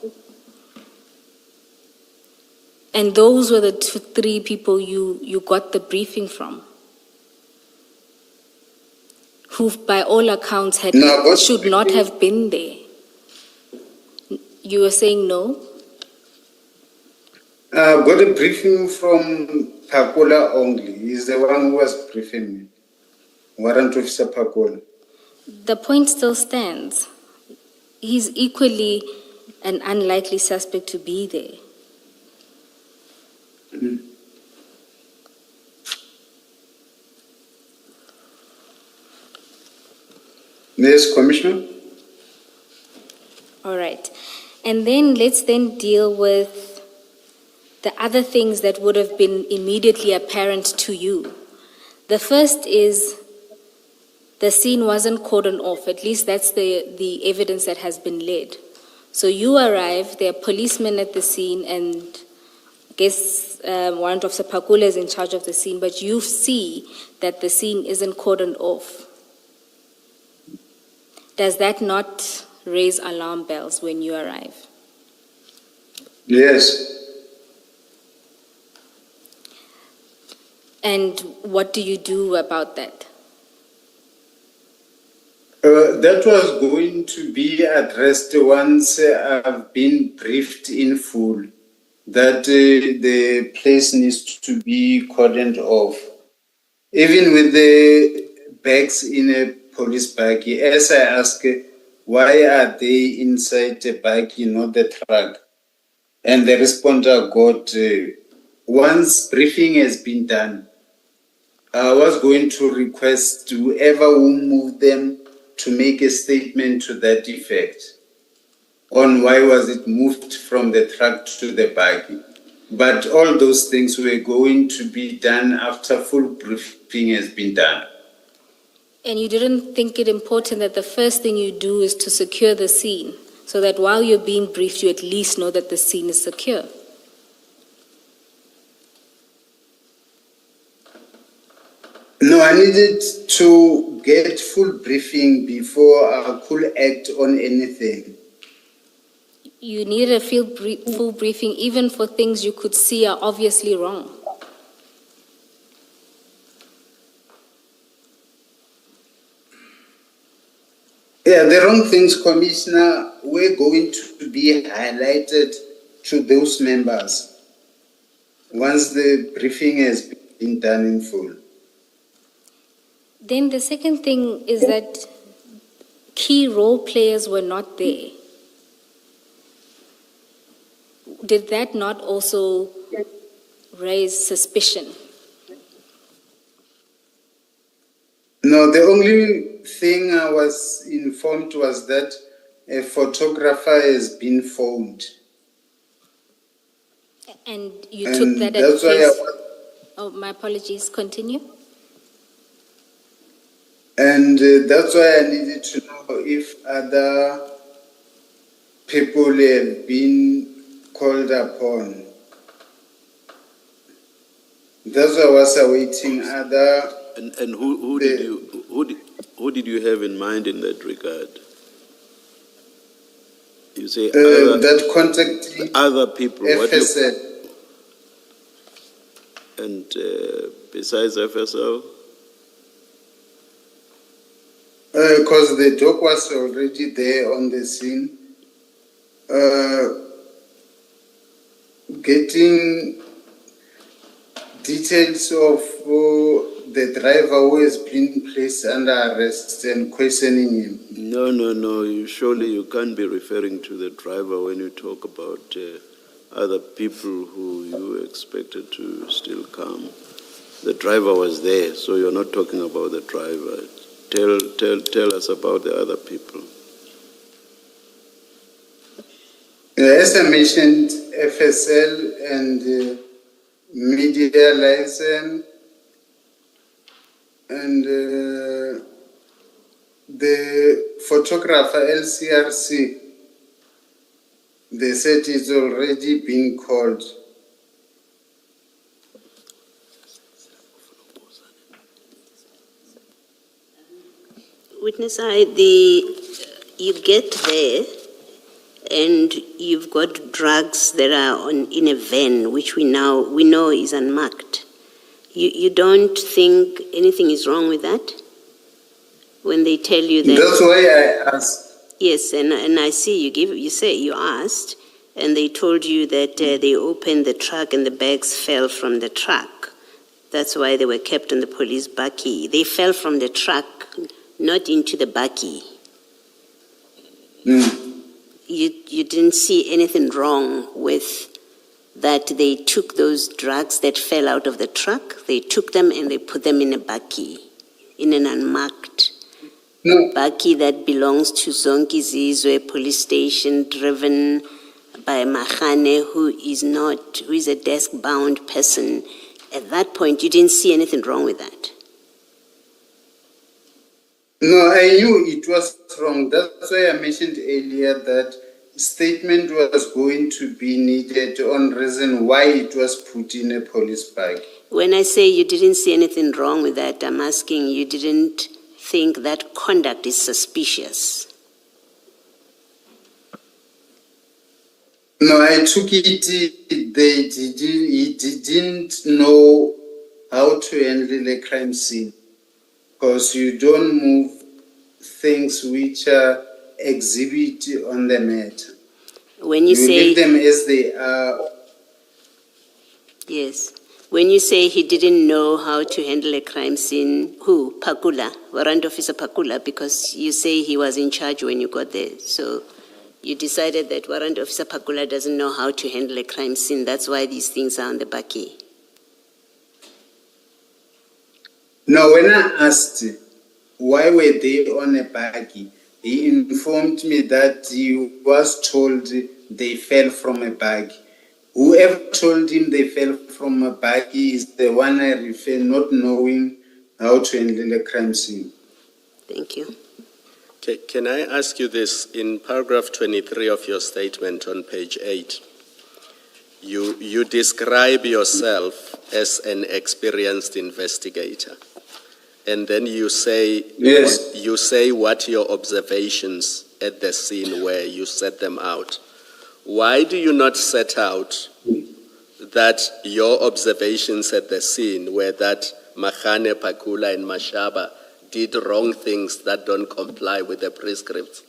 E: And those were the three people you got the briefing from, who by all accounts should not have been there. You were saying no?
F: I got a briefing from Pakula only. He's the one who was briefing me. Warrant Officer Pakula.
E: The point still stands. He's equally an unlikely suspect to be there.
F: Yes, Commissioner.
E: All right. And then let's then deal with the other things that would have been immediately apparent to you. The first is the scene wasn't cordoned off. At least that's the evidence that has been led. So you arrive, there are policemen at the scene, and I guess Warrant Officer Pakula is in charge of the scene, but you see that the scene isn't cordoned off. Does that not raise alarm bells when you arrive?
F: Yes.
E: And what do you do about that?
F: That was going to be addressed once I've been briefed in full that the place needs to be cordoned off. Even with the bags in a police baggie, as I ask, why are they inside the baggie, not the truck? And the responder got, once briefing has been done, I was going to request whoever who moved them to make a statement to that effect on why was it moved from the truck to the baggie. But all those things were going to be done after full briefing has been done.
E: And you didn't think it important that the first thing you do is to secure the scene, so that while you're being briefed, you at least know that the scene is secure?
F: No, I needed to get full briefing before I could act on anything.
E: You needed a full briefing even for things you could see are obviously wrong.
F: Yeah, the wrong things, Commissioner, were going to be highlighted to those members once the briefing has been done in full.
E: Then the second thing is that key role players were not there. Did that not also raise suspicion?
F: No, the only thing I was informed was that a photographer has been phoned.
E: And you took that at face... Oh, my apologies. Continue.
F: And that's why I needed to know if other people have been called upon. That's why I was awaiting other...
D: And who did you have in mind in that regard? You say
F: that contacting
D: other people.
F: FSL.
D: And besides FSL?
F: Because the dog was already there on the scene. Getting details of the driver who has been placed under arrest and questioning him.
D: No. Surely you can't be referring to the driver when you talk about other people who you expected to still come. The driver was there, so you're not talking about the driver. Tell us about the other people.
F: As I mentioned, FSL and media license and the photographer LCRC, they said it's already been called.
G: Witness you get there and you've got drugs that are in a van, which we know is unmarked. You don't think anything is wrong with that? When they tell you that...
F: That's why I asked.
G: Yes, and I see you say you asked, and they told you that they opened the truck and the bags fell from the truck. That's why they were kept in the police bakkie. They fell from the truck, not into the bakkie. You didn't see anything wrong with that they took those drugs that fell out of the truck, they took them and they put them in a bakkie, in an unmarked bakkie that belongs to Zonki Zizwe police station, driven by Mahane, who is a desk-bound person. At that point, you didn't see anything wrong with that?
F: No, I knew it was wrong. That's why I mentioned earlier that statement was going to be needed on reason why it was put in a police bag.
G: When I say you didn't see anything wrong with that, I'm asking you didn't think that conduct is suspicious.
F: No, I took it, he didn't know how to handle a crime scene, because you don't move things which are exhibit on the mat.
G: When you say
F: leave them as they are.
G: Yes. When you say he didn't know how to handle a crime scene, who? Pakula, Warrant Officer Pakula, because you say he was in charge when you got there. So you decided that Warrant Officer Pakula doesn't know how to handle a crime scene. That's why these things are on the bakkie.
F: No, when I asked why were they on a bakkie, he informed me that he was told they fell from a bakkie. Whoever told him they fell from a bakkie is the one I refer, not knowing how to handle a crime scene.
G: Thank you.
H: Okay, can I ask you this? In paragraph 23 of your statement on page 8, you describe yourself as an experienced investigator. And then you say,
F: yes,
H: you say what your observations at the scene were, you set them out. Why do you not set out that your observations at the scene were that Mahane, Pakula, and Mashaba did wrong things that don't comply with the prescripts?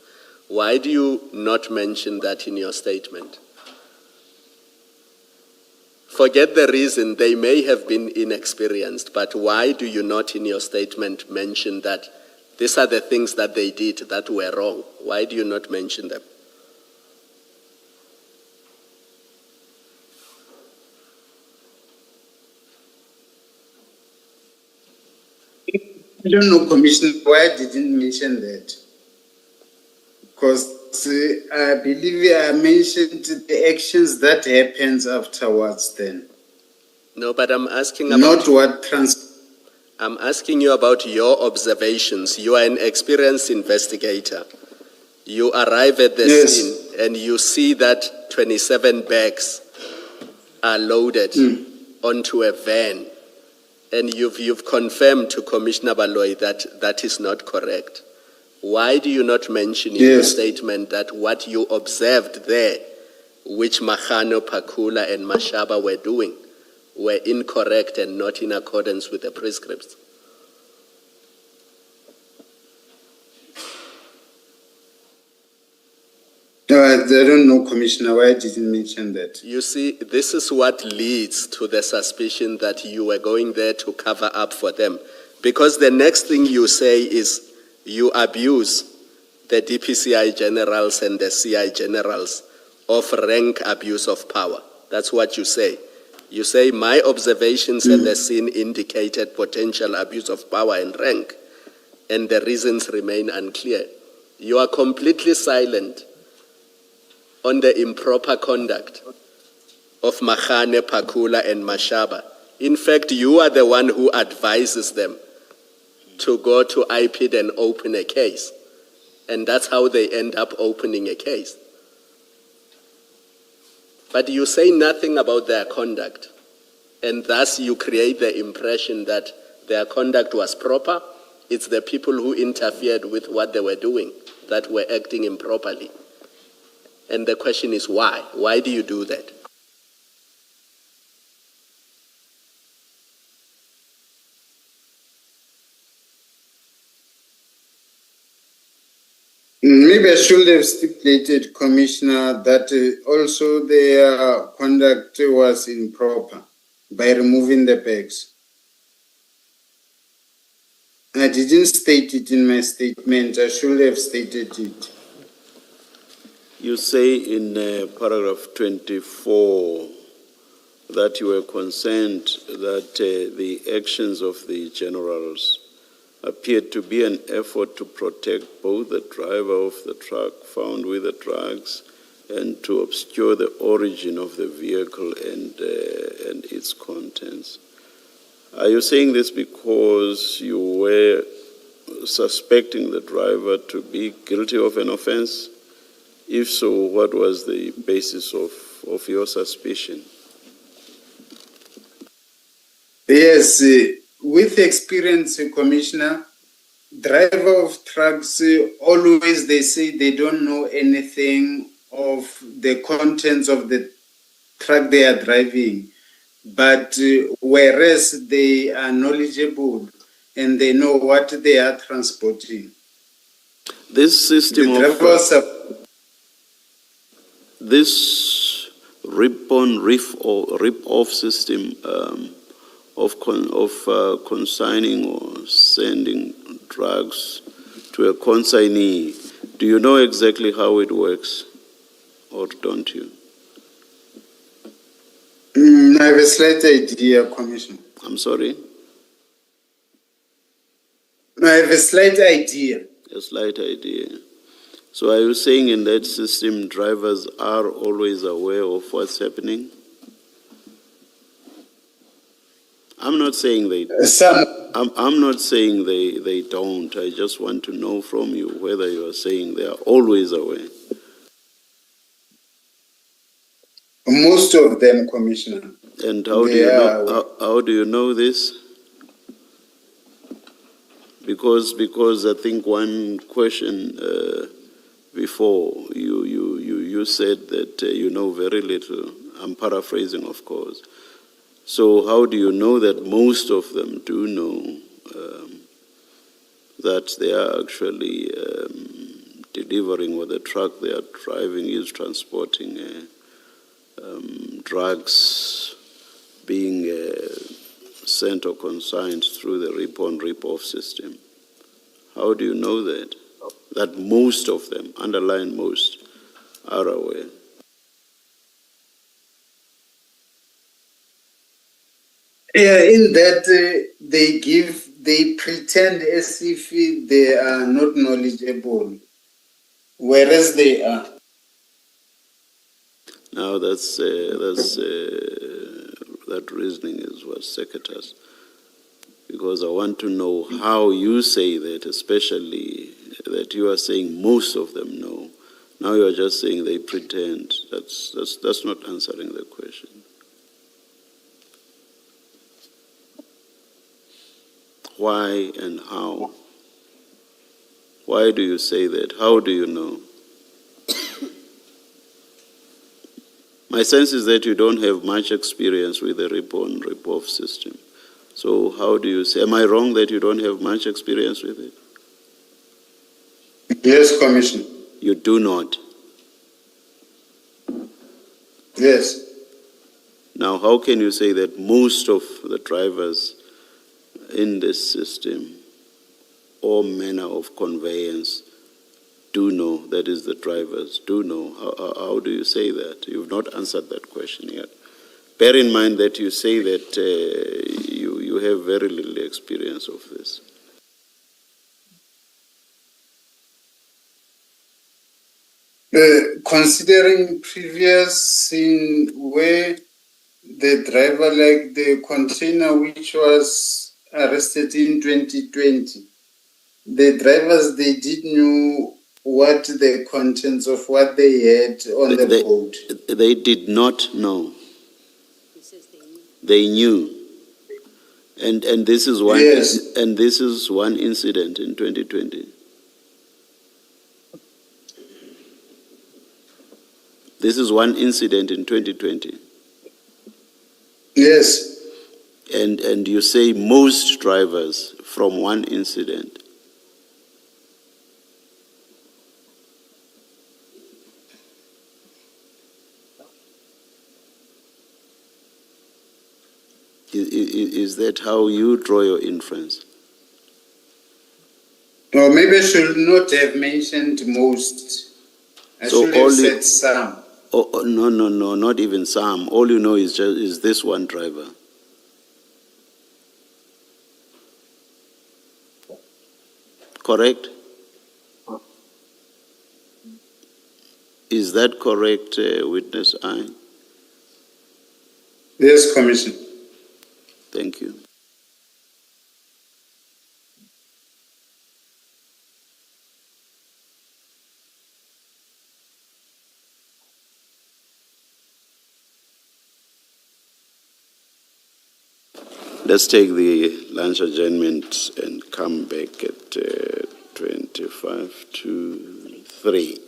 H: Why do you not mention that in your statement? Forget the reason, they may have been inexperienced, but why do you not in your statement mention that these are the things that they did that were wrong? Why do you not mention them?
F: I don't know, Commissioner, why I didn't mention that. Because I believe I mentioned the actions that happens afterwards then.
H: No, but I'm asking about...
F: Not what
H: I'm asking you about your observations. You are an experienced investigator. You arrive at the scene and you see that 27 bags are loaded onto a van. And you've confirmed to Commissioner Baloyi that that is not correct. Why do you not mention in your statement that what you observed there, which Mahano, Pakula, and Mashaba were doing, were incorrect and not in accordance with the prescripts?
F: No, I don't know, Commissioner, why I didn't mention that.
H: You see, this is what leads to the suspicion that you were going there to cover up for them. Because the next thing you say is you abuse the DPCI generals and the CI generals of rank abuse of power. That's what you say. You say, my observations at the scene indicated potential abuse of power and rank, and the reasons remain unclear. You are completely silent on the improper conduct of Mahane, Pakula, and Mashaba. In fact, you are the one who advises them to go to IPID and open a case. And that's how they end up opening a case. But you say nothing about their conduct. And thus you create the impression that their conduct was proper. It's the people who interfered with what they were doing that were acting improperly. And the question is why? Why do you do that?
F: Maybe I should have stipulated, Commissioner, that also their conduct was improper by removing the bags. I didn't state it in my statement. I should have stated it.
D: You say in paragraph 24 that you were concerned that the actions of the generals appeared to be an effort to protect both the driver of the truck found with the drugs and to obscure the origin of the vehicle and its contents. Are you saying this because you were suspecting the driver to be guilty of an offense? If so, what was the basis of your suspicion?
F: Yes, with experience, Commissioner, driver of trucks, always they say they don't know anything of the contents of the truck they are driving. But whereas they are knowledgeable and they know what they are transporting.
D: This system
F: The drivers are
D: this rip-on, rip-off system of consigning or sending drugs to a consignee, do you know exactly how it works, or don't you?
F: I have a slight idea, Commissioner.
D: I'm sorry?
F: I have a slight idea.
D: A slight idea. So are you saying in that system drivers are always aware of what's happening? I'm not saying they I'm not saying they don't. I just want to know from you whether you are saying they are always aware.
F: Most of them, Commissioner.
D: And how do you know this? Because I think one question before you said that you know very little. I'm paraphrasing, of course. So how do you know that most of them do know that they are actually delivering, or the truck they are driving is transporting drugs being sent or consigned through the rip-on, rip-off system? How do you know that? That most of them, underline most, are aware?
F: Yeah, in that they pretend as if they are not knowledgeable, whereas they are.
D: Now that reasoning is what second us, because I want to know how you say that, especially that you are saying most of them know. Now you are just saying they pretend. That's not answering the question. Why and how? Why do you say that? How do you know? My sense is that you don't have much experience with the rip-on, rip-off system. So how do you say, am I wrong that you don't have much experience with it?
F: Yes, Commissioner.
D: You do not?
F: Yes.
D: Now, how can you say that most of the drivers in this system, all manner of conveyance, do know, that is the drivers, do know? How do you say that? You've not answered that question yet. Bear in mind that you say that you have very little experience of this.
F: Considering previous scene where the driver, like the container which was arrested in 2020, the drivers, they did know what the contents of what they had on the boat.
D: They did not know. They knew. And this is one.
F: Yes.
D: And this is one incident in 2020. This is one incident in 2020.
F: Yes.
D: And you say most drivers from one incident. Is that how you draw your inference?
F: Or maybe I should not have mentioned most. I should have said some.
D: no, no, no, not even some. All you know is this one driver. Correct? Is that correct, witness I?
F: Yes, Commissioner.
D: Thank you. Let's take the lunch adjournment and come back at 25 to 3.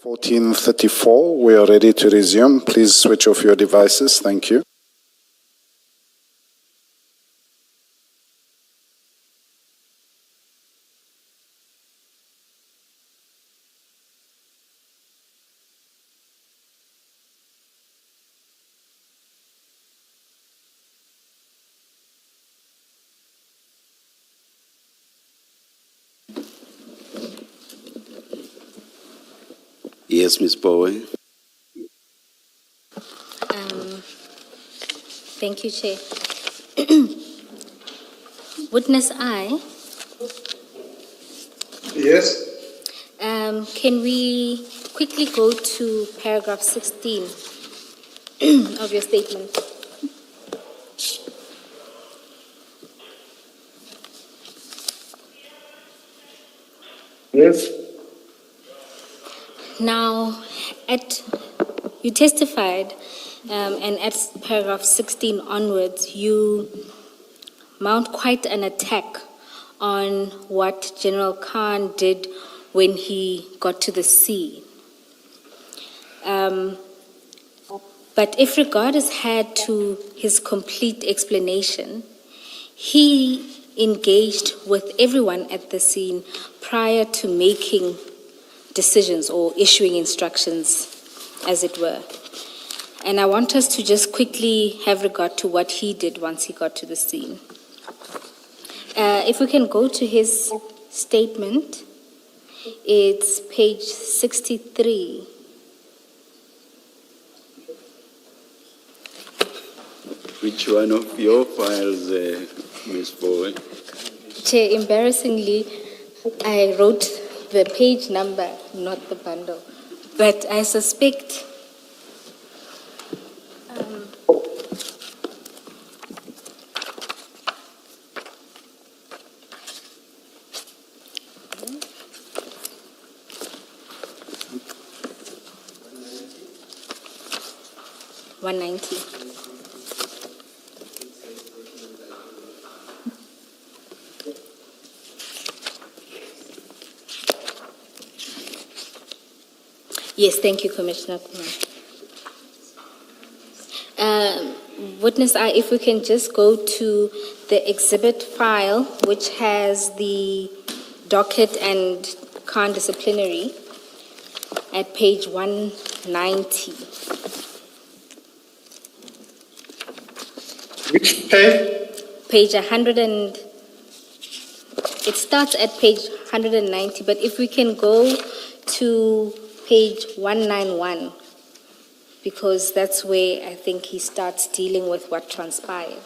C: 14:34, we are ready to resume. Please switch off your devices. Thank you.
D: Yes, Ms. Bowen.
E: Thank you, Chair. Witness I,
F: Yes.
E: can we quickly go to paragraph 16 of your statement?
F: Yes.
E: Now, you testified, and at paragraph 16 onwards, you mount quite an attack on what General Khan did when he got to the scene. But if regard is had to his complete explanation, he engaged with everyone at the scene prior to making decisions or issuing instructions, as it were. And I want us to just quickly have regard to what he did once he got to the scene. If we can go to his statement, it's page 63.
D: Which one of your files, Ms. Bowen?
E: Chair, embarrassingly, I wrote the page number, not the bundle. But I suspect $190. Yes, thank you, Commissioner Kumar. Witness I, if we can just go to the exhibit file, which has the docket and Khan disciplinary at page 190.
F: Which page?
E: Page 100 and, it starts at page 190, but if we can go to page 191, because that's where I think he starts dealing with what transpired.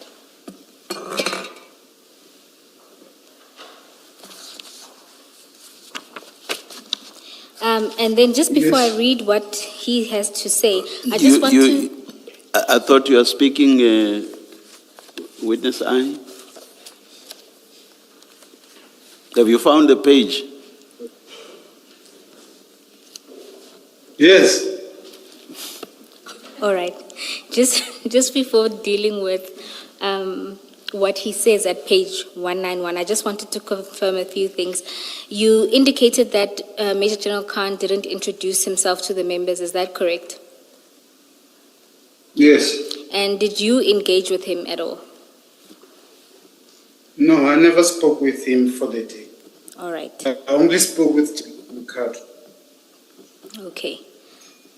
E: And then just before I read what he has to say, I just want to...
D: I thought you were speaking, witness I. Have you found the page?
F: Yes.
E: All right. Just before dealing with what he says at page 191, I just wanted to confirm a few things. You indicated that Major General Khan didn't introduce himself to the members. Is that correct?
F: Yes.
E: And did you engage with him at all?
F: No, I never spoke with him for the day.
E: All right.
F: I only spoke with Ricardo.
E: Okay.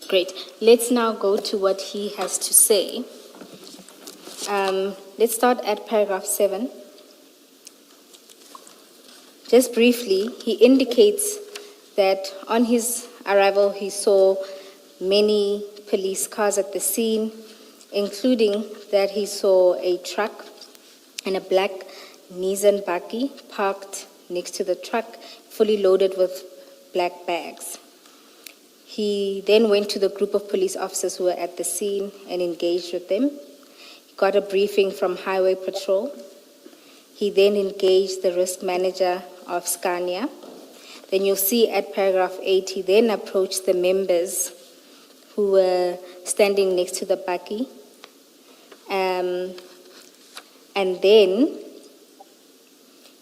E: Great. Let's now go to what he has to say. Let's start at paragraph 7. Just briefly, he indicates that on his arrival, he saw many police cars at the scene, including that he saw a truck and a black Nissan buggy parked next to the truck, fully loaded with black bags. He then went to the group of police officers who were at the scene and engaged with them. He got a briefing from Highway Patrol. He then engaged the risk manager of Scania. Then you'll see at paragraph 8, he then approached the members who were standing next to the buggy. And then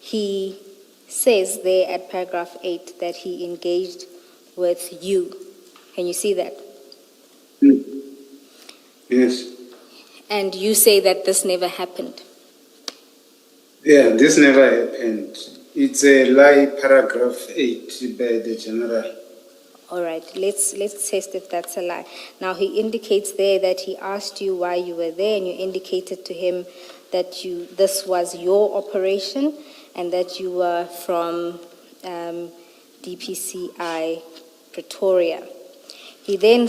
E: he says there at paragraph 8 that he engaged with you Can you see that?
F: Yes.
E: And you say that this never happened.
F: Yeah, this never happened. It's a lie, paragraph 8 by the general.
E: All right, let's test if that's a lie. Now, he indicates there that he asked you why you were there, and you indicated to him that this was your operation and that you were from DPCI Pretoria. He then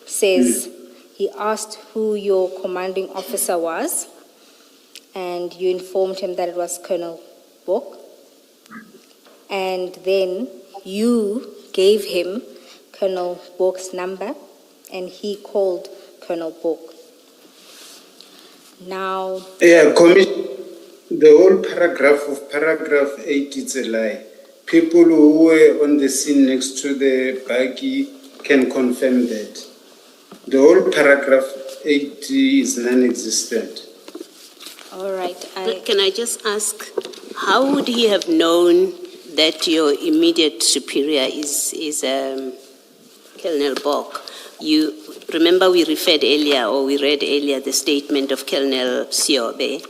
E: says he asked who your commanding officer was, and you informed him that it was Colonel Bok. And then you gave him Colonel Bok's number, and he called Colonel Bok. Now,
F: Yeah, the whole paragraph of paragraph 8 is a lie. People who were on the scene next to the buggy can confirm that. The whole paragraph 8 is non-existent.
E: all right,
G: Can I just ask, how would he have known that your immediate superior is Colonel Bok? You remember we read earlier the statement of Colonel Siobe,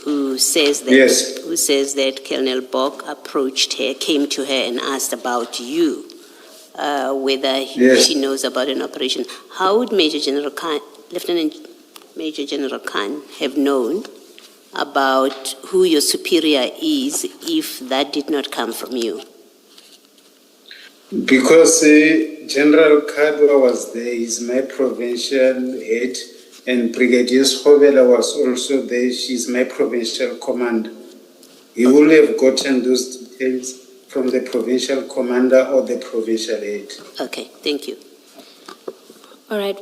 G: who says that
F: Yes.
G: Colonel Bok approached her, came to her and asked about you, whether
F: Yes.
G: she knows about an operation. How would Lieutenant Major General Khan have known about who your superior is if that did not come from you?
F: Because General Kadwa was there, he's my provincial head, and Brigadier Schobela was also there, she's my provincial commander. He would have gotten those details from the provincial commander or the provincial head.
G: Okay, thank you.
E: all right.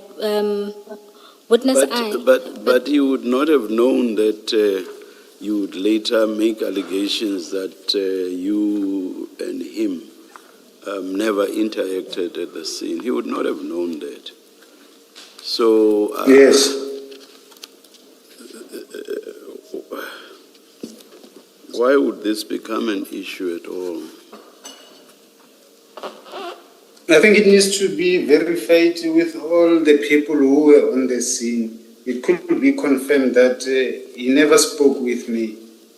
E: Witness I.
D: But you would not have known that you would later make allegations that you and him never interacted at the scene. He would not have known that. So
F: Yes.
D: why would this become an issue at all?
F: I think it needs to be verified with all the people who were on the scene. It could be confirmed that he never spoke with me.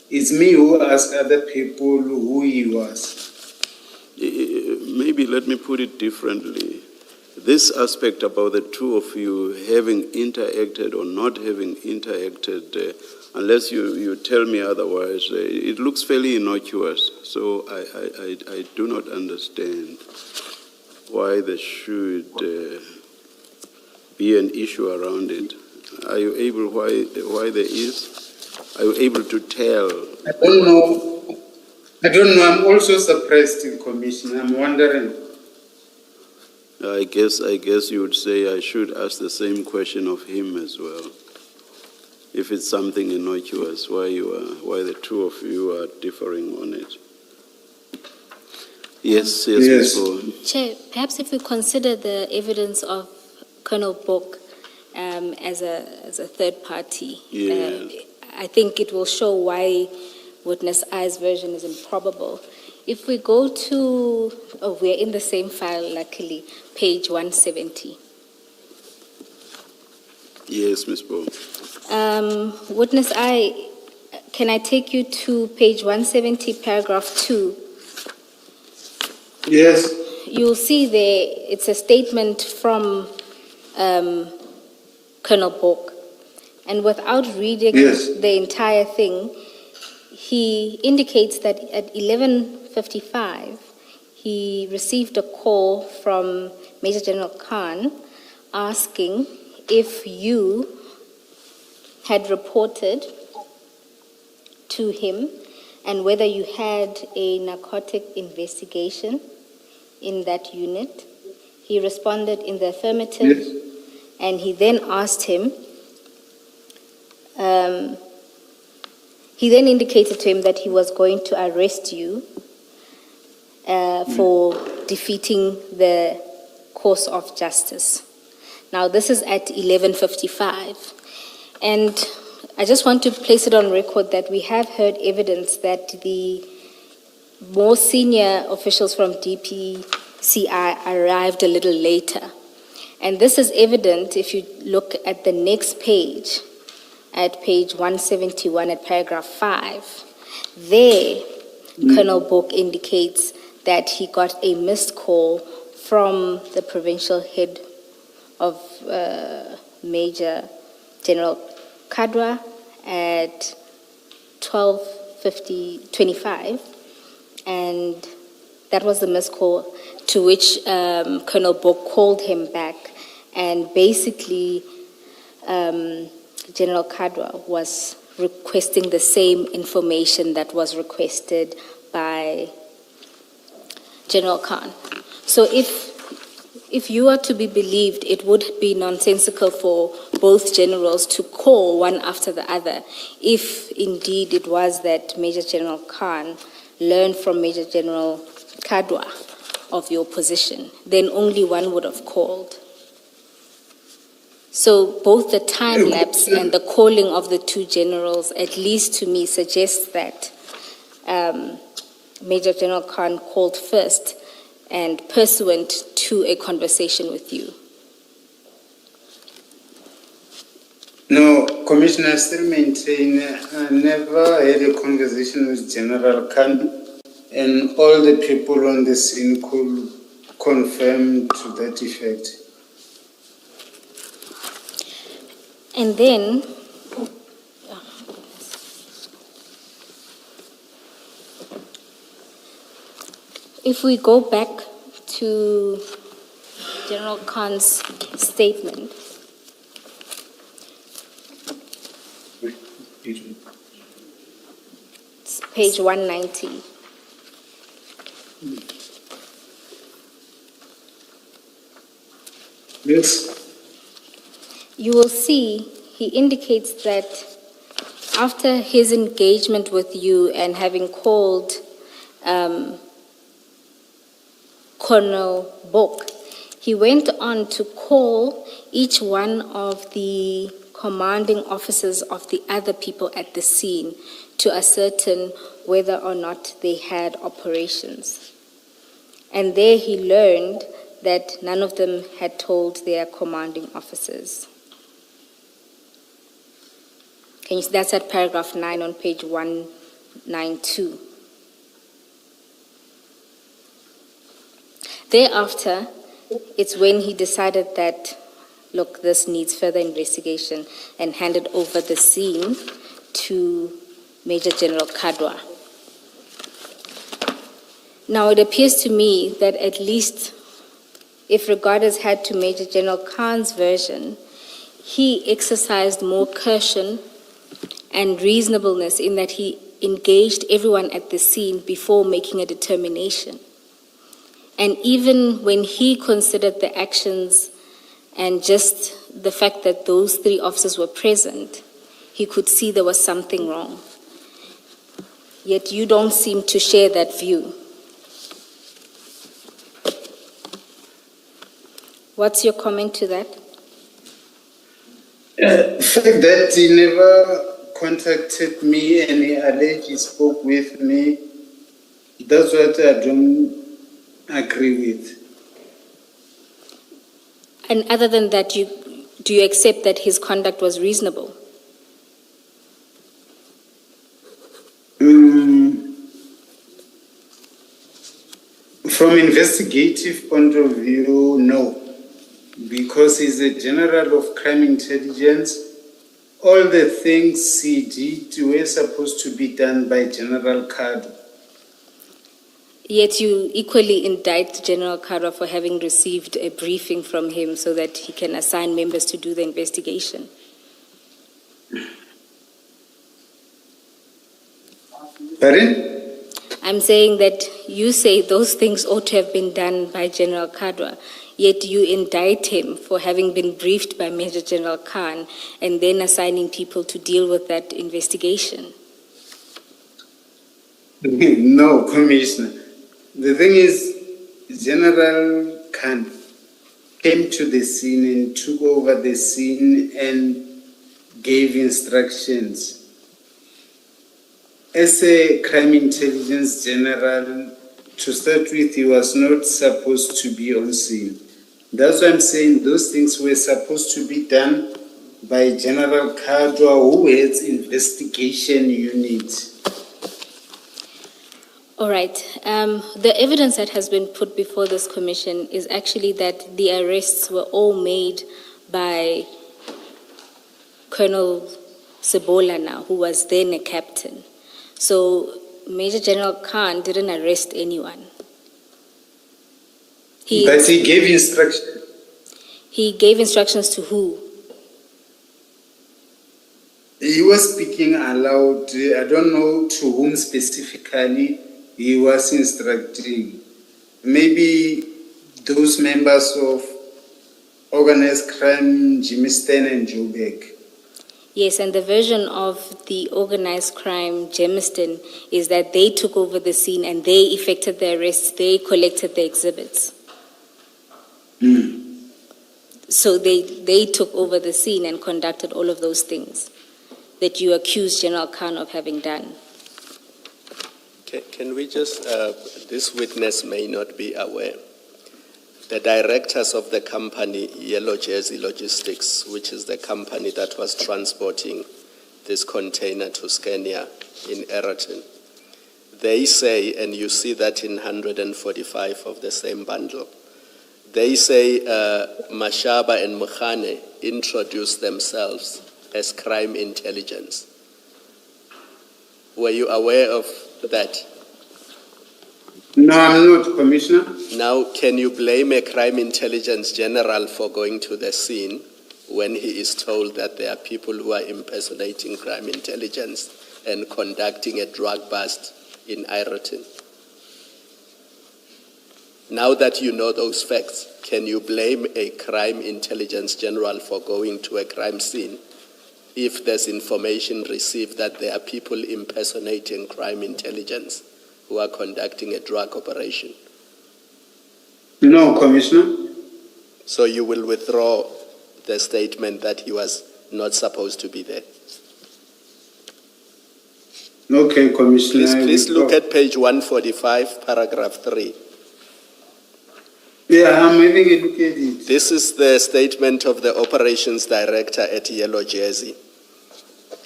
F: It's me who asked other people who he was.
D: Maybe let me put it differently. This aspect about the two of you having interacted or not having interacted, unless you tell me otherwise, it looks fairly innocuous. So I do not understand why there should be an issue around it. Are you able, why there is? Are you able to tell?
F: I don't know. I'm also surprised, Commissioner. I'm wondering.
D: I guess you would say I should ask the same question of him as well. If it's something innocuous, why the two of you are differing on it. Yes. Before.
E: Chair, perhaps if we consider the evidence of Colonel Bok as a third party, I think it will show why Witness I's version is improbable. If we go to, we're in the same file, luckily, page 170.
D: Yes, Ms. Bo.
E: Witness I, can I take you to page 170, paragraph 2?
F: Yes.
E: You'll see there, it's a statement from Colonel Bok. And without reading the entire thing, he indicates that at 11:55, he received a call from Major General Khan asking if you had reported to him and whether you had a narcotic investigation in that unit. He responded in the affirmative, and he then asked him, he then indicated to him that he was going to arrest you for defeating the course of justice. Now, this is at 11:55, and I just want to place it on record that we have heard evidence that the more senior officials from DPCI arrived a little later And this is evident if you look at the next page, at page 171 at paragraph 5. There, Colonel Book indicates that he got a missed call from the provincial head of Major General Kadwa at 12:25, and that was the missed call, to which Colonel Book called him back, and basically General Kadwa was requesting the same information that was requested by General Khan. So if you are to be believed, it would be nonsensical for both generals to call one after the other, if indeed it was that Major General Khan learned from Major General Kadwa of your position. Then only one would have called. So both the time lapse and the calling of the two generals, at least to me, suggests that Major General Khan called first and pursuant to a conversation with you.
F: No, Commissioner, I still maintain I never had a conversation with General Khan, and all the people on the scene could confirm to that effect.
E: And then, if we go back to General Khan's statement, it's page 190.
F: Yes.
E: You will see he indicates that after his engagement with you and having called Colonel Bok, he went on to call each one of the commanding officers of the other people at the scene to ascertain whether or not they had operations. And there he learned that none of them had told their commanding officers. That's at paragraph 9 on page 192. Thereafter, it's when he decided that, look, this needs further investigation, and handed over the scene to Major General Kadwa. Now, it appears to me that at least if regard is had to Major General Khan's version, he exercised more caution and reasonableness in that he engaged everyone at the scene before making a determination. And even when he considered the actions and just the fact that those 3 officers were present, he could see there was something wrong. Yet you don't seem to share that view. What's your comment to that?
F: The fact that he never contacted me and he alleged he spoke with me, that's what I don't agree with.
E: And other than that, do you accept that his conduct was reasonable?
F: From investigative point of view, no. Because he's a general of crime intelligence, all the things he did were supposed to be done by General Kadwa.
E: Yet you equally indict General Kadwa for having received a briefing from him so that he can assign members to do the investigation.
F: Pardon?
E: I'm saying that you say those things ought to have been done by General Kadwa, yet you indict him for having been briefed by Major General Khan and then assigning people to deal with that investigation.
F: No, Commissioner. The thing is, General Khan came to the scene and took over the scene and gave instructions. As a crime intelligence general, to start with, he was not supposed to be on scene. That's why I'm saying those things were supposed to be done by General Kadwa, who heads investigation unit.
E: All right. The evidence that has been put before this commission is actually that the arrests were all made by Colonel Sebola now, who was then a captain. So Major General Khan didn't arrest anyone.
F: But he gave instructions.
E: He gave instructions to who?
F: He was speaking aloud. I don't know to whom specifically he was instructing. Maybe those members of organized crime, Jimmy Stan and Joburg.
E: Yes, and the version of the organized crime, Jemiston, is that they took over the scene and they effected the arrests, they collected the exhibits. So they took over the scene and conducted all of those things that you accuse General Khan of having done.
H: Can we just, this witness may not be aware. The directors of the company, Yellow Jersey Logistics, which is the company that was transporting this container to Scania in Eraton, they say, and you see that in 145 of the same bundle, they say Mashaba and Mukhane introduced themselves as crime intelligence. Were you aware of that?
F: No, I'm not, Commissioner.
H: Now, can you blame a crime intelligence general for going to the scene when he is told that there are people who are impersonating crime intelligence and conducting a drug bust in Ireton? Now that you know those facts, can you blame a crime intelligence general for going to a crime scene if there's information received that there are people impersonating crime intelligence who are conducting a drug operation?
F: No, Commissioner.
H: So you will withdraw the statement that he was not supposed to be there?
F: Okay, Commissioner.
H: Please look at page 145, paragraph 3.
F: Yeah, I'm having a look at it.
H: This is the statement of the operations director at Yellow Jersey.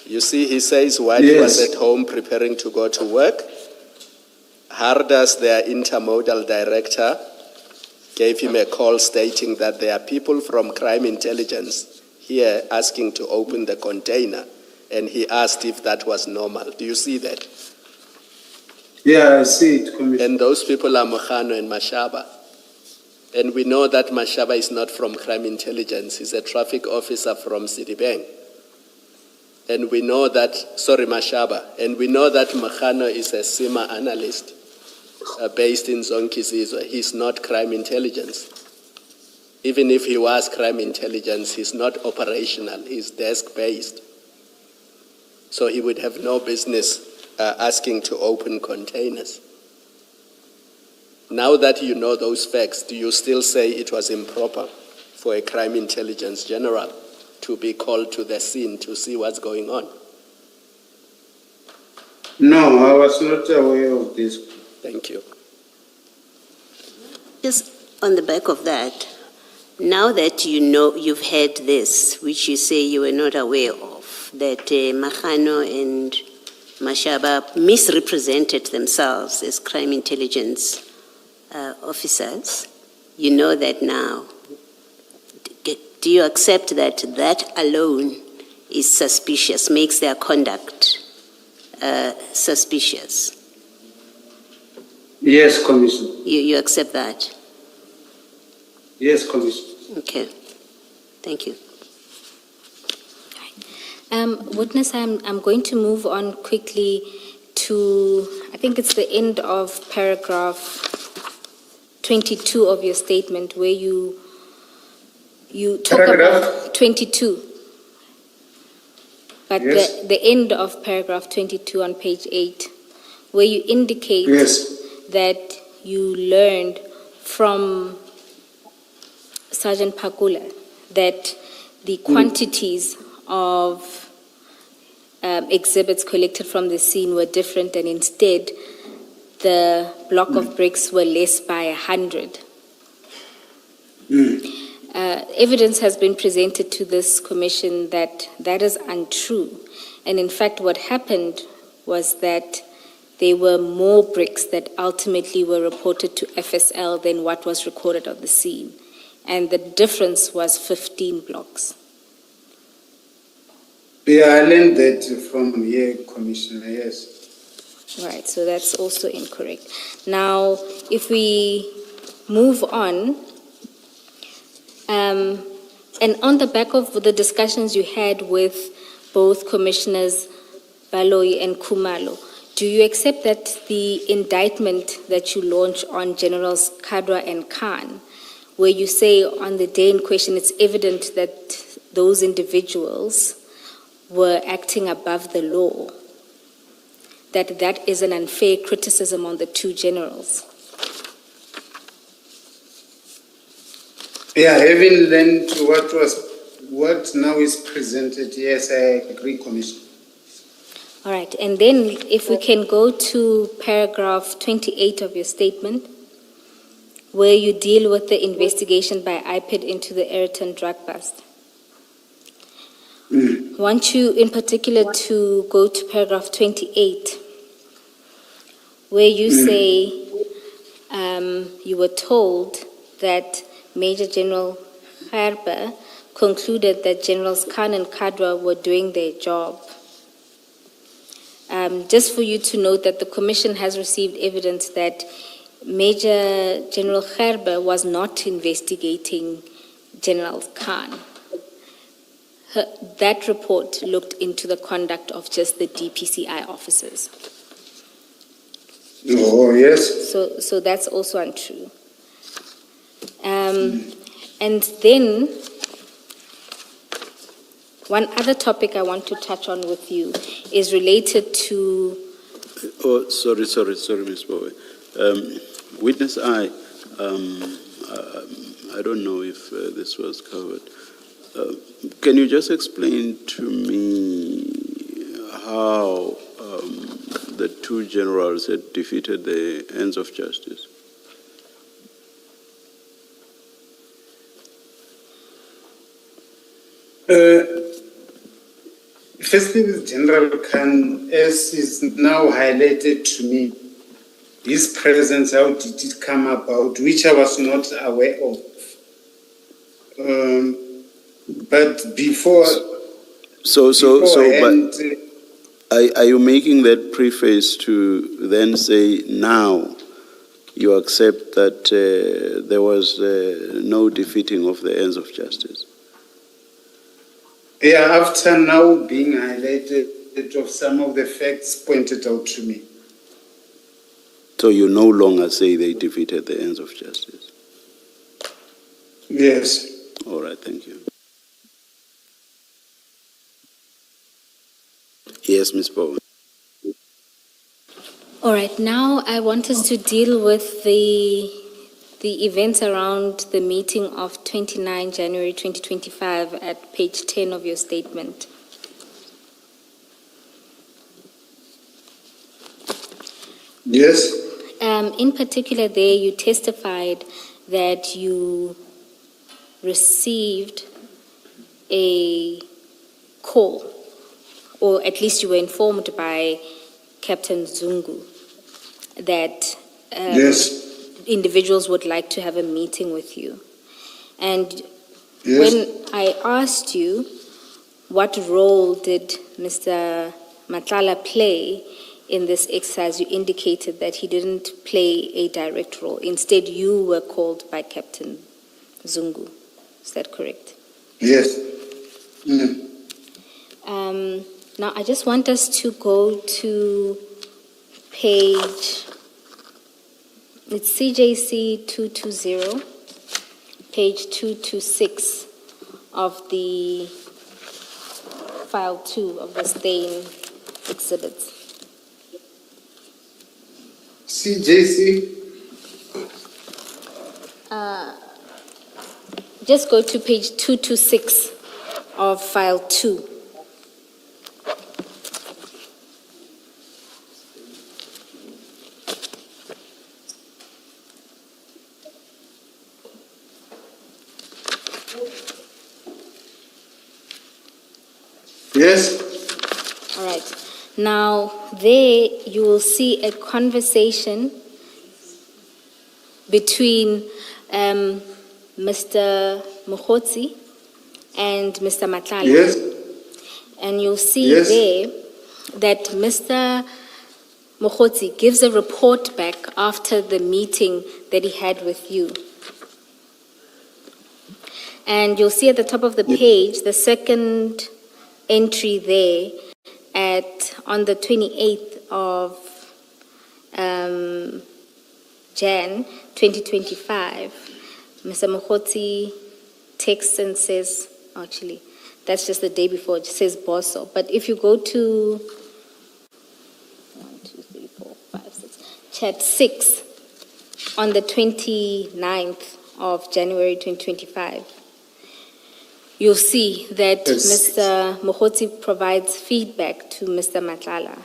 H: You see, he says while he was at home preparing to go to work, Hardas, their intermodal director, gave him a call stating that there are people from crime intelligence here asking to open the container, and he asked if that was normal. Do you see that?
F: Yeah, I see it, Commissioner.
H: And those people are Mokhano and Mashaba. And we know that Mashaba is not from crime intelligence. He's a traffic officer from Citibank. And we know that, Mashaba. And we know that Mokhano is a SIMA analyst based in Zonkizizwe. He's not crime intelligence. Even if he was crime intelligence, he's not operational. He's desk-based. So he would have no business asking to open containers. Now that you know those facts, do you still say it was improper for a crime intelligence general to be called to the scene to see what's going on?
F: No, I was not aware of this.
H: Thank you.
G: Just on the back of that, now that you know you've heard this, which you say you were not aware of, that Mokhano and Mashaba misrepresented themselves as crime intelligence officers, you know that now. Do you accept that that alone is suspicious, makes their conduct suspicious?
F: Yes, Commissioner.
G: You accept that?
F: Yes, Commissioner.
G: Okay. Thank you.
E: Witness, I'm going to move on quickly to, I think it's the end of paragraph 22 of your statement, where you talk about 22. But
F: yes.
E: the end of paragraph 22 on page 8, where you indicate that you learned from Sergeant Pakula that the quantities of exhibits collected from the scene were different, and instead the block of bricks were less by 100. Evidence has been presented to this commission that that is untrue. And in fact, what happened was that there were more bricks that ultimately were reported to FSL than what was recorded on the scene. And the difference was 15 blocks.
F: Yeah, I learned that from here, Commissioner, yes.
E: Right, so that's also incorrect. Now, if we move on, and on the back of the discussions you had with both Commissioners Baloyi and Kumalo, do you accept that the indictment that you launch on Generals Kadwa and Khan, where you say on the day in question it's evident that those individuals were acting above the law, that that is an unfair criticism on the two generals?
F: Yeah, having learned what now is presented, yes, I agree, Commissioner.
E: All right, and then if we can go to paragraph 28 of your statement, where you deal with the investigation by IPID into the Ayrton drug bust. Want you in particular to go to paragraph 28, where you say you were told that Major General Harper concluded that Generals Khan and Kadwa were doing their job. Just for you to note that the Commission has received evidence that Major General Harper was not investigating General Khan. That report looked into the conduct of just the DPCI officers.
F: Oh, yes.
E: So that's also untrue. And then, one other topic I want to touch on with you is related to...
D: Oh, sorry, Ms. Bowe. Witness I don't know if this was covered. Can you just explain to me how the two generals had defeated the ends of justice?
F: Firstly, with General Khan, as is now highlighted to me, his presence, how did it come about, which I was not aware of. But before...
D: Are you making that preface to then say now you accept that there was no defeating of the ends of justice?
F: Yeah, after now being highlighted of some of the facts pointed out to me.
D: So you no longer say they defeated the ends of justice?
F: Yes.
D: All right, thank you. Yes, Ms. Bowen.
E: All right, now I want us to deal with the events around the meeting of 29 January 2025 at page 10 of your statement.
F: Yes.
E: In particular there, you testified that you received a call, or at least you were informed by Captain Zungu that
F: yes,
E: individuals would like to have a meeting with you. And
F: yes,
E: when I asked you what role did Mr. Madlanga play in this exercise, you indicated that he didn't play a direct role. Instead, you were called by Captain Zungu. Is that correct?
F: yes.
E: Now, I just want us to go to page, it's CJC 220, page 226 of the file 2 of the Stain exhibits.
F: CJC?
E: Just go to page 226 of file 2.
F: Yes.
E: All right. Now, there you will see a conversation between Mr. Mokgotsi and Mr. Matlala.
F: Yes.
E: And you'll see
F: Yes.
E: there that Mr. Mokgotsi gives a report back after the meeting that he had with you. And you'll see at the top of the page, the second entry there, on the 28th of Jan 2025, Mr. Mokgotsi texts and says, actually, that's just the day before, it says Boso. But if you go to 1, 2, 3, 4, 5, 6, chat 6 on the 29th of January 2025, you'll see that Mr. Mokgotsi provides feedback to Mr. Matlala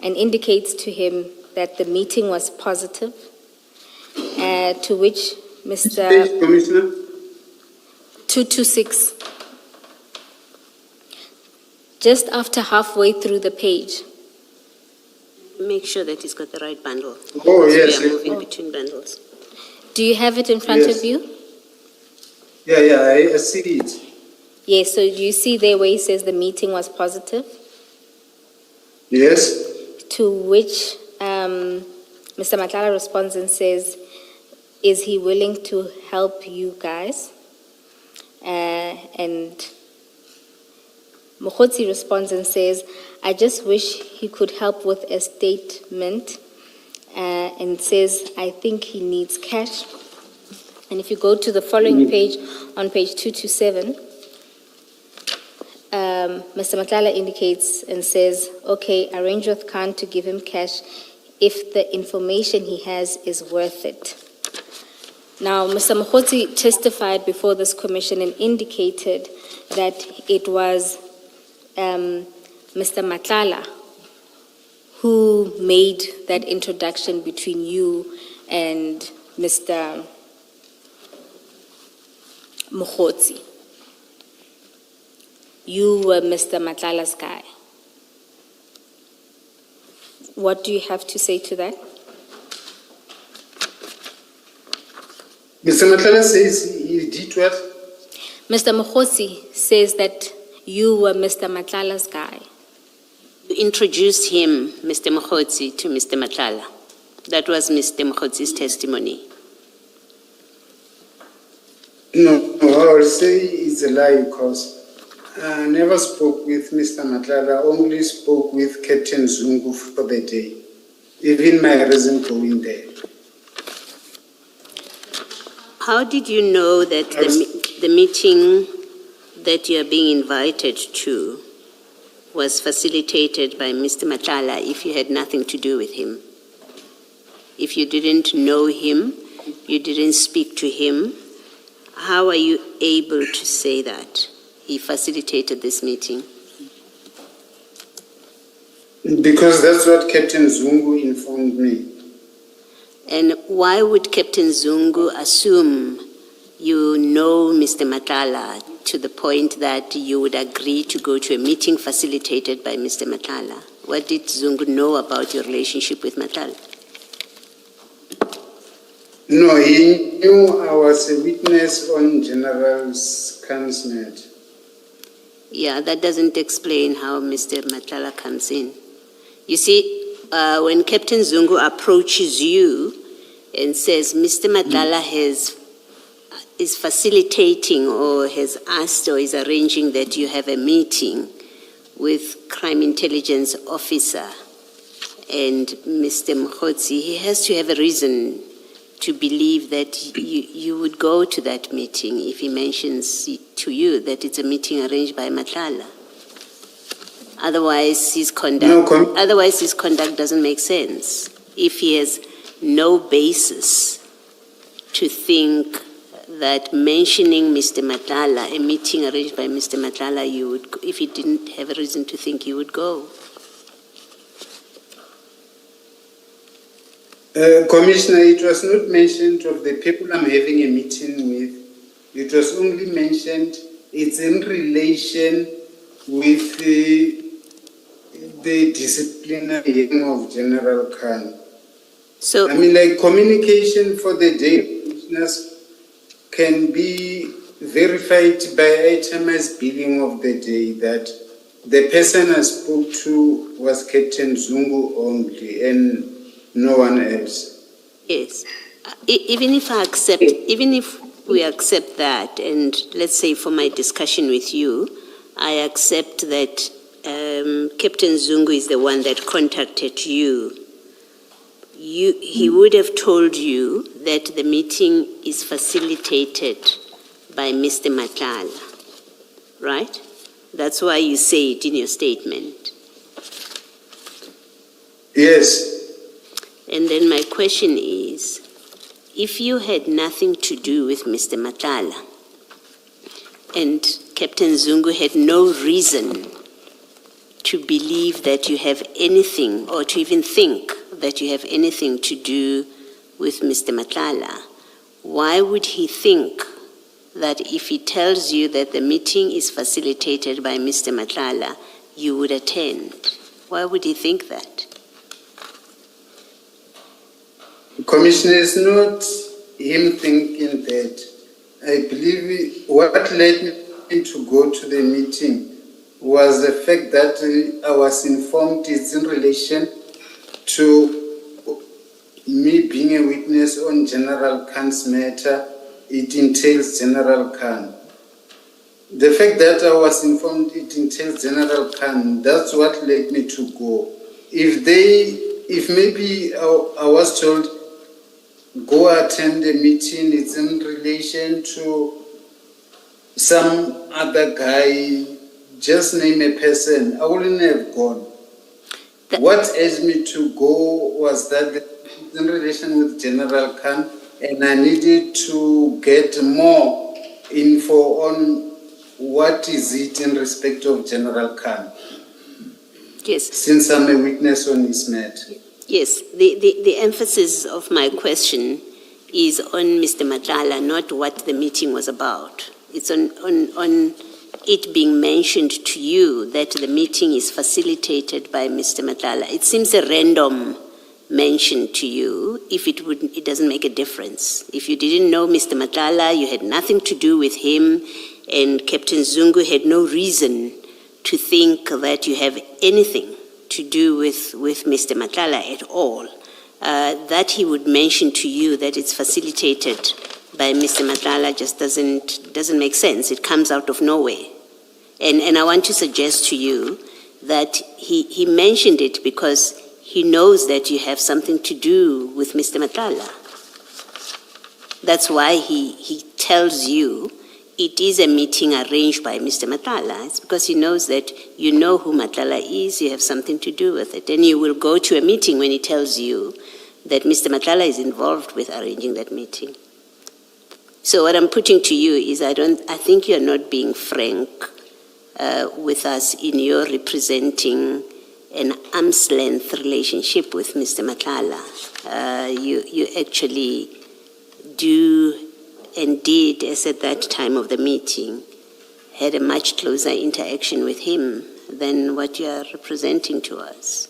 E: and indicates to him that the meeting was positive, to which Mr.
F: Page, Commissioner.
E: 226, just after halfway through the page.
G: Make sure that he's got the right bundle.
F: Oh,
G: because
F: yes.
G: We are moving between bundles.
E: Do you have it in front
F: Yes.
E: of you?
F: Yeah, I see it.
E: Yes, so you see there where he says the meeting was positive,
F: Yes.
E: to which Mr. Matlala responds and says, is he willing to help you guys? And Mokgotsi responds and says, I just wish he could help with a statement, and says, I think he needs cash. And if you go to the following page, on page 227, Mr. Matlala indicates and says, okay, arrange with Khan to give him cash if the information he has is worth it. Now, Mr. Mokgotsi testified before this commission and indicated that it was Mr. Matlala who made that introduction between you and Mr. Mokgotsi. You were Mr. Matlala's guy. What do you have to say to that?
F: Mr. Matlala says he did what?
E: Mr. Mokgotsi says that you were Mr. Matlala's guy.
G: You introduced him, Mr. Mokgotsi, to Mr. Matlala. That was Mr. Mokgotsi's testimony.
F: No, I will say it's a lie because I never spoke with Mr. Matlala, only spoke with Captain Zungu for the day. Even my reason going there.
G: How did you know that the meeting that you are being invited to was facilitated by Mr. Matlala if you had nothing to do with him? If you didn't know him, you didn't speak to him, how are you able to say that he facilitated this meeting?
F: Because that's what Captain Zungu informed me.
G: And why would Captain Zungu assume you know Mr. Matlala to the point that you would agree to go to a meeting facilitated by Mr. Matlala? What did Zungu know about your relationship with Matlala?
F: No, he knew I was a witness on General Khan's matter.
G: Yeah, that doesn't explain how Mr. Matlala comes in. You see, when Captain Zungu approaches you and says Mr. Matlala is facilitating or has asked or is arranging that you have a meeting with crime intelligence officer and Mr. Mokgotsi, he has to have a reason to believe that you would go to that meeting if he mentions to you that it's a meeting arranged by Matlala. Otherwise, his conduct doesn't make sense. If he has no basis to think that mentioning Mr. Matlala, a meeting arranged by Mr. Matlala, you would, if he didn't have a reason to think you would go.
F: Commissioner, it was not mentioned of the people I'm having a meeting with. It was only mentioned it's in relation with the disciplinary hearing of General Khan.
G: So,
F: I mean, like communication for the day business can be verified by HMS billing of the day that the person I spoke to was Captain Zungu only and no one else.
G: yes, even if we accept that, and let's say for my discussion with you, I accept that Captain Zungu is the one that contacted you. He would have told you that the meeting is facilitated by Mr. Madlanga, right? That's why you say it in your statement.
F: Yes.
G: And then my question is, if you had nothing to do with Mr. Madlanga and Captain Zungu had no reason to believe that you have anything or to even think that you have anything to do with Mr. Madlanga, why would he think that if he tells you that the meeting is facilitated by Mr. Madlanga, you would attend? Why would he think that?
F: Commissioner, it's not him thinking that. I believe what led me to go to the meeting was the fact that I was informed it's in relation to me being a witness on General Khan's matter. It entails General Khan. The fact that I was informed it entails General Khan, that's what led me to go. If maybe I was told, go attend the meeting, it's in relation to some other guy, just name a person, I wouldn't have gone. What asked me to go was that it's in relation with General Khan, and I needed to get more info on what is it in respect of General Khan.
G: Yes.
F: Since I'm a witness on his matter.
G: Yes, the emphasis of my question is on Mr. Madlanga, not what the meeting was about. It's on it being mentioned to you that the meeting is facilitated by Mr. Madlanga. It seems a random mention to you. If it doesn't make a difference. If you didn't know Mr. Madlanga, you had nothing to do with him, and Captain Zungu had no reason to think that you have anything to do with Mr. Madlanga at all, that he would mention to you that it's facilitated by Mr. Madlanga just doesn't make sense. It comes out of nowhere. And I want to suggest to you that he mentioned it because he knows that you have something to do with Mr. Madlanga. That's why he tells you it is a meeting arranged by Mr. Madlanga. It's because he knows that you know who Madlanga is, you have something to do with it. And you will go to a meeting when he tells you that Mr. Madlanga is involved with arranging that meeting. So what I'm putting to you is I think you're not being frank with us in your representing an arm's length relationship with Mr. Madlanga. You actually do and did, as at that time of the meeting, had a much closer interaction with him than what you are representing to us.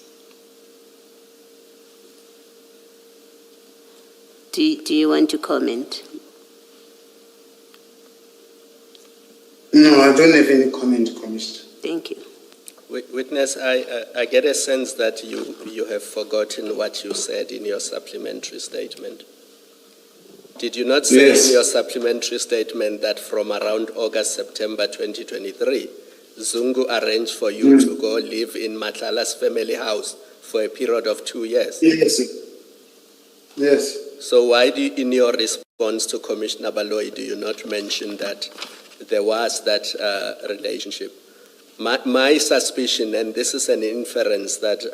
G: Do you want to comment?
F: No, I don't have any comment, Commissioner.
G: Thank you.
H: Witness, I get a sense that you have forgotten what you said in your supplementary statement. Did you not say in your supplementary statement that from around August, September 2023, Zungu arranged for you to go live in Madlanga's family house for a period of 2 years?
F: Yes. Yes.
H: So why in your response to Commissioner Baloyi, do you not mention that there was that relationship? My suspicion, and this is an inference that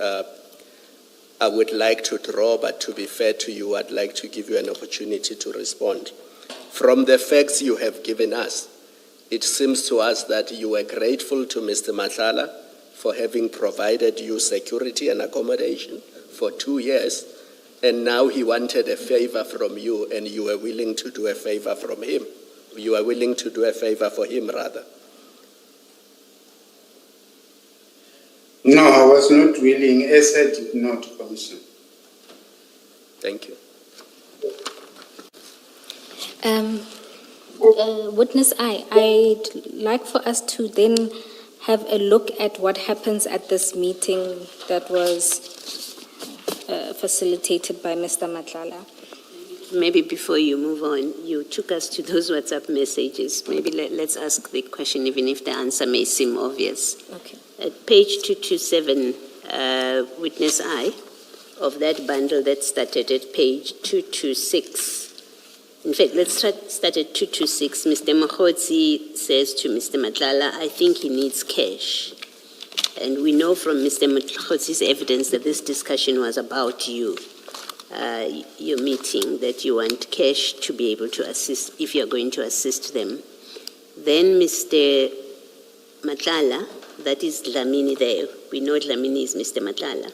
H: I would like to draw, but to be fair to you, I'd like to give you an opportunity to respond. From the facts you have given us, it seems to us that you were grateful to Mr. Madlanga for having provided you security and accommodation for 2 years, and now he wanted a favor from you, and you were willing to do a favor from him. You are willing to do a favor for him, rather.
F: was not willing, as I did not, Commissioner.
H: Thank you.
E: Witness I, I'd like for us to then have a look at what happens at this meeting that was facilitated by Mr. Madlanga.
G: Maybe before you move on, you took us to those WhatsApp messages. Maybe let's ask the question, even if the answer may seem obvious.
E: Okay.
G: At page 227, witness I, of that bundle that started at page 226. In fact, let's start at 226. Mr. Mahotsi says to Mr. Madlanga, I think he needs cash. And we know from Mr. Mahotsi's evidence that this discussion was about you. Your meeting, that you want cash to be able to assist, if you're going to assist them. Then Mr. Madlanga, that is Dlamini there. We know Dlamini is Mr. Madlanga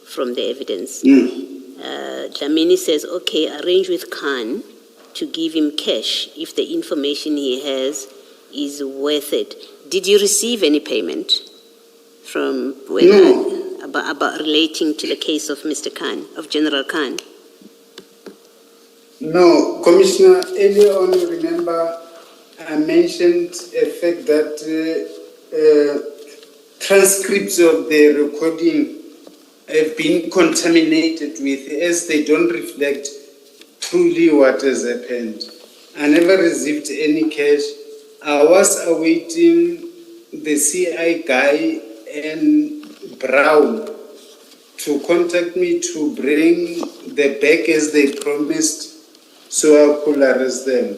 G: from the evidence. Dlamini says, okay, arrange with Khan to give him cash if the information he has is worth it. Did you receive any payment from about relating to the case of Mr. Khan, of General Khan?
F: No, Commissioner, earlier on, you remember, I mentioned a fact that transcripts of the recording have been contaminated with, as they don't reflect truly what has happened. I never received any cash. I was awaiting the CI guy and Brown to contact me to bring the bag as they promised so I could arrest them.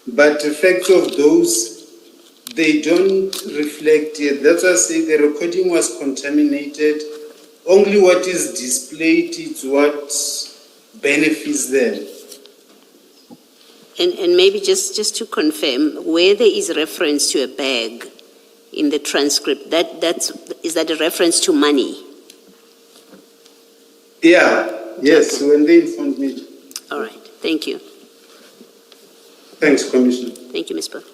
F: But the fact of those, they don't reflect it. That's why I say the recording was contaminated. Only what is displayed is what benefits them.
G: And maybe just to confirm, where there is reference to a bag in the transcript, is that a reference to money?
F: Yeah, yes, when they informed me.
G: All right, thank you.
F: Thanks, Commissioner.
G: Thank you, Ms. Burke.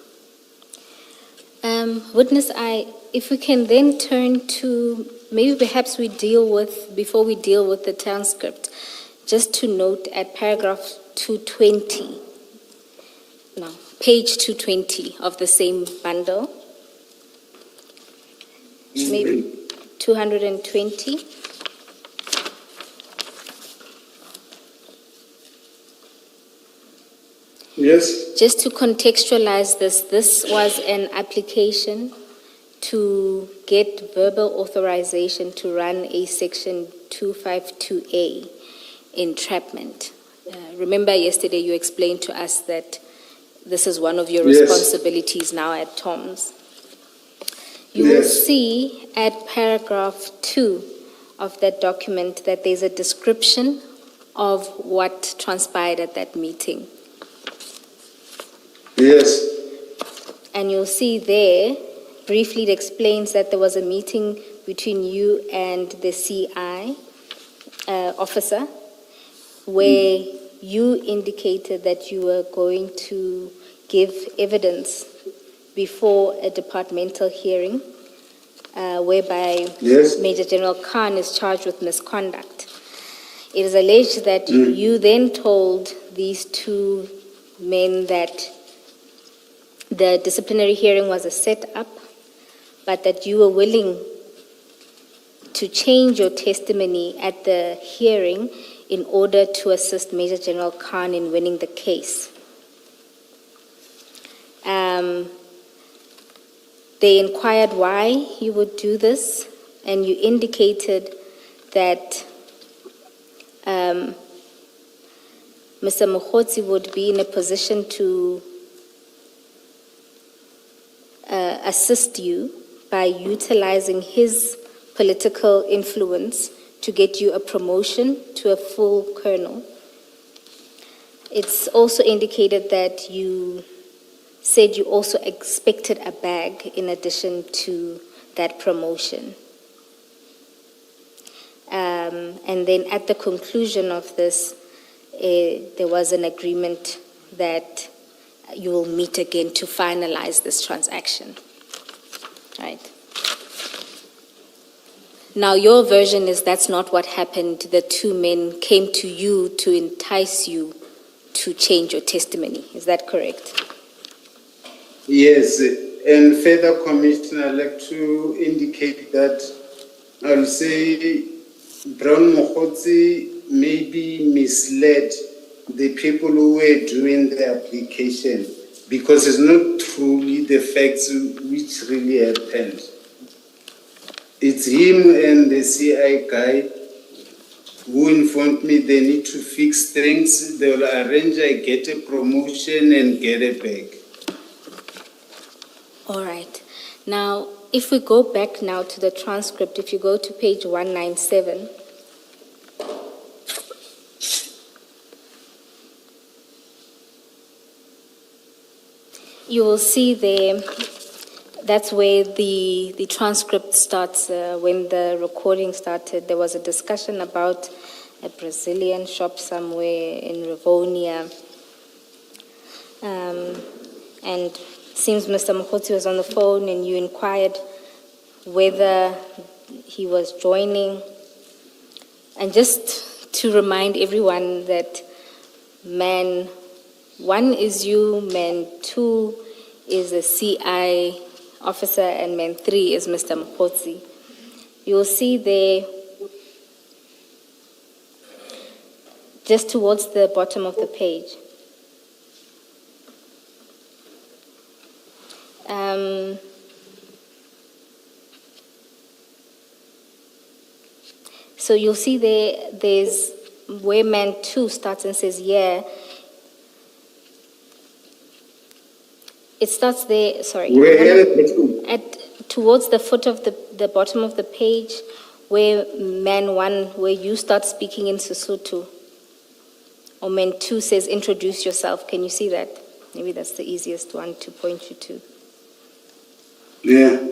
E: Witness I, if we can then turn to, maybe perhaps before we deal with the transcript, just to note at paragraph 220, no, page 220 of the same bundle, maybe 220.
F: Yes.
E: Just to contextualize this was an application to get verbal authorization to run a section 252A entrapment. Remember yesterday you explained to us that this is one of your responsibilities now at TOMS. You will see at paragraph 2 of that document that there's a description of what transpired at that meeting.
F: Yes.
E: And you'll see there, briefly it explains that there was a meeting between you and the CI officer where you indicated that you were going to give evidence before a departmental hearing whereby Major General Khan is charged with misconduct. It is alleged that you then told these two men that the disciplinary hearing was a set-up, but that you were willing to change your testimony at the hearing in order to assist Major General Khan in winning the case. They inquired why you would do this, and you indicated that Mr. Mohotsi would be in a position to assist you by utilizing his political influence to get you a promotion to a full colonel. It's also indicated that you said you also expected a bag in addition to that promotion. And then at the conclusion of this, there was an agreement that you will meet again to finalize this transaction. Right. Now, your version is that's not what happened. The two men came to you to entice you to change your testimony. Is that correct?
F: Yes, and further, Commissioner, I'd like to indicate that I'll say Brown Mokotsi maybe misled the people who were doing the application because it's not truly the facts which really happened. It's him and the CI guy who informed me they need to fix things. They will arrange I get a promotion and get a bag.
E: All right. Now, if we go back now to the transcript, if you go to page 197, you will see there, that's where the transcript starts. When the recording started, there was a discussion about a Brazilian shop somewhere in Rivonia. And seems Mr. Mokotsi was on the phone and you inquired whether he was joining. And just to remind everyone that man 1 is you, man 2 is a CI officer, and man 3 is Mr. Mokotsi. You'll see there, just towards the bottom of the page, so you'll see there's where man 2 starts and says, yeah. It starts there, sorry. Towards the foot of the bottom of the page, where man 1, where you start speaking in Sesotho, or man 2 says, introduce yourself. Can you see that? Maybe that's the easiest one to point you to.
F: Yeah.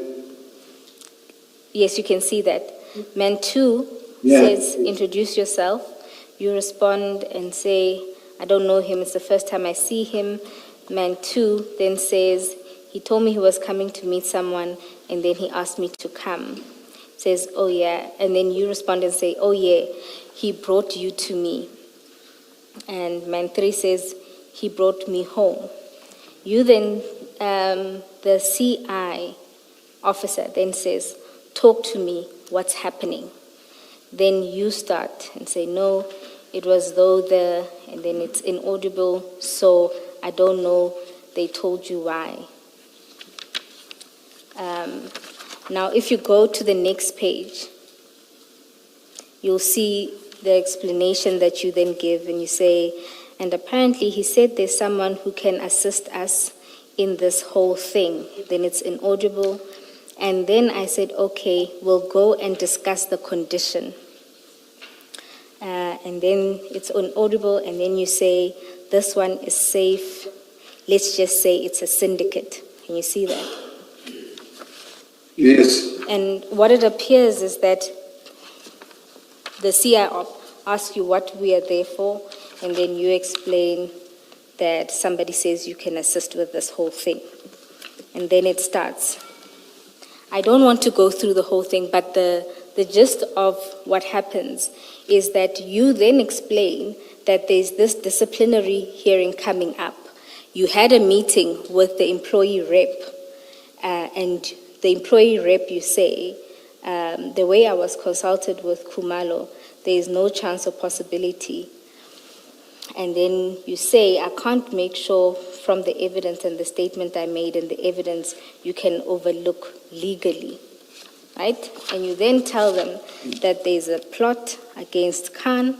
E: Yes, you can see that. Man 2 says, introduce yourself. You respond and say, I don't know him. It's the first time I see him. Man 2 then says, he told me he was coming to meet someone, and then he asked me to come. Says, oh yeah. And then you respond and say, oh yeah, he brought you to me. And man 3 says, he brought me home. You then, the CI officer then says, talk to me, what's happening? Then you start and say, no, it was though the, and then it's inaudible, so I don't know, they told you why. Now, if you go to the next page, you'll see the explanation that you then give, and you say, and apparently he said there's someone who can assist us in this whole thing. Then it's inaudible. And then I said, okay, we'll go and discuss the condition. And then it's inaudible, and then you say, this one is safe. Let's just say it's a syndicate. Can you see that?
F: Yes.
E: And what it appears is that the CI asks you what we are there for, and then you explain that somebody says you can assist with this whole thing. And then it starts. I don't want to go through the whole thing, but the gist of what happens is that you then explain that there's this disciplinary hearing coming up. You had a meeting with the employee rep, and the employee rep, you say, the way I was consulted with Khumalo, there is no chance or possibility. And then you say, I can't make sure from the evidence and the statement I made and the evidence you can overlook legally. Right? And you then tell them that there's a plot against Khan.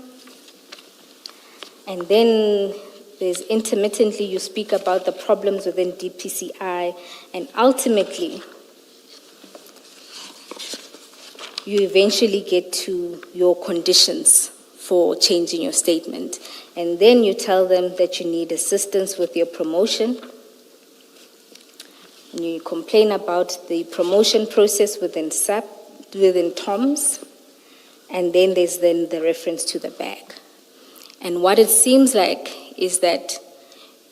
E: And then there's intermittently you speak about the problems within DPCI, and ultimately you eventually get to your conditions for changing your statement. And then you tell them that you need assistance with your promotion. And you complain about the promotion process within SAP, within TOMS. And then there's then the reference to the bag. And what it seems like is that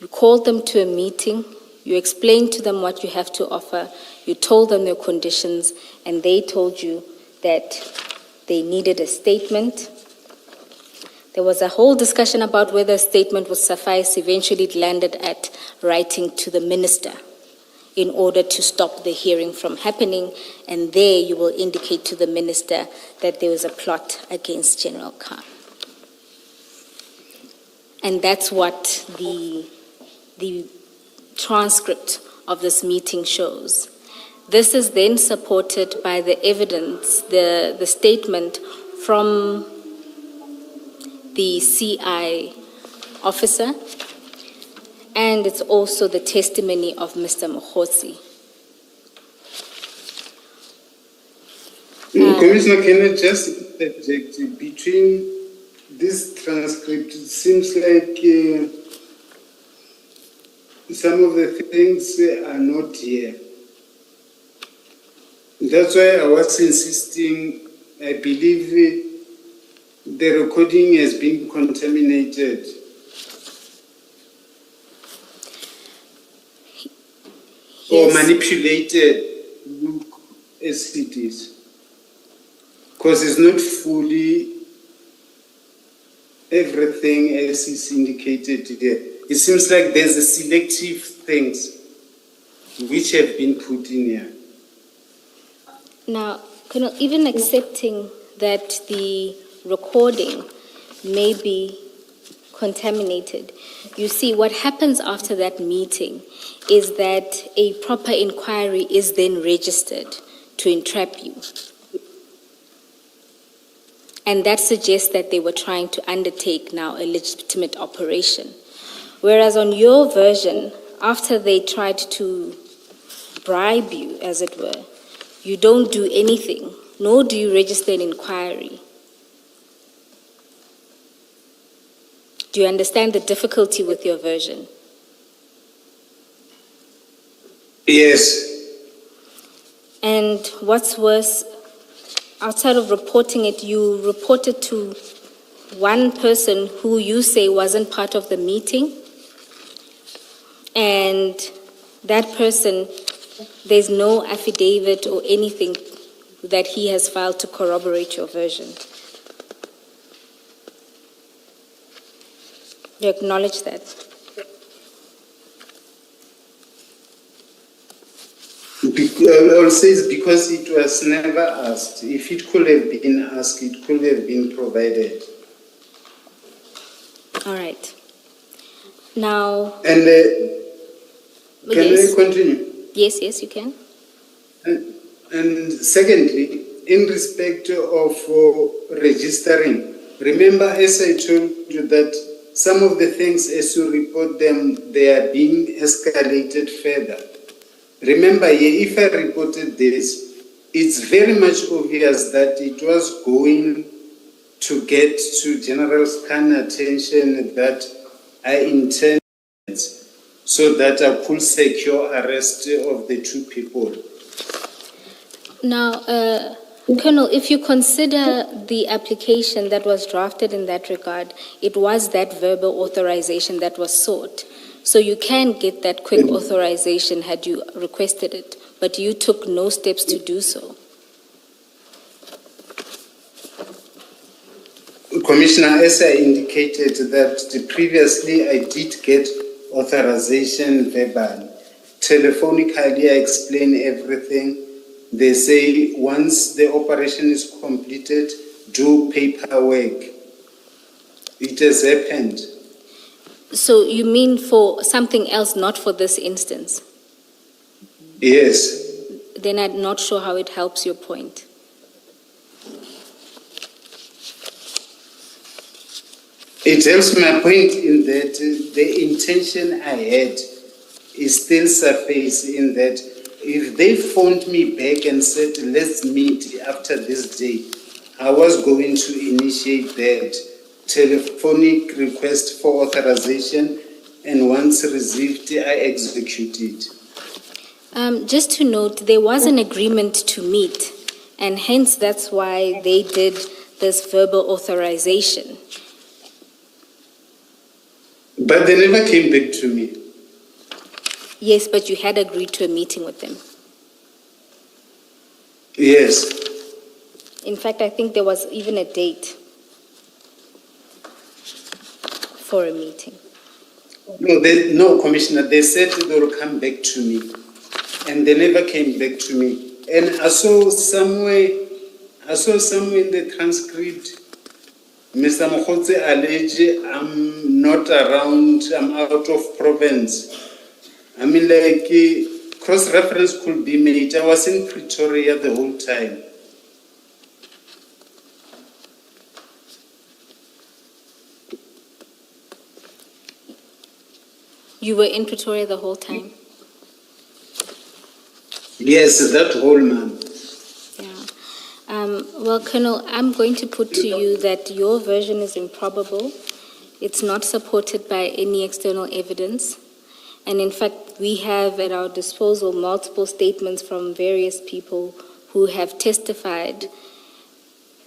E: you called them to a meeting, you explained to them what you have to offer, you told them your conditions, and they told you that they needed a statement. There was a whole discussion about whether a statement would suffice. Eventually, it landed at writing to the minister in order to stop the hearing from happening, and there you will indicate to the minister that there was a plot against General Khan. And that's what the transcript of this meeting shows. This is then supported by the evidence, the statement from the CI officer, and it's also the testimony of Mr. Mokhosi.
F: Commissioner, can I just interject? Between this transcript, it seems like some of the things are not here. That's why I was insisting. I believe the recording has been contaminated. Or manipulated, as it is. Because it's not fully everything as is indicated here. It seems like there's a selective things which have been put in here.
E: Now, even accepting that the recording may be contaminated, you see, what happens after that meeting is that a proper inquiry is then registered to entrap you. And that suggests that they were trying to undertake now a legitimate operation. Whereas on your version, after they tried to bribe you, as it were, you don't do anything, nor do you register an inquiry. Do you understand the difficulty with your version?
F: Yes.
E: And what's worse, outside of reporting it, you reported to one person who you say wasn't part of the meeting. And that person, there's no affidavit or anything that he has filed to corroborate your version. You acknowledge that?
F: I'll say it's because it was never asked. If it could have been asked, it could have been provided.
E: All right. Now...
F: And can I continue?
E: Yes, you can.
F: And secondly, in respect of registering, remember as I told you that some of the things as you report them, they are being escalated further. Remember, if I reported this, it's very much obvious that it was going to get to General Khan's attention that I intend so that I could secure arrest of the two people.
E: Now, Colonel, if you consider the application that was drafted in that regard, it was that verbal authorization that was sought. So you can get that quick authorization had you requested it, but you took no steps to do so.
F: Commissioner, as I indicated that previously I did get authorization verbal. Telephonically, I explain everything. They say once the operation is completed, do paperwork. It has happened.
E: So you mean for something else, not for this instance?
F: Yes.
E: Then I'm not sure how it helps your point.
F: It helps my point in that the intention I had is still surface in that if they phoned me back and said, let's meet after this day, I was going to initiate that telephonic request for authorization, and once received, I executed.
E: Just to note, there was an agreement to meet, and hence that's why they did this verbal authorization.
F: But they never came back to me.
E: Yes, but you had agreed to a meeting with them.
F: Yes.
E: In fact, I think there was even a date for a meeting.
F: No, Commissioner, they said they will come back to me, and they never came back to me. And I saw somewhere in the transcript, Mr. Mokgotse allege I'm not around, I'm out of province. I mean, like, cross-reference could be made. I was in Pretoria the whole time.
E: You were in Pretoria the whole time?
F: Yes, that whole month.
E: Yeah. Well, Colonel, I'm going to put to you that your version is improbable. It's not supported by any external evidence. And in fact, we have at our disposal multiple statements from various people who have testified,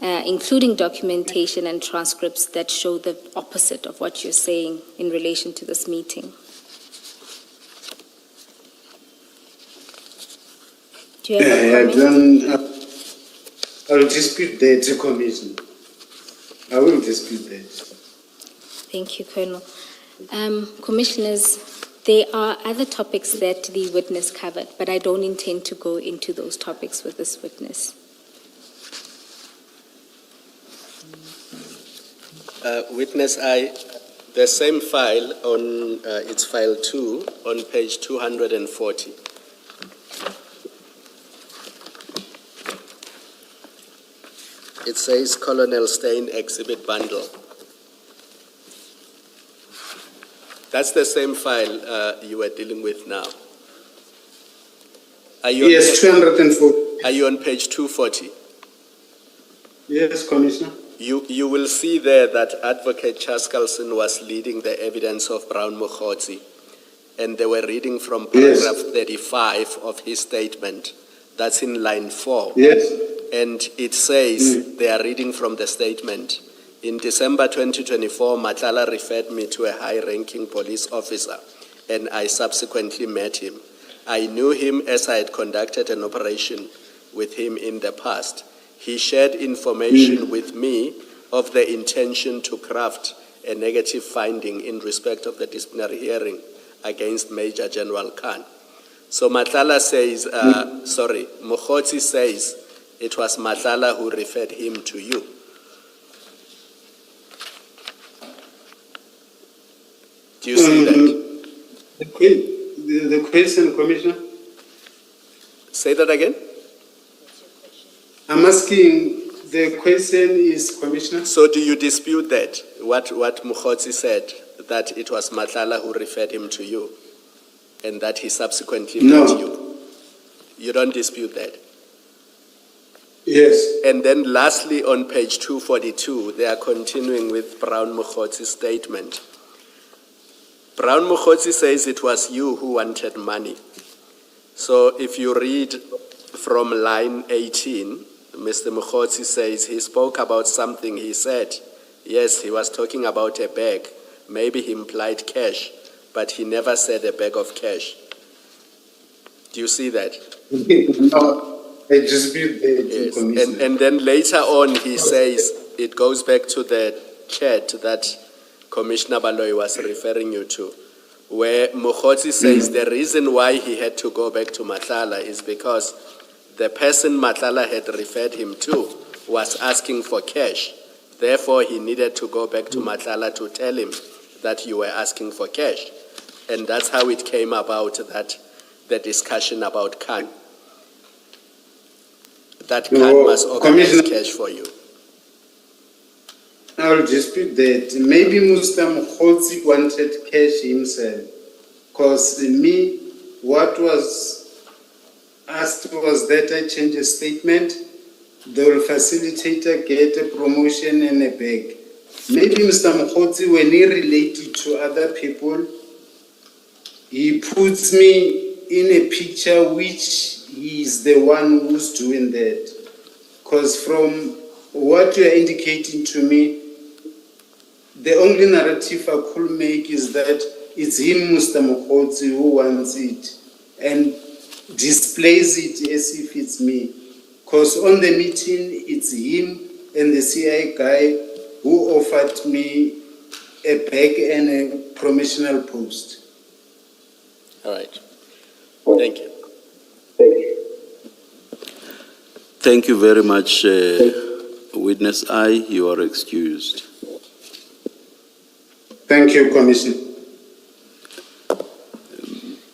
E: including documentation and transcripts that show the opposite of what you're saying in relation to this meeting. Do you have a comment?
F: I'll dispute that, Commissioner. I will dispute that.
E: Thank you, Colonel. Commissioners, there are other topics that the witness covered, but I don't intend to go into those topics with this witness.
H: Witness I, the same file on, it's file 2 on page 240. It says Colonel Stein exhibit bundle. That's the same file you were dealing with now. Are you
F: Yes, 240.
H: Are you on page 240?
F: Yes, Commissioner.
H: You will see there that Advocate Chaskalson was leading the evidence of Brown Mokgotsi, and they were reading from paragraph 35 of his statement. That's in line 4.
F: Yes.
H: And it says, they are reading from the statement, in December 2024, Matlala referred me to a high-ranking police officer, and I subsequently met him. I knew him as I had conducted an operation with him in the past. He shared information with me of the intention to craft a negative finding in respect of the disciplinary hearing against Major General Khan. So Matlala says, Mokgotsi says it was Matlala who referred him to you. Do you see that?
F: The question, Commissioner?
H: Say that again?
F: I'm asking, the question is, Commissioner?
H: So do you dispute that, what Mokgotsi said, that it was Matlala who referred him to you, and that he subsequently met you? You don't dispute that?
F: Yes.
H: And then lastly, on page 242, they are continuing with Brown Mokgotsi's statement. Brown Mokgotsi says it was you who wanted money. So if you read from line 18, Mr. Mokgotsi says he spoke about something. He said, yes, he was talking about a bag. Maybe he implied cash, but he never said a bag of cash. Do you see that?
F: No, I dispute that,
H: yes.
F: Commissioner.
H: And then later on he says, it goes back to the chat that Commissioner Baloyi was referring you to, where Mokgotsi says the reason why he had to go back to Matlala is because the person Matlala had referred him to was asking for cash. Therefore, he needed to go back to Matlala to tell him that you were asking for cash. And that's how it came about, that the discussion about Khan. That Khan must organize cash for you.
F: I will dispute that. Maybe Mr. Mokgotsi wanted cash himself. Because me, what was asked was that I change a statement, they will facilitate a get a promotion and a bag. Maybe Mr. Mokgotsi, when he related to other people, he puts me in a picture which he is the one who's doing that. Because from what you are indicating to me, the only narrative I could make is that it's him, Mr. Mokgotsi, who wants it and displays it as if it's me. Because on the meeting, it's him and the CI guy who offered me a bag and a promotional post.
H: All right. Thank you.
D: Thank you very much, Witness I. You are excused.
F: Thank you, Commissioner.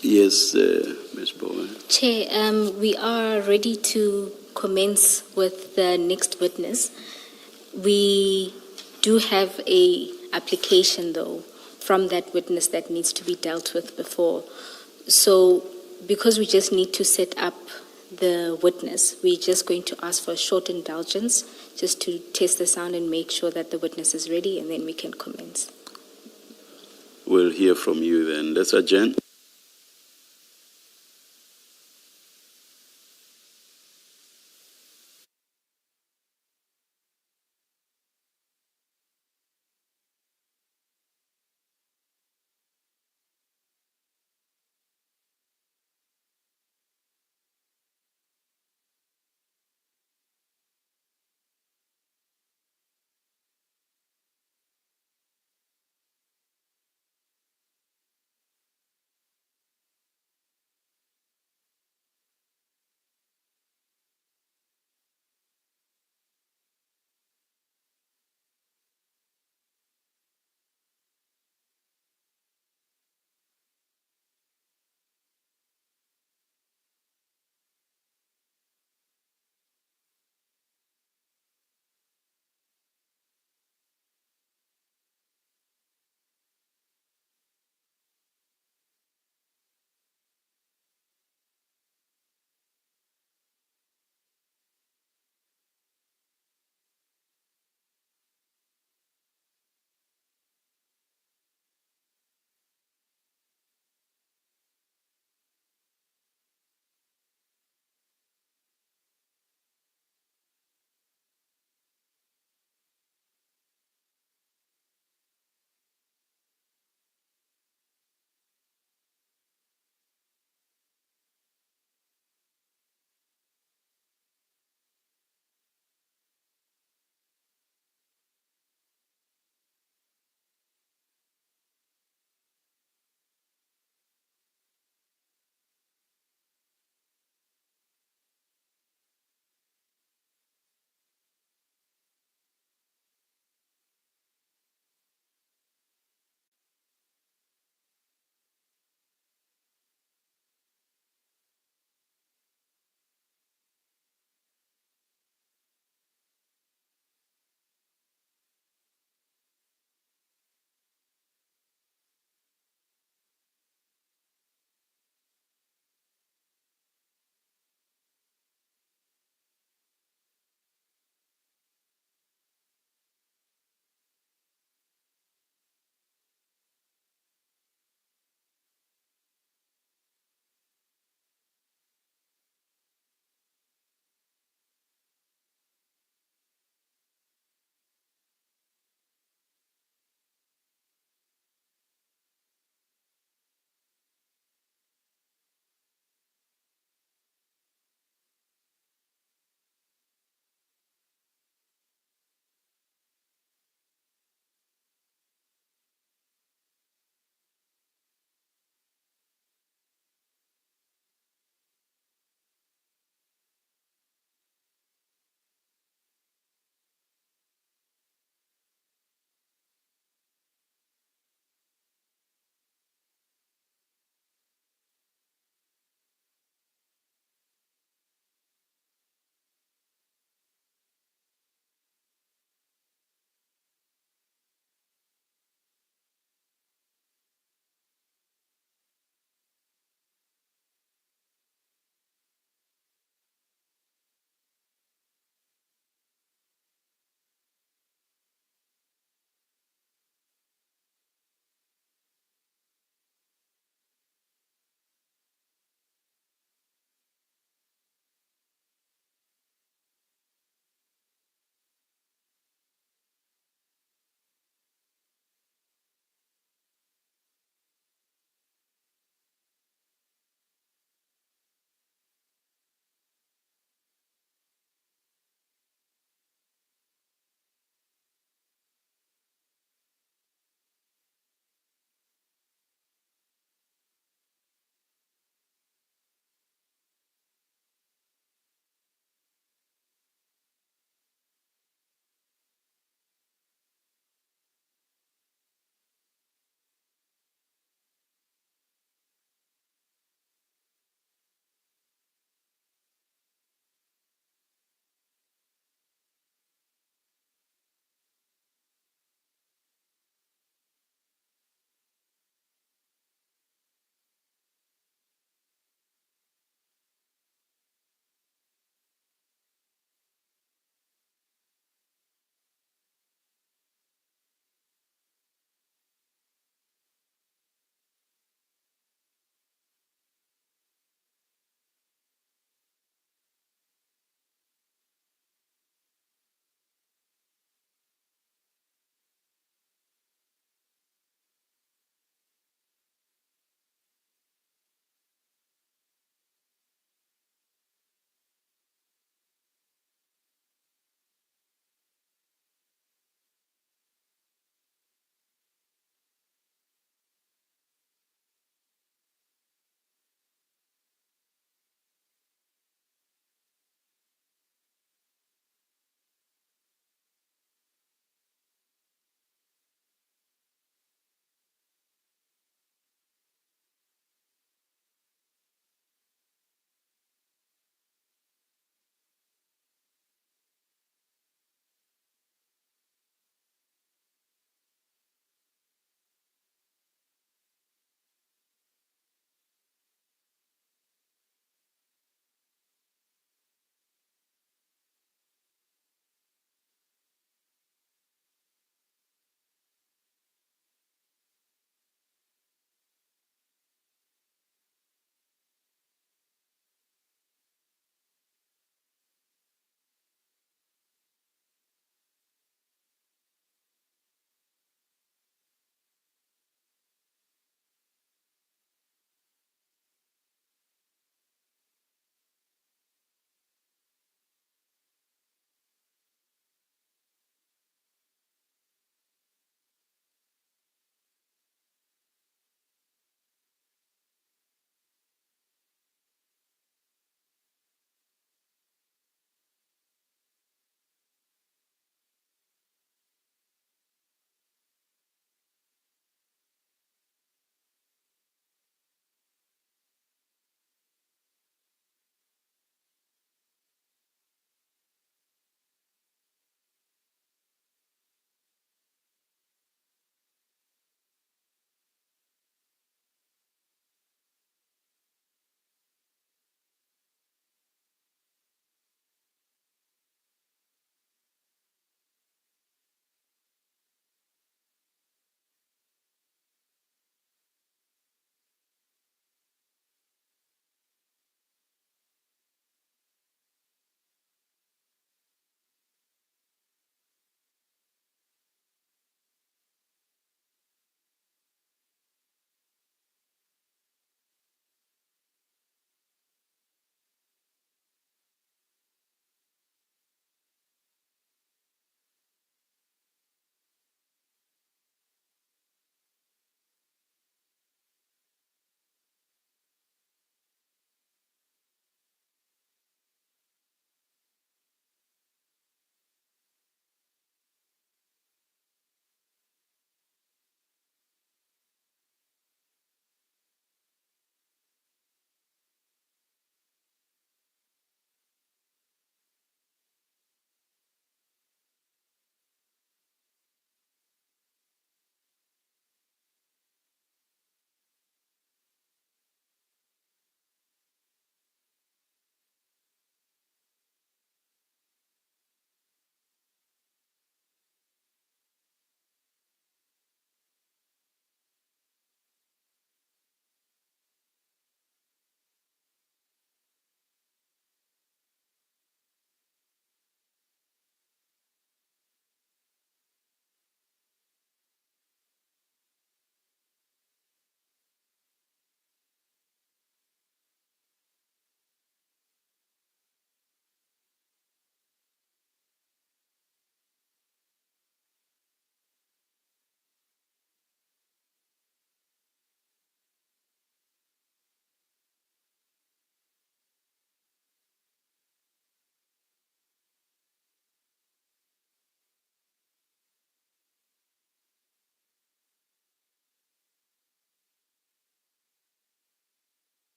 D: Yes, Ms. Bowen.
E: Chair, we are ready to commence with the next witness. We do have a application, though, from that witness that needs to be dealt with before. So, because we just need to set up the witness, we're just going to ask for a short indulgence just to test the sound and make sure that the witness is ready, and then we can commence.
D: We'll hear from you then. Let's adjourn.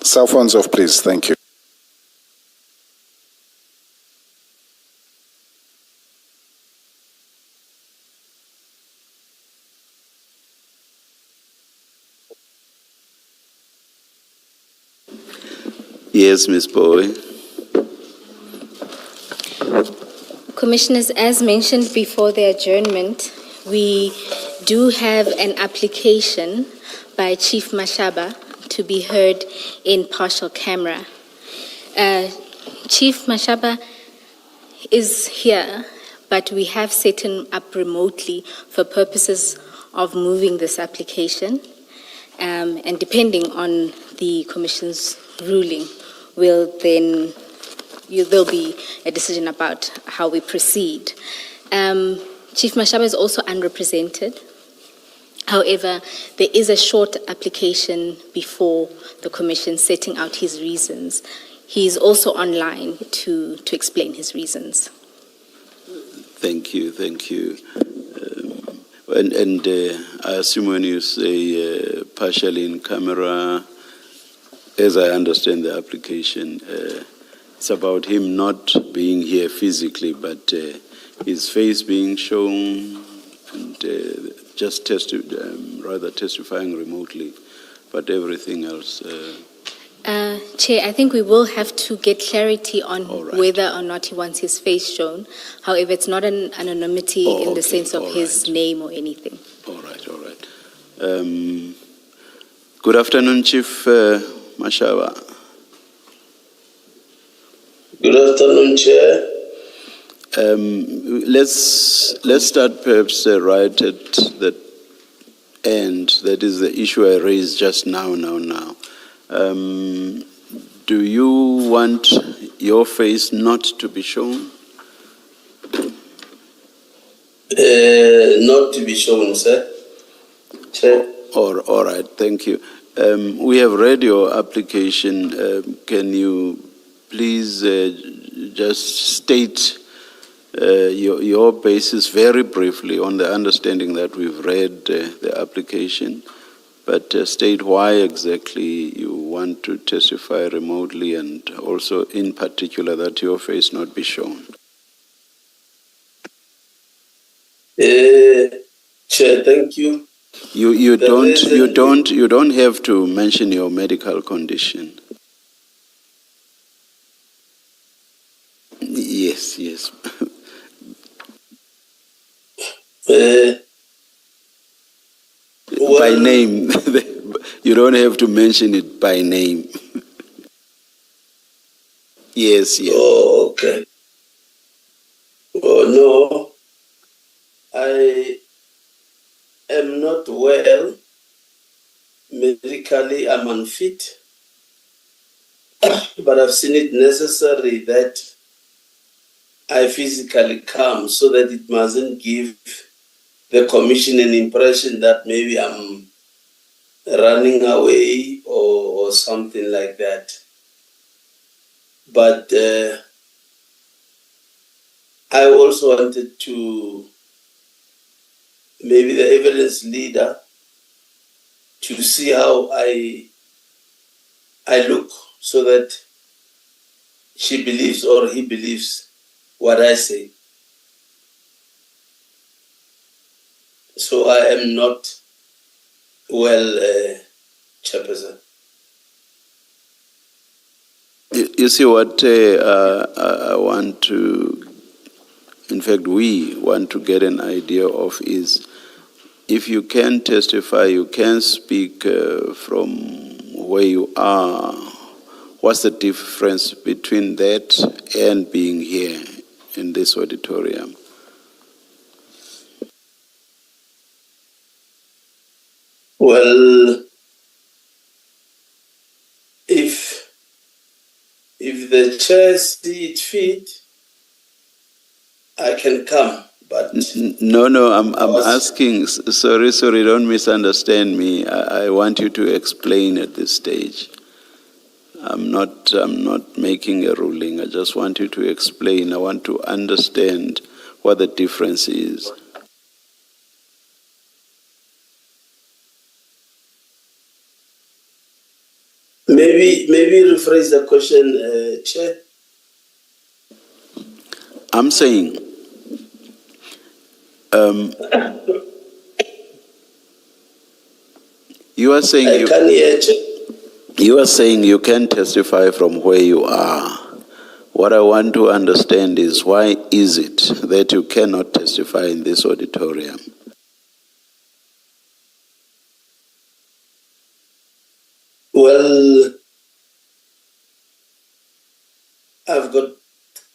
C: Cell phones off, please. Thank you.
D: Yes, Ms. Bowie.
E: Commissioners, as mentioned before the adjournment, we do have an application by Chief Mashaba to be heard in partial camera. Chief Mashaba is here, but we have set him up remotely for purposes of moving this application. And depending on the Commission's ruling, there'll be a decision about how we proceed. Chief Mashaba is also unrepresented. However, there is a short application before the Commission setting out his reasons. He is also online to explain his reasons.
D: Thank you. I assume when you say partially in camera, as I understand the application, it's about him not being here physically, but his face being shown and just testifying remotely, but everything else.
E: Chair, I think we will have to get clarity on
D: Right.
E: whether or not he wants his face shown. However, it's not an anonymity in the sense of his name or anything.
D: All right. Good afternoon, Chief Mashaba.
I: Good afternoon, Chair.
D: Let's start perhaps right at the end. That is the issue I raised just now. Do you want your face not to be shown?
I: Not to be shown, sir. Chair.
D: All right, thank you. We have read your application. Can you please just state your basis very briefly on the understanding that we've read the application, but state why exactly you want to testify remotely and also in particular that your face not be shown?
I: Chair, thank you.
D: You don't have to mention your medical condition. Yes. By name. You don't have to mention it by name. Yes.
I: Oh, okay. Oh, no. I am not well. Medically, I'm unfit. But I've seen it necessary that I physically come so that it mustn't give the Commission an impression that maybe I'm running away or something like that. But I also wanted to, maybe the evidence leader, to see how I look so that she believes or he believes what I say. So I am not well, Chairperson.
D: You see what I want to, in fact, we want to get an idea of is if you can testify, you can speak from where you are. What's the difference between that and being here in this auditorium?
I: Well, if the chair see it fit, I can come. But
D: No, I'm asking. Sorry, don't misunderstand me. I want you to explain at this stage. I'm not making a ruling. I just want you to explain. I want to understand what the difference is.
I: maybe rephrase the question, Chair.
D: I'm saying, you are saying
I: I can't hear, Chair.
D: you are saying you can testify from where you are. What I want to understand is, why is it that you cannot testify in this auditorium?
I: Well,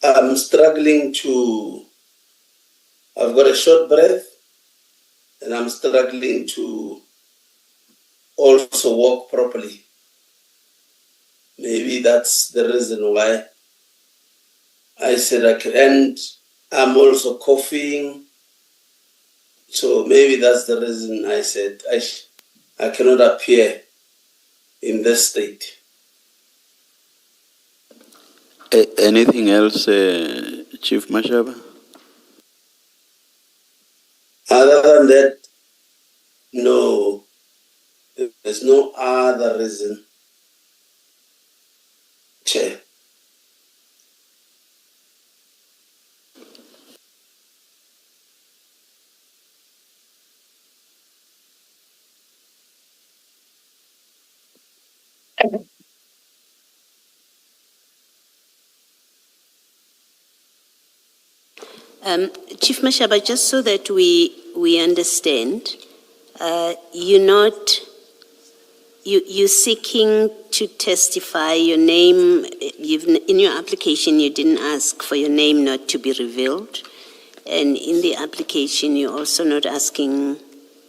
I: I'm struggling to, I've got a short breath, and I'm struggling to also walk properly. Maybe that's the reason why I said I can. And I'm also coughing. So maybe that's the reason I said I cannot appear in this state.
D: Anything else, Chief Mashaba?
I: Other than that, no, there's no other reason, Chair.
G: Chief Mashaba, just so that we understand, you're seeking to testify. Your name, in your application, you didn't ask for your name not to be revealed. And in the application, you're also not asking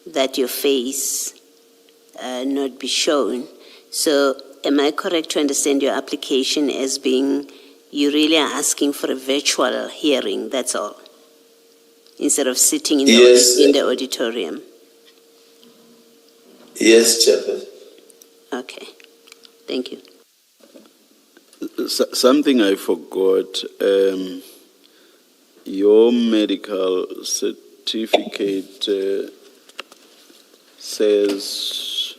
G: that your face not be shown. So am I correct to understand your application as being, you really are asking for a virtual hearing, that's all, instead of sitting in the auditorium?
I: Yes, Chairperson.
G: Okay, thank you.
D: Something I forgot. Your medical certificate says,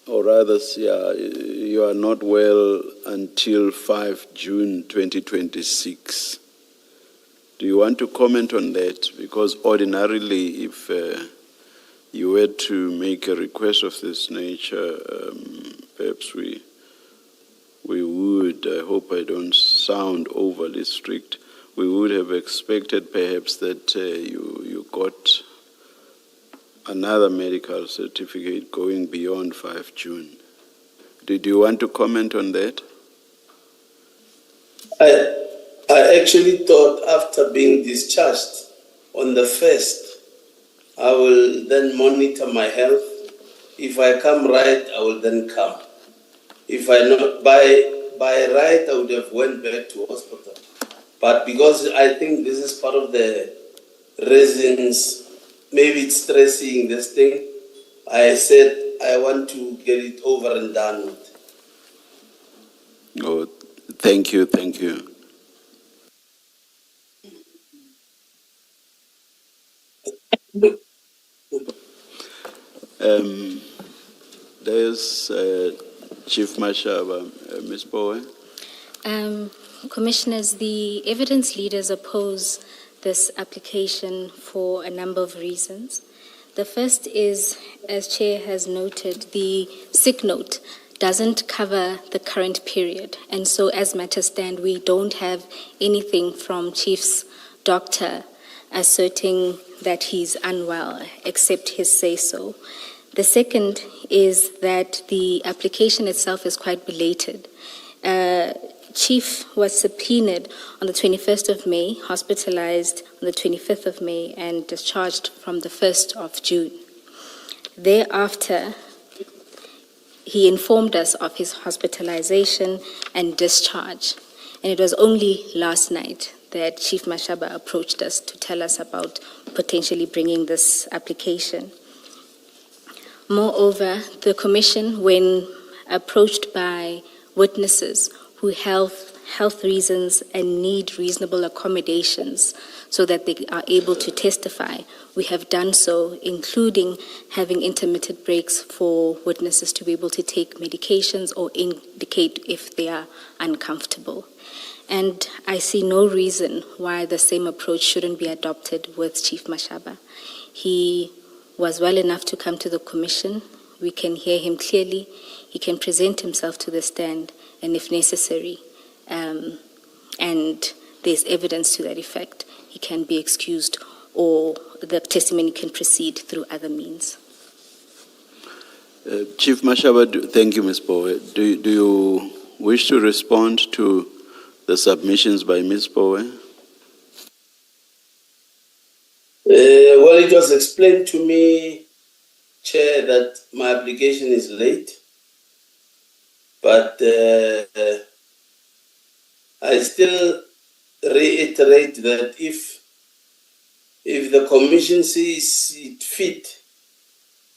D: or rather, you are not well until 5 June 2026. Do you want to comment on that? Because ordinarily, if you were to make a request of this nature, perhaps we would, I hope I don't sound overly strict, we would have expected perhaps that you got another medical certificate going beyond 5 June. Did you want to comment on that?
I: I actually thought after being discharged on the 1st, I will then monitor my health. If I come right, I will then come. If I not by right, I would have went back to hospital. But because I think this is part of the reasons, maybe it's stressing this thing, I said I want to get it over and done with.
D: Oh, thank you, thank you. There's Chief Mashaba, Ms. Bowe.
E: Commissioners, the evidence leaders oppose this application for a number of reasons. The first is, as Chair has noted, the sick note doesn't cover the current period. And so as matters stand, we don't have anything from Chief's doctor asserting that he's unwell, except his say-so. The second is that the application itself is quite belated. Chief was subpoenaed on the 21st of May, hospitalized on the 25th of May, and discharged from the 1st of June. Thereafter, he informed us of his hospitalization and discharge. And it was only last night that Chief Mashaba approached us to tell us about potentially bringing this application. Moreover, the Commission, when approached by witnesses who have health reasons and need reasonable accommodations so that they are able to testify, we have done so, including having intermittent breaks for witnesses to be able to take medications or indicate if they are uncomfortable. And I see no reason why the same approach shouldn't be adopted with Chief Mashaba. He was well enough to come to the commission. We can hear him clearly. He can present himself to the stand, and if necessary, and there's evidence to that effect, he can be excused or the testimony can proceed through other means.
D: Chief Mashaba, thank you, Ms. Bowe. Do you wish to respond to the submissions by Ms. Bowe?
I: Well, it was explained to me, Chair, that my application is late, but I still reiterate that if the commission sees it fit,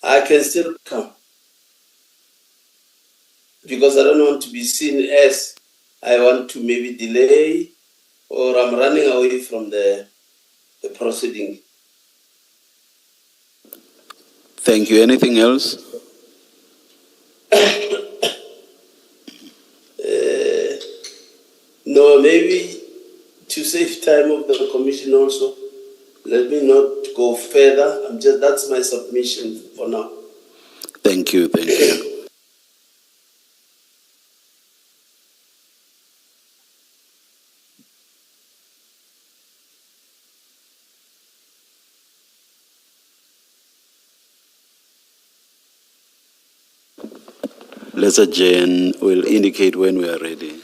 I: I can still come, because I don't want to be seen as I want to maybe delay or I'm running away from the proceeding.
D: Thank you. Anything else?
I: No, maybe to save time of the commission also, let me not go further. That's my submission for now.
D: Thank you. Thank you. Let's adjourn. We'll indicate when we are ready.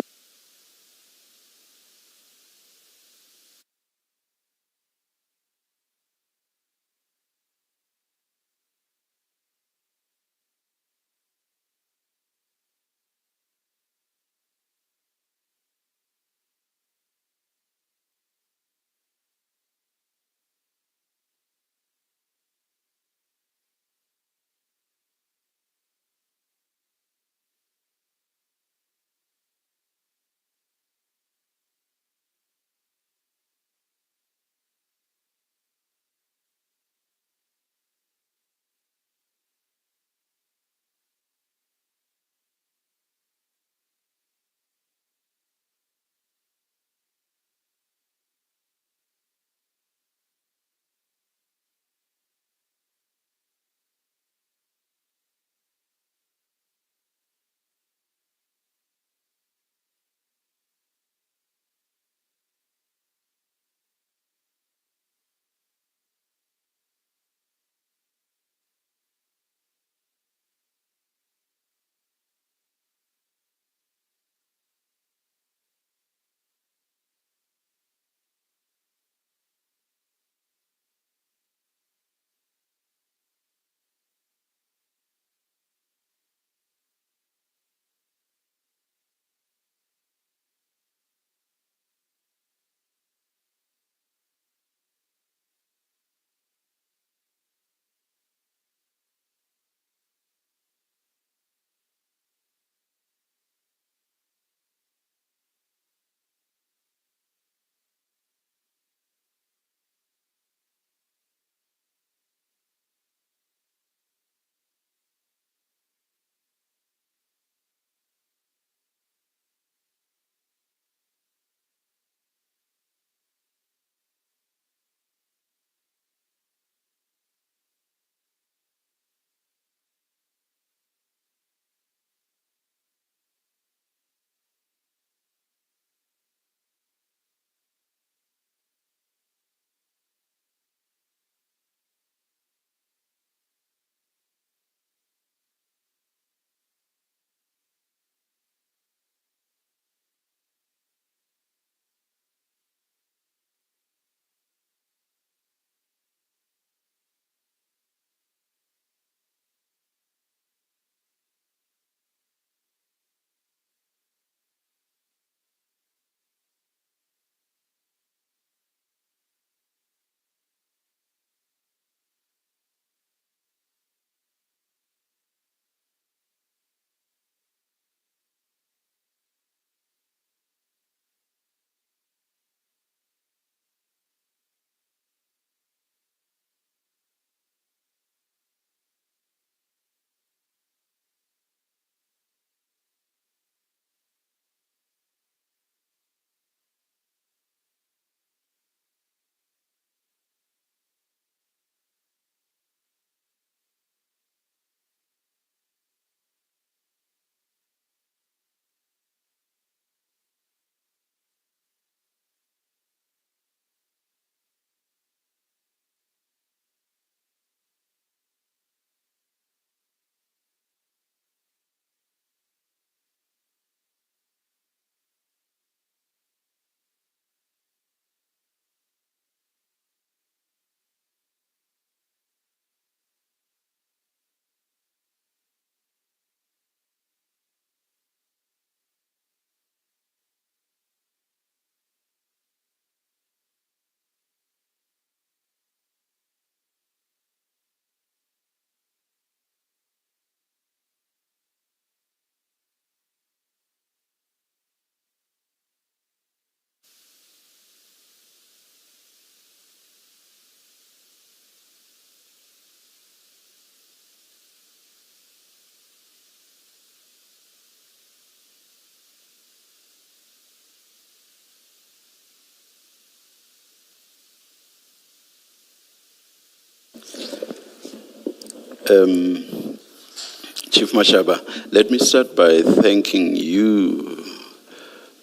D: Chief Mashaba, let me start by thanking you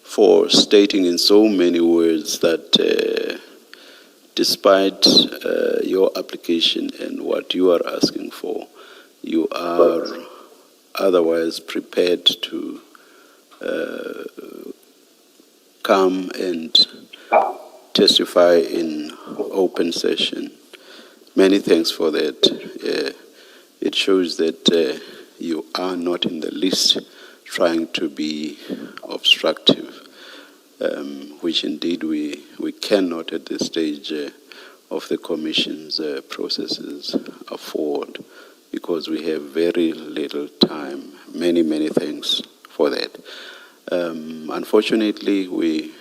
D: for stating in so many words that despite your application and what you are asking for, you are otherwise prepared to come and testify in open session. Many thanks for that. It shows that you are not in the least trying to be obstructive, which indeed we cannot at this stage of the Commission's processes afford, because we have very little time. Many, many thanks for that. Unfortunately, we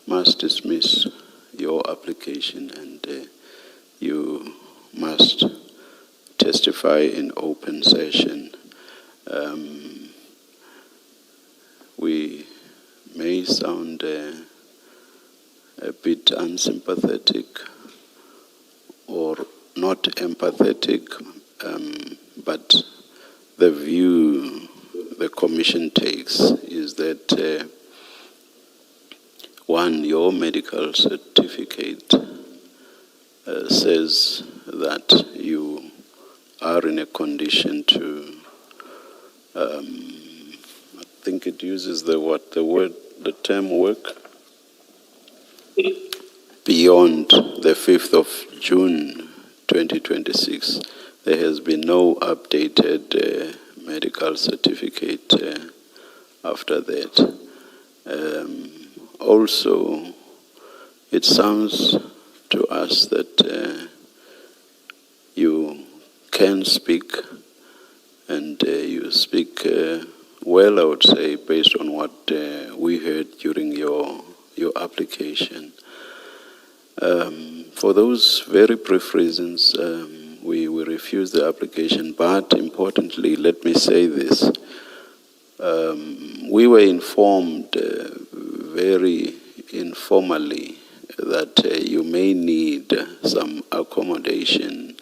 D: must dismiss your application, and you must testify in open session. We may sound a bit unsympathetic or not empathetic, but the view the Commission takes is that one, your medical certificate says that you are in a condition to, I think it uses the term work beyond the 5th of June 2026. There has been no updated medical certificate after that. Also, it sounds to us that you can speak, and you speak well, I would say, based on what we heard during your application. For those very brief reasons, we refuse the application, but importantly, let me say this. We were informed very informally that you may need some accommodation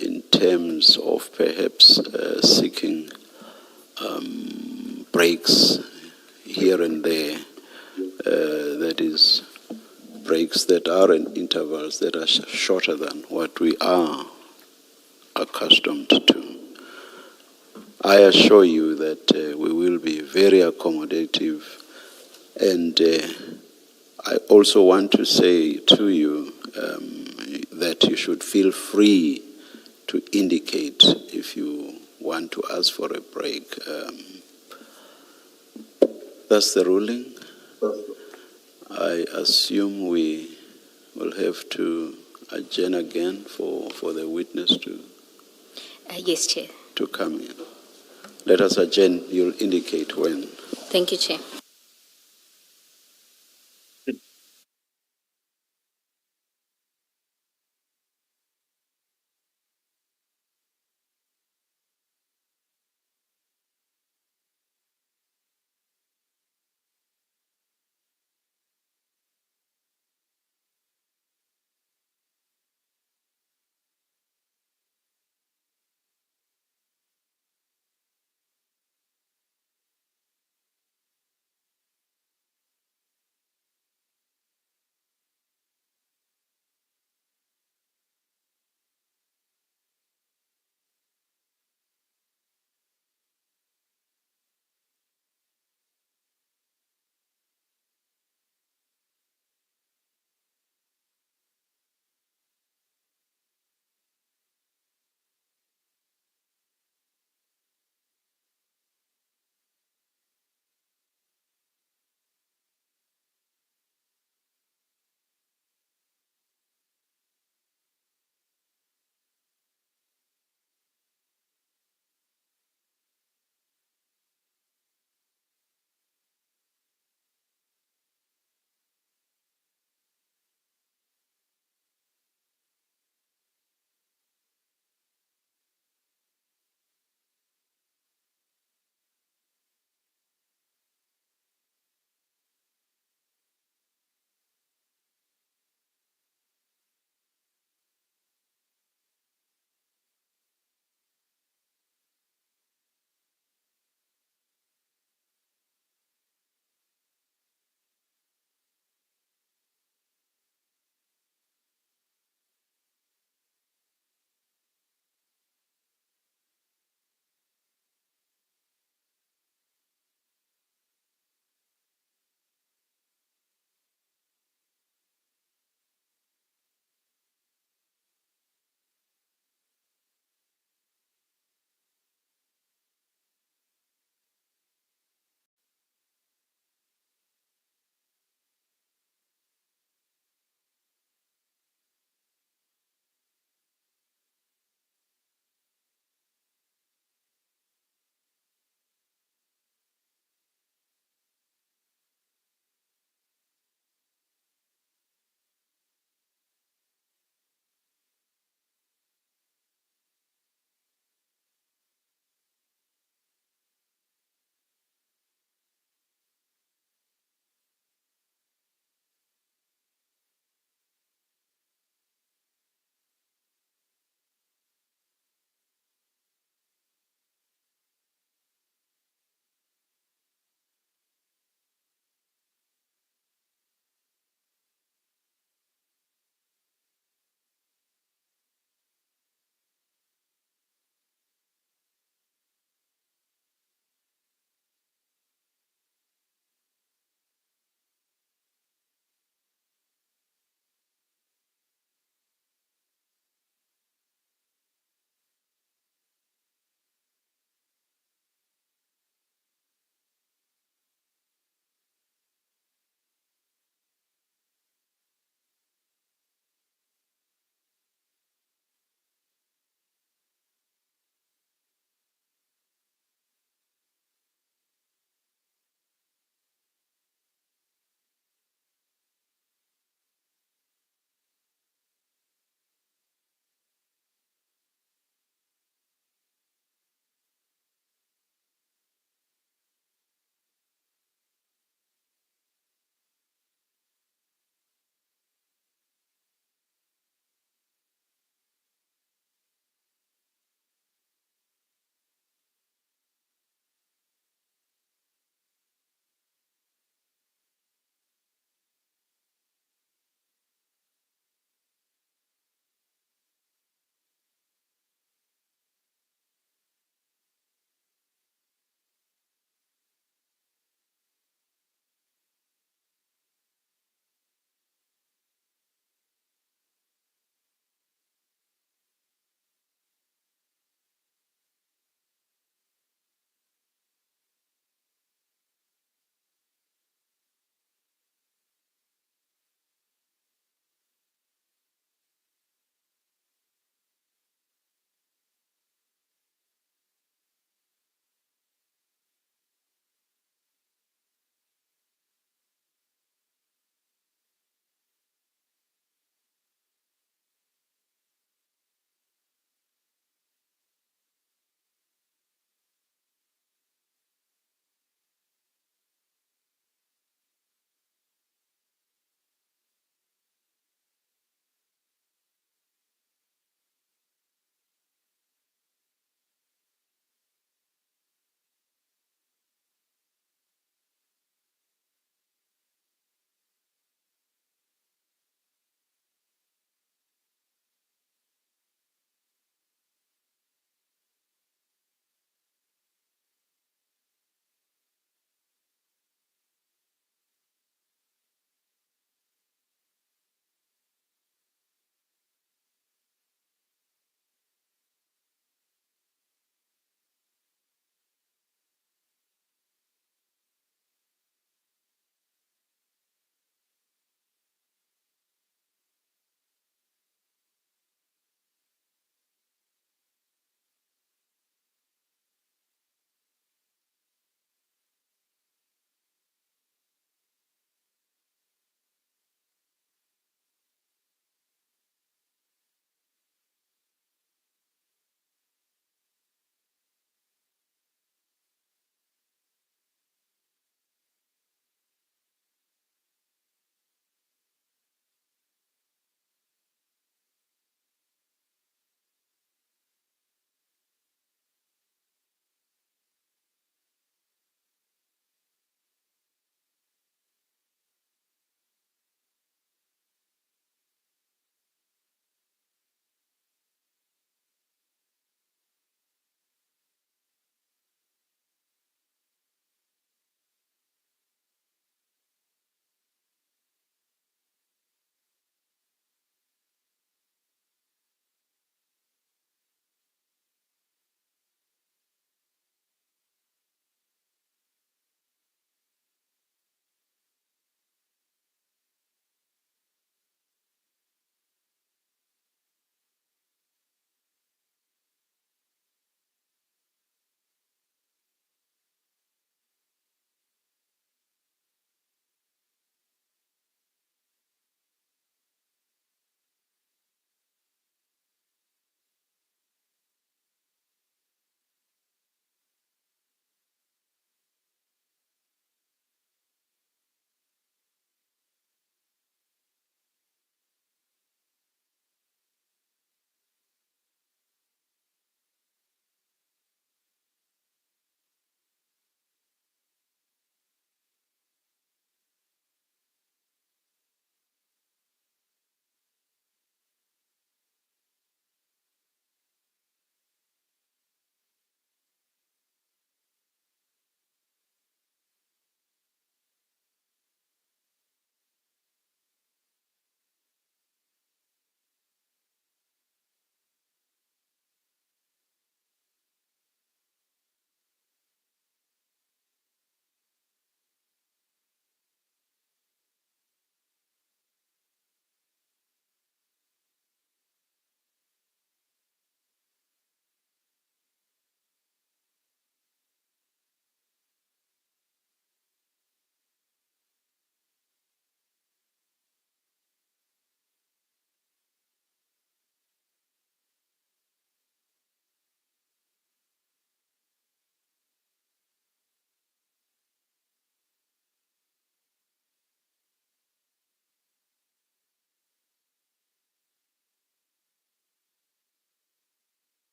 D: in terms of perhaps seeking breaks here and there, that is, breaks that are in intervals that are shorter than what we are accustomed to. I assure you that we will be very accommodative, and I also want to say to you that you should feel free to indicate if you want to ask for a break. That's the ruling. I assume we will have to adjourn again for the witness
E: Yes, Chair.
D: to come in. Let us adjourn. You'll indicate when.
E: Thank you, Chair.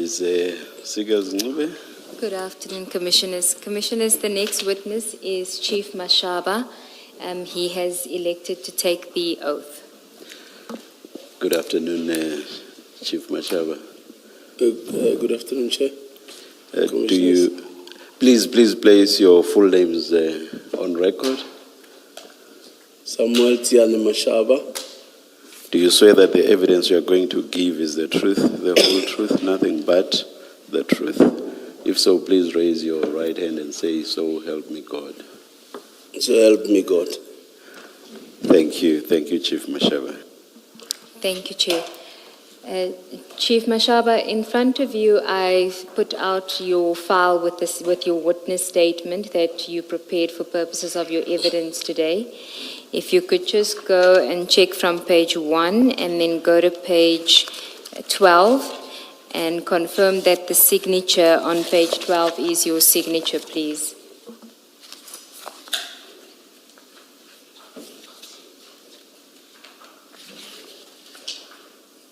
D: Ms. Sigels Ncube.
E: Good afternoon, Commissioners. Commissioners, the next witness is Chief Mashaba. He has elected to take the oath.
D: Good afternoon, Chief Mashaba.
I: Good afternoon, Chair.
D: Do you please place your full names on record?
I: Samuel Tiane Mashaba.
D: Do you swear that the evidence you are going to give is the truth, the whole truth, nothing but the truth? If so, please raise your right hand and say, "So help me God."
I: So help me God.
D: Thank you, Chief Mashaba.
E: Thank you, Chair. Chief Mashaba, in front of you, I've put out your file with your witness statement that you prepared for purposes of your evidence today. If you could just go and check from page 1 and then go to page 12 and confirm that the signature on page 12 is your signature, please.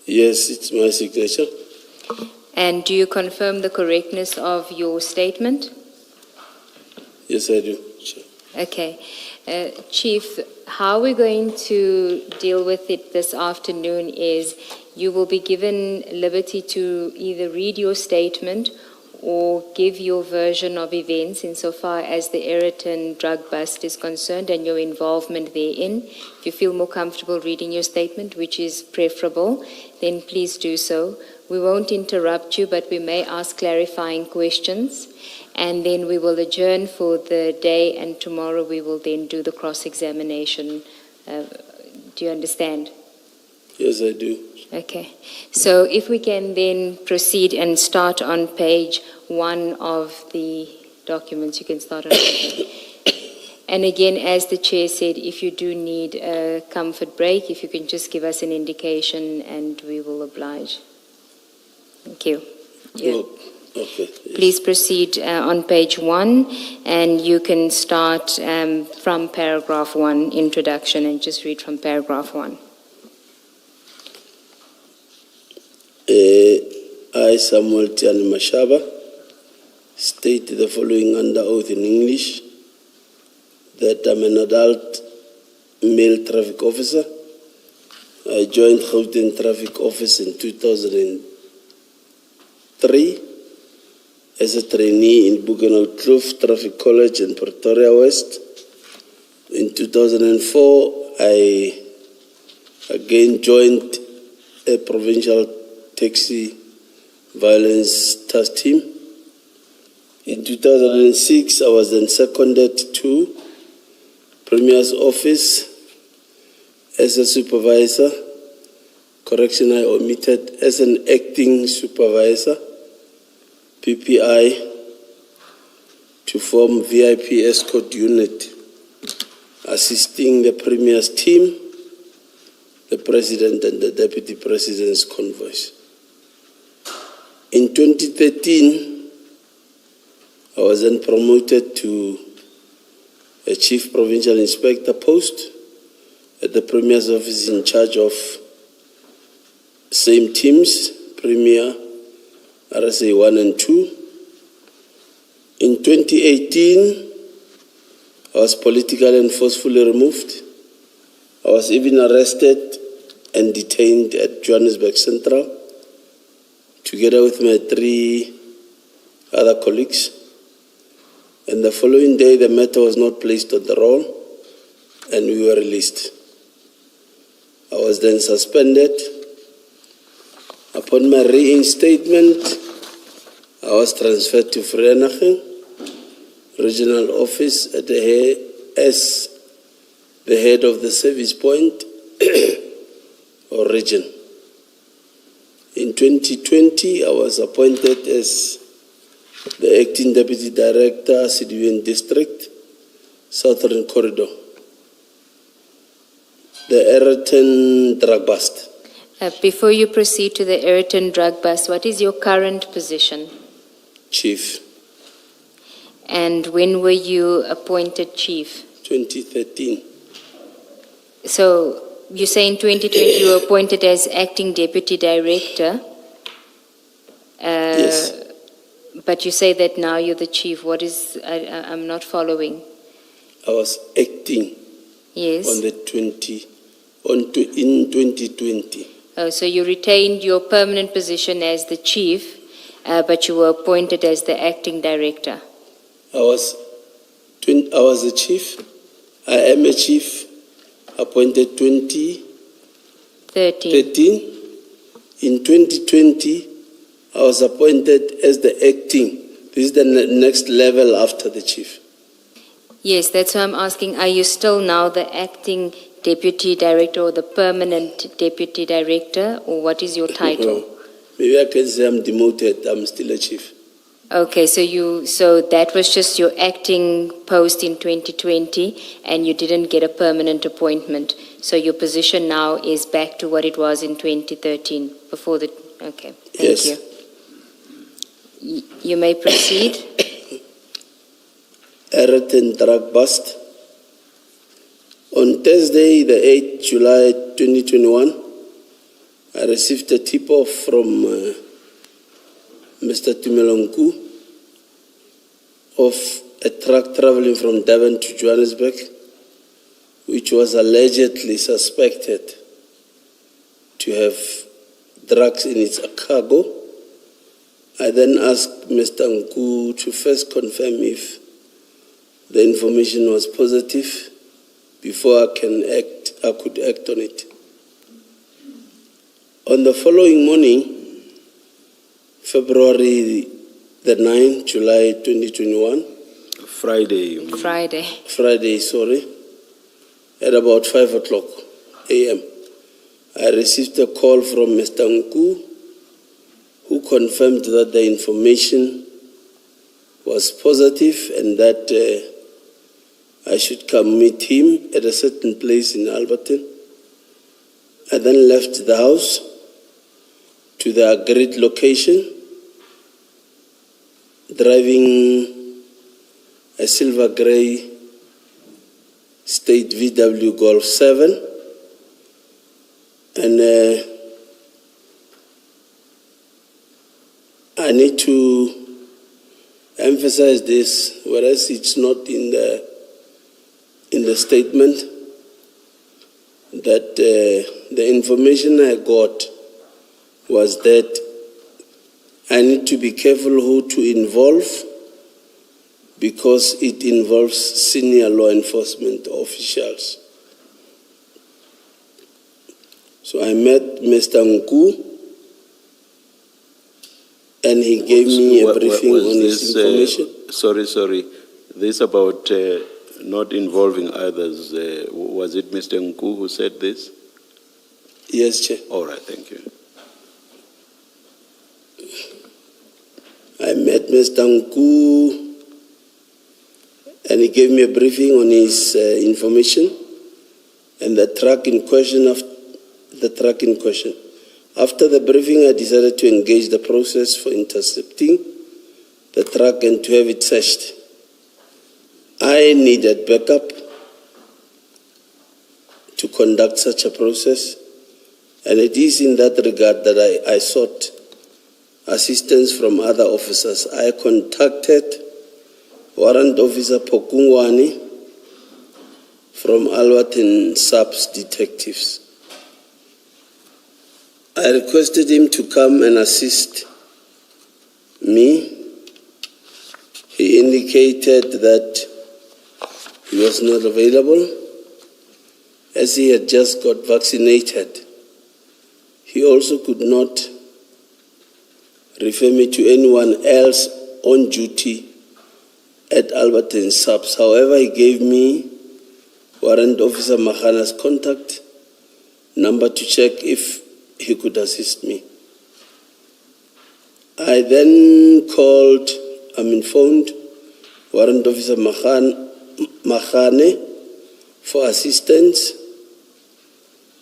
I: Yes, it's my signature.
E: And do you confirm the correctness of your statement?
I: Yes, I do, Chair.
E: Okay. Chief, how we're going to deal with it this afternoon is you will be given liberty to either read your statement or give your version of events insofar as the Ayrton drug bust is concerned and your involvement therein. If you feel more comfortable reading your statement, which is preferable, then please do so. We won't interrupt you, but we may ask clarifying questions, and then we will adjourn for the day, and tomorrow we will then do the cross-examination. Do you understand?
I: Yes, I do.
E: Okay. So if we can then proceed and start on page 1 of the documents, you can start on page 1. And again, as the Chair said, if you do need a comfort break, if you can just give us an indication and we will oblige. Thank you.
I: Oh, okay. Yes.
E: Please proceed on page 1, and you can start from paragraph 1, introduction, and just read from paragraph 1.
I: I, Samuel Tiane Mashaba, state the following under oath in English, that I'm an adult male traffic officer. I joined Gauteng Traffic Office in 2003 as a trainee in Buchenwald Kloof Traffic College in Pretoria West. In 2004, I again joined a provincial taxi violence task team. In 2006, I was then seconded to Premier's office as a supervisor. Correction, I omitted, as an acting supervisor, PPI, to form VIP escort unit, assisting the Premier's team, the President and the Deputy President's convoys. In 2013, I was then promoted to a Chief Provincial Inspector post at the Premier's office in charge of same teams, Premier, RSA 1 and 2. In 2018, I was politically and forcefully removed. I was even arrested and detained at Johannesburg Central, together with my 3 other colleagues. And the following day, the matter was not placed on the roll, and we were released. I was then suspended. Upon my reinstatement, I was transferred to Vereeniging Regional Office as the head of the service point or region. In 2020, I was appointed as the Acting Deputy Director, Sidibeng District, Southern Corridor. The Ayrton drug bust.
E: Before you proceed to the Ayrton drug bust, what is your current position?
I: Chief.
E: And when were you appointed Chief?
I: 2013.
E: So you say in 2020 you were appointed as Acting Deputy Director?
D: Yes.
E: But you say that now you're the chief. What is, I'm not following.
D: I was acting
E: Yes.
D: on the 20, in 2020.
E: Oh, so you retained your permanent position as the chief, but you were appointed as the acting director.
D: I was a chief. I am a chief appointed
E: 13.
D: 2013. In 2020, I was appointed as the acting. This is the next level after the chief.
E: Yes, that's why I'm asking, are you still now the acting deputy director or the permanent deputy director, or what is your title?
D: Maybe I can say I'm demoted. I'm still a chief.
E: Okay, so that was just your acting post in 2020, and you didn't get a permanent appointment. So your position now is back to what it was in 2013, before the... Okay, thank
D: Yes.
E: you. You may proceed.
D: Error and drug bust. On Thursday, the 8th July 2021, I received a tip-off from Mr. Tumelonku of a truck traveling from Durban to Johannesburg, which was allegedly suspected to have drugs in its cargo. I then asked Mr. Nku to first confirm if the information was positive before I could act on it. On the following morning, February the 9th, July 2021.
E: Friday.
D: Friday, at about 5 o'clock a.m., I received a call from Mr. Nku, who confirmed that the information was positive and that I should come meet him at a certain place in Alberton. I then left the house to the agreed location, driving a silver grey State VW Golf 7, and I need to emphasize this, whereas it's not in the statement, that the information I got was that I need to be careful who to involve, because it involves senior law enforcement officials. So I met Mr. Nku, and he gave me a briefing on his information.
J: Sorry. This about not involving others. Was it Mr. Nku who said this?
D: Yes, Chair.
J: All right, thank you.
D: I met Mr. Nku, and he gave me a briefing on his information and the truck in question. After the briefing, I decided to engage the process for intercepting the truck and to have it searched. I needed backup to conduct such a process, and it is in that regard that I sought assistance from other officers. I contacted Warrant Officer Pokungwani from Alberton Subs Detectives. I requested him to come and assist me. He indicated that he was not available as he had just got vaccinated. He also could not refer me to anyone else on duty at Alberton Subs. However, he gave me Warrant Officer Mahana's contact number to check if he could assist me. I then phoned Warrant Officer Mahane for assistance.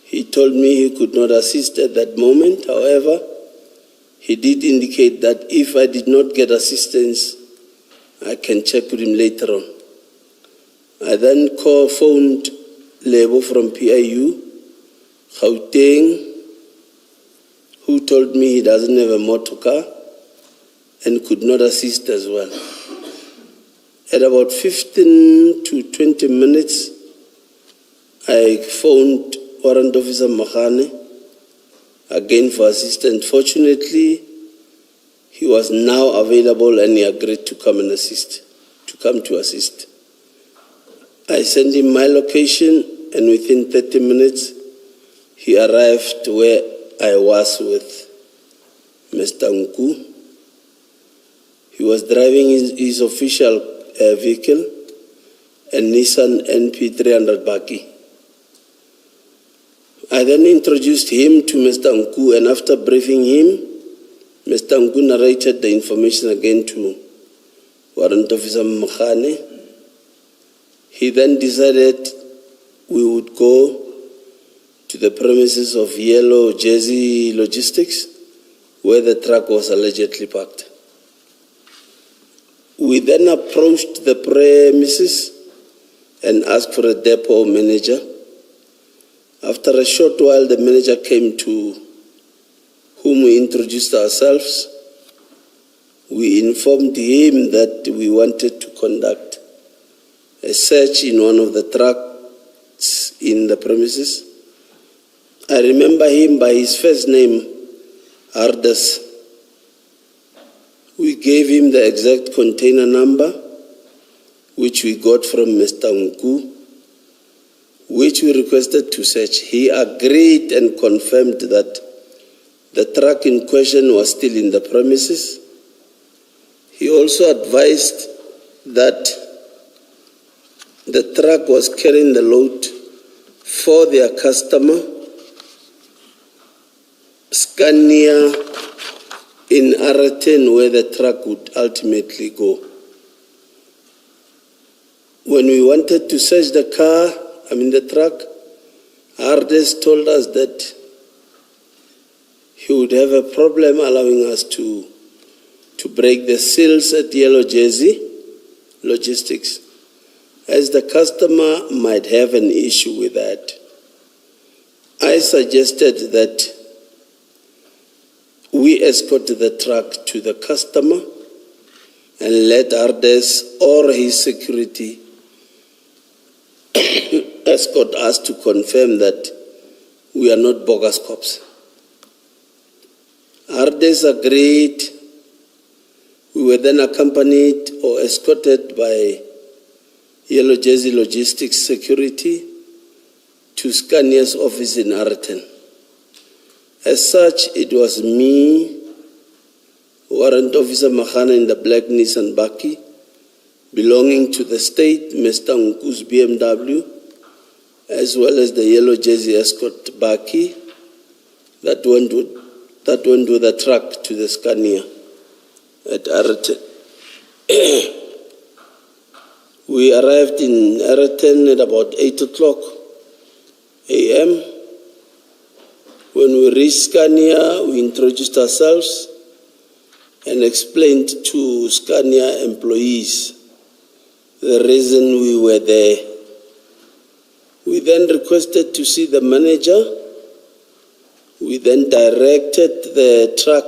D: He told me he could not assist at that moment. However, he did indicate that if I did not get assistance, I can check with him later on. I then phoned Lebo from PIU, Gauteng, who told me he doesn't have a motor car
I: and could not assist as well. At about 15 to 20 minutes, I phoned Warrant Officer Mahane again for assistance. Fortunately, he was now available and he agreed to come and assist, to assist. I sent him my location, and within 30 minutes, he arrived where I was with Mr. Nku. He was driving his official vehicle, a Nissan NP300 Baki. I then introduced him to Mr. Nku, and after briefing him, Mr. Nku narrated the information again to Warrant Officer Mahane. He then decided we would go to the premises of Yellow Jersey Logistics, where the truck was allegedly parked. We then approached the premises and asked for a depot manager. After a short while, the manager came, to whom we introduced ourselves. We informed him that we wanted to conduct a search in one of the trucks in the premises. I remember him by his first name, Ardas. We gave him the exact container number, which we got from Mr. Nku, which we requested to search. He agreed and confirmed that the truck in question was still in the premises. He also advised that the truck was carrying the load for their customer, Scania, in R10, where the truck would ultimately go. When we wanted to search the truck, Ardes told us that he would have a problem allowing us to break the seals at Yellow Jersey Logistics, as the customer might have an issue with that. I suggested that we escort the truck to the customer and let Ardes or his security escort us to confirm that we are not bogus cops. Ardes agreed. We were then accompanied or escorted by Yellow Jersey Logistics security to Scania's office in Arten. As such, it was me, Warrant Officer Mahane in the black Nissan Baki, belonging to the state, Mr. Nku's BMW, as well as the Yellow Jersey Escort Baki that went with the truck to the Scania at Arten. We arrived in Arten at about 8 o'clock a.m. When we reached Scania, we introduced ourselves and explained to Scania employees the reason we were there. We then requested to see the manager. We then directed the truck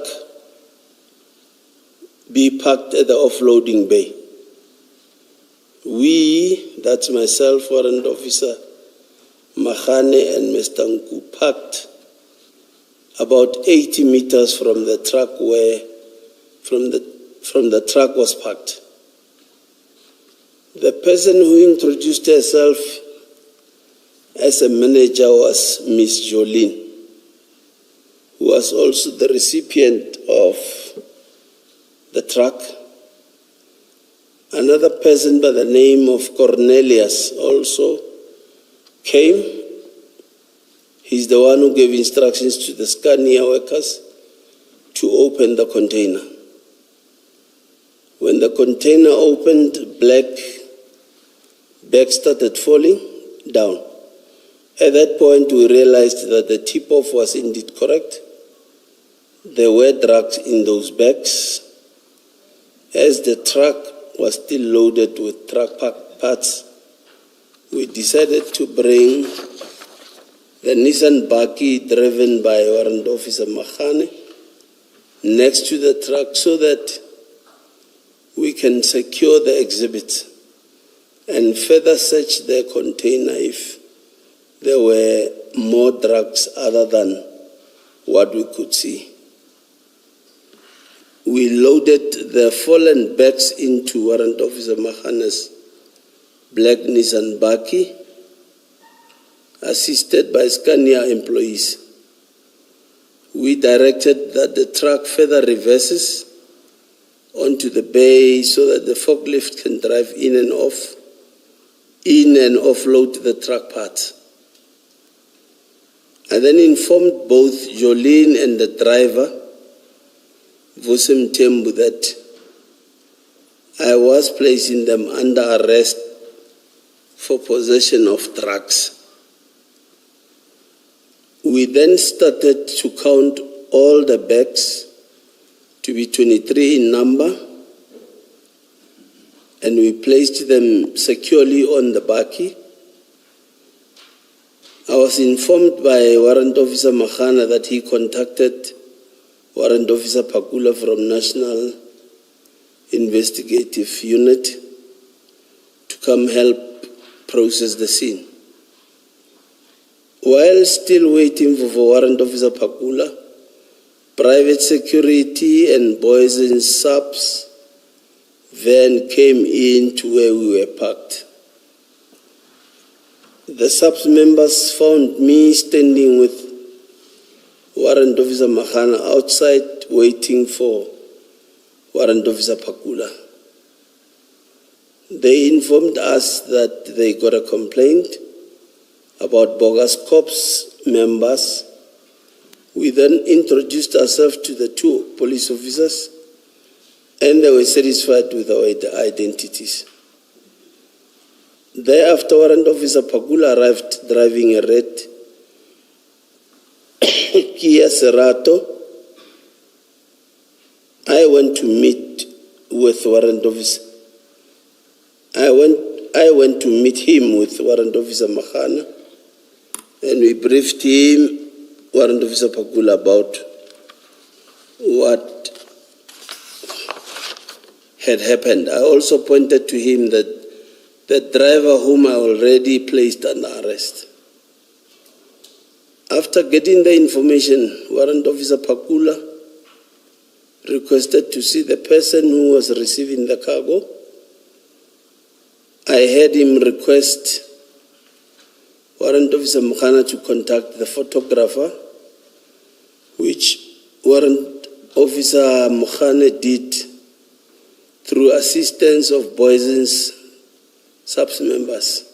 I: be parked at the offloading bay. We, that's myself, Warrant Officer Mahane and Mr. Nku, parked about 80 meters from the truck where from the truck was parked. The person who introduced herself as a manager was Miss Jolene, who was also the recipient of the truck. Another person by the name of Cornelius also came. He's the one who gave instructions to the Scania workers to open the container. When the container opened, black bags started falling down. At that point, we realized that the tip-off was indeed correct. There were drugs in those bags. As the truck was still loaded with truck parts, we decided to bring the Nissan Baki driven by Warrant Officer Mahane next to the truck so that we can secure the exhibits and further search the container if there were more drugs other than what we could see. We loaded the fallen bags into Warrant Officer Mahana's black Nissan Baki, assisted by Scania employees. We directed that the truck further reverses onto the bay so that the forklift can drive in and offload the truck parts. I then informed both Jolene and the driver, Vusim Tembu, that I was placing them under arrest for possession of drugs. We then started to count all the bags to be 23 in number, and we placed them securely on the baki. I was informed by Warrant Officer Mahana that he contacted Warrant Officer Pakula from National Investigative Unit to come help process the scene. While still waiting for Warrant Officer Pakula, private security and boys and subs van came in to where we were parked. The subs members found me standing with Warrant Officer Mahana outside waiting for Warrant Officer Pakula. They informed us that they got a complaint about bogus cops members. We then introduced ourselves to the two police officers, and they were satisfied with our identities. Thereafter, Warrant Officer Pakula arrived driving a red Kia Cerato. I went to meet with Warrant Officer. I went to meet him with Warrant Officer Mahana, and we briefed him, Warrant Officer Pakula, about what had happened. I also pointed to him that the driver whom I already placed under arrest. After getting the information, Warrant Officer Pakula requested to see the person who was receiving the cargo. I had him request Warrant Officer Mukhana to contact the photographer, which Warrant Officer Mukhana did through assistance of Boysen's subs members.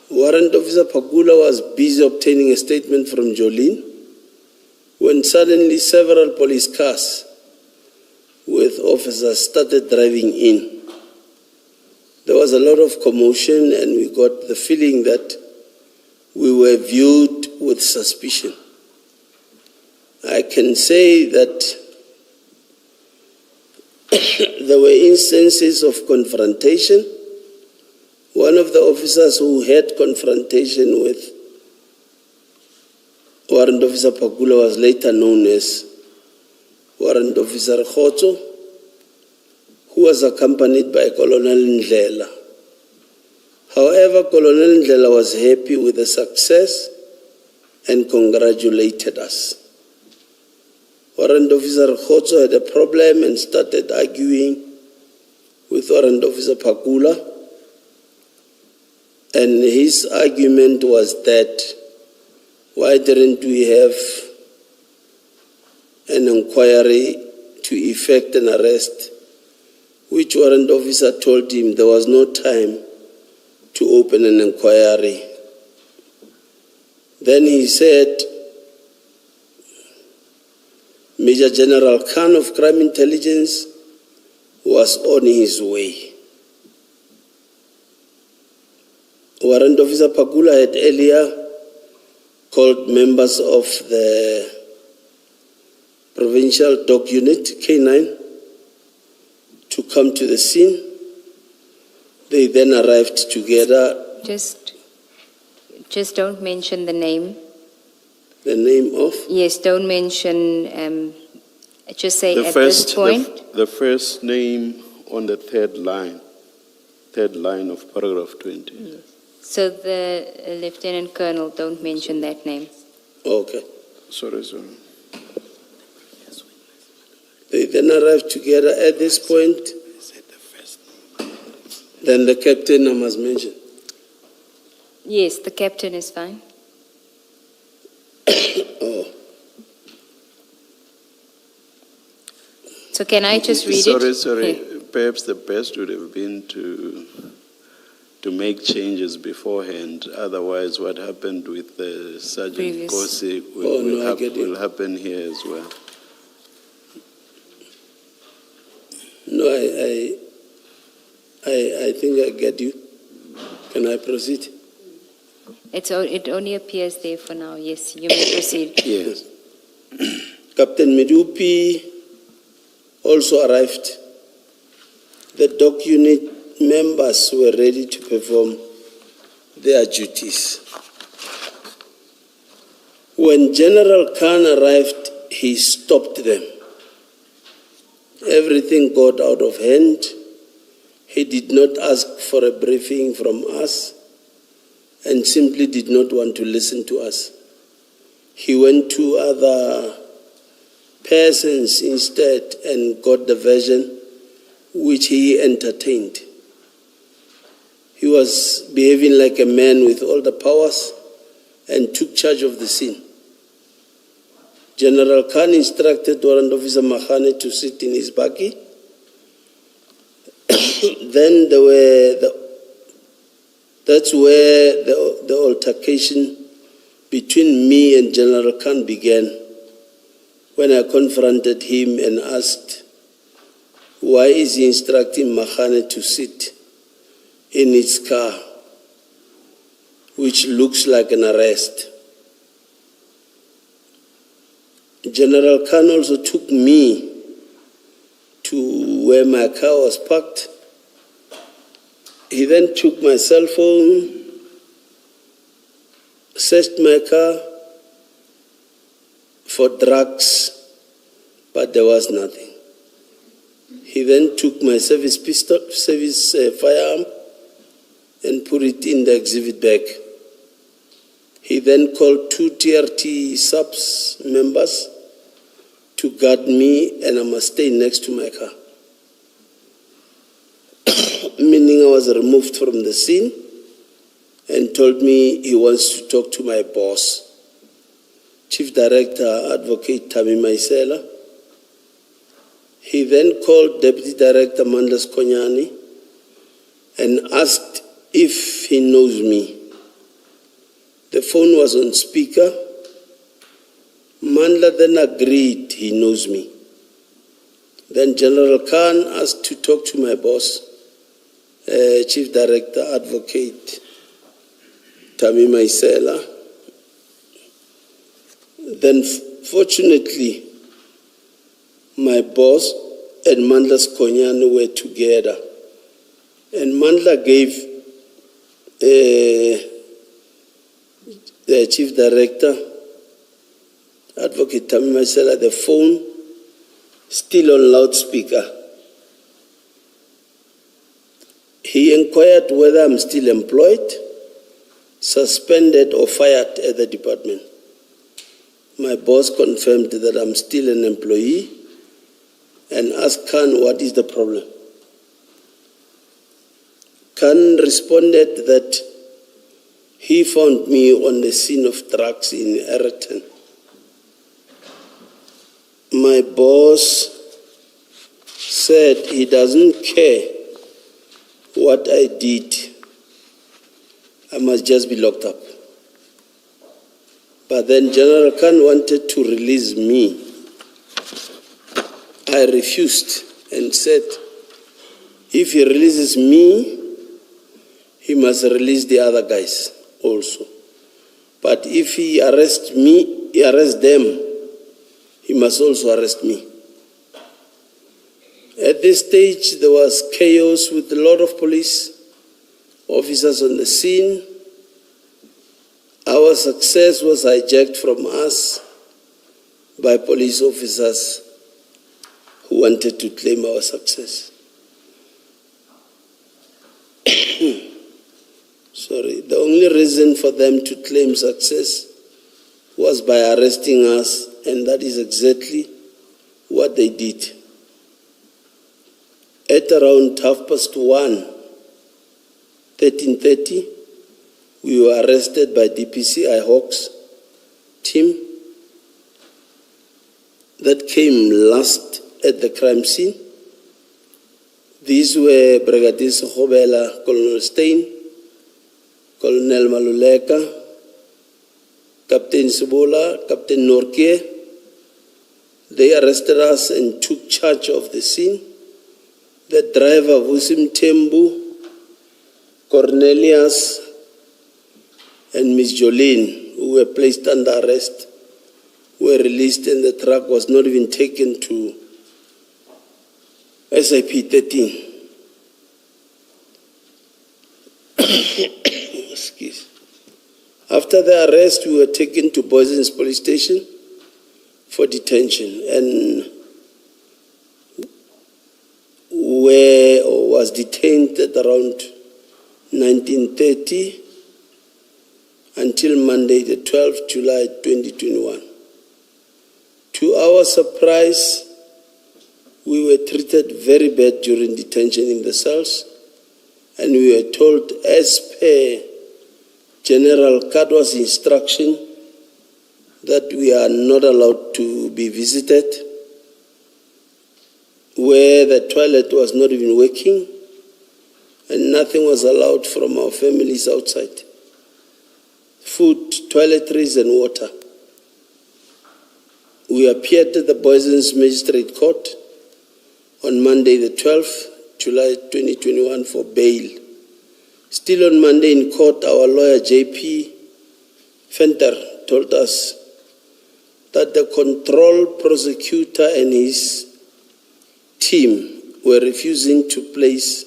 I: Warrant Officer Pakula was busy obtaining a statement from Jolene when suddenly several police cars with officers started driving in. There was a lot of commotion, and we got the feeling that we were viewed with suspicion. I can say that there were instances of confrontation. One of the officers who had confrontation with Warrant Officer Pakula was later known as Warrant Officer Khotso, who was accompanied by Colonel Ndlela. However, Colonel Ndlela was happy with the success and congratulated us. Warrant Officer Khotso had a problem and started arguing with Warrant Officer Pakula. And his argument was that, why didn't we have an inquiry to effect an arrest? Which Warrant Officer told him there was no time to open an inquiry. Then he said, Major General Khan of Crime Intelligence was on his way. Warrant Officer Pakula had earlier called members of the Provincial Dog Unit, K9, to come to the scene. They then arrived together.
K: Just don't mention the name.
I: The name of?
K: Yes, don't mention
E: Just say
J: The
E: at
J: first,
E: this point.
J: the first name on the third line of paragraph 20.
E: So the Lieutenant Colonel, don't mention that name.
I: Okay.
J: Sorry.
I: They then arrive together at this point. Then the captain I must mention.
E: Yes, the captain is fine.
I: Oh.
E: So can I just read it?
J: Sorry.
E: Yeah.
J: Perhaps the best would have been to make changes beforehand. Otherwise, what happened with Sergeant
E: Previous.
J: Kosi will happen here as well.
I: No, I think I get you. Can I proceed?
E: It only appears there for now. Yes, you may proceed.
J: Yes.
I: Captain Medupi also arrived. The dock unit members were ready to perform their duties. When General Khan arrived, he stopped them. Everything got out of hand. He did not ask for a briefing from us and simply did not want to listen to us. He went to other persons instead and got the version which he entertained. He was behaving like a man with all the powers and took charge of the scene. General Khan instructed Warrant Officer Mahane to sit in his buggy. Then that's where the altercation between me and General Khan began, when I confronted him and asked, why is he instructing Mahane to sit in his car, which looks like an arrest? General Khan also took me to where my car was parked. He then took my cell phone, searched my car for drugs, but there was nothing. He then took my service firearm and put it in the exhibit bag. He then called 2 TRT subs members to guard me, and I must stay next to my car. Meaning I was removed from the scene and told me he wants to talk to my boss, Chief Director Advocate Tami Maisela. He then called Deputy Director Mandla Skonyani and asked if he knows me. The phone was on speaker. Mandla then agreed he knows me. Then General Khan asked to talk to my boss, Chief Director Advocate Tami Maisela. Then fortunately, my boss and Mandla Skonyani were together. And Mandla gave the Chief Director, Advocate Tami Maisela, the phone still on loudspeaker. He inquired whether I'm still employed, suspended or fired at the department. My boss confirmed that I'm still an employee and asked Khan what is the problem. Khan responded that he found me on the scene of drugs in Ayrton. My boss said he doesn't care what I did. I must just be locked up. But then General Khan wanted to release me. I refused and said, if he releases me, he must release the other guys also. But if he arrests me, he arrests them, he must also arrest me. At this stage, there was chaos with a lot of police officers on the scene. Our success was hijacked from us by police officers who wanted to claim our success. Sorry, the only reason for them to claim success was by arresting us, and that is exactly what they did. At around 1:30, 13:30, we were arrested by DPCI Hawks team that came last at the crime scene. These were Brigadier Sekgobela, Colonel Stein, Colonel Maluleka, Captain Sebola, Captain Norkie. They arrested us and took charge of the scene. The driver, Vusim Tembu, Cornelius, and Miss Jolene, who were placed under arrest, were released, and the truck was not even taken to SIP 13. Excuse. After the arrest, we were taken to Boysens Police Station for detention, and was detained at around 19:30 until Monday, the 12th July 2021. To our surprise, we were treated very bad during detention in the cells, and we were told, as per General Kadwa's instruction, that we are not allowed to be visited, where the toilet was not even working, and nothing was allowed from our families outside. Food, toiletries, and water. We appeared at the Boysens Magistrate Court on Monday, the 12th July 2021 for bail. Still on Monday in court, our lawyer J.P. Fenter told us that the control prosecutor and his team were refusing to place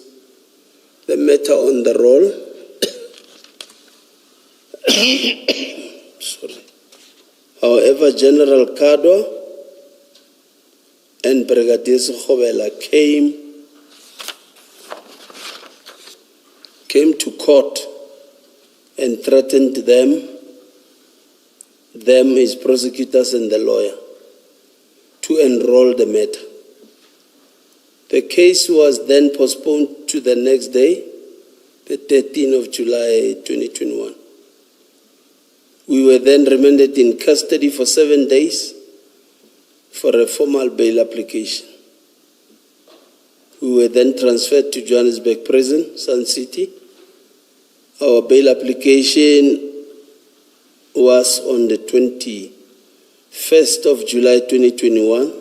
I: the matter on the roll. Sorry. However, General Kadwa and Brigadier Sekgobela came to court and threatened them, his prosecutors and the lawyer, to enroll the matter. The case was then postponed to the next day, the 13th of July 2021. We were then remanded in custody for 7 days for a formal bail application. We were then transferred to Johannesburg Prison, Sun City. Our bail application was on the 21st of July 2021.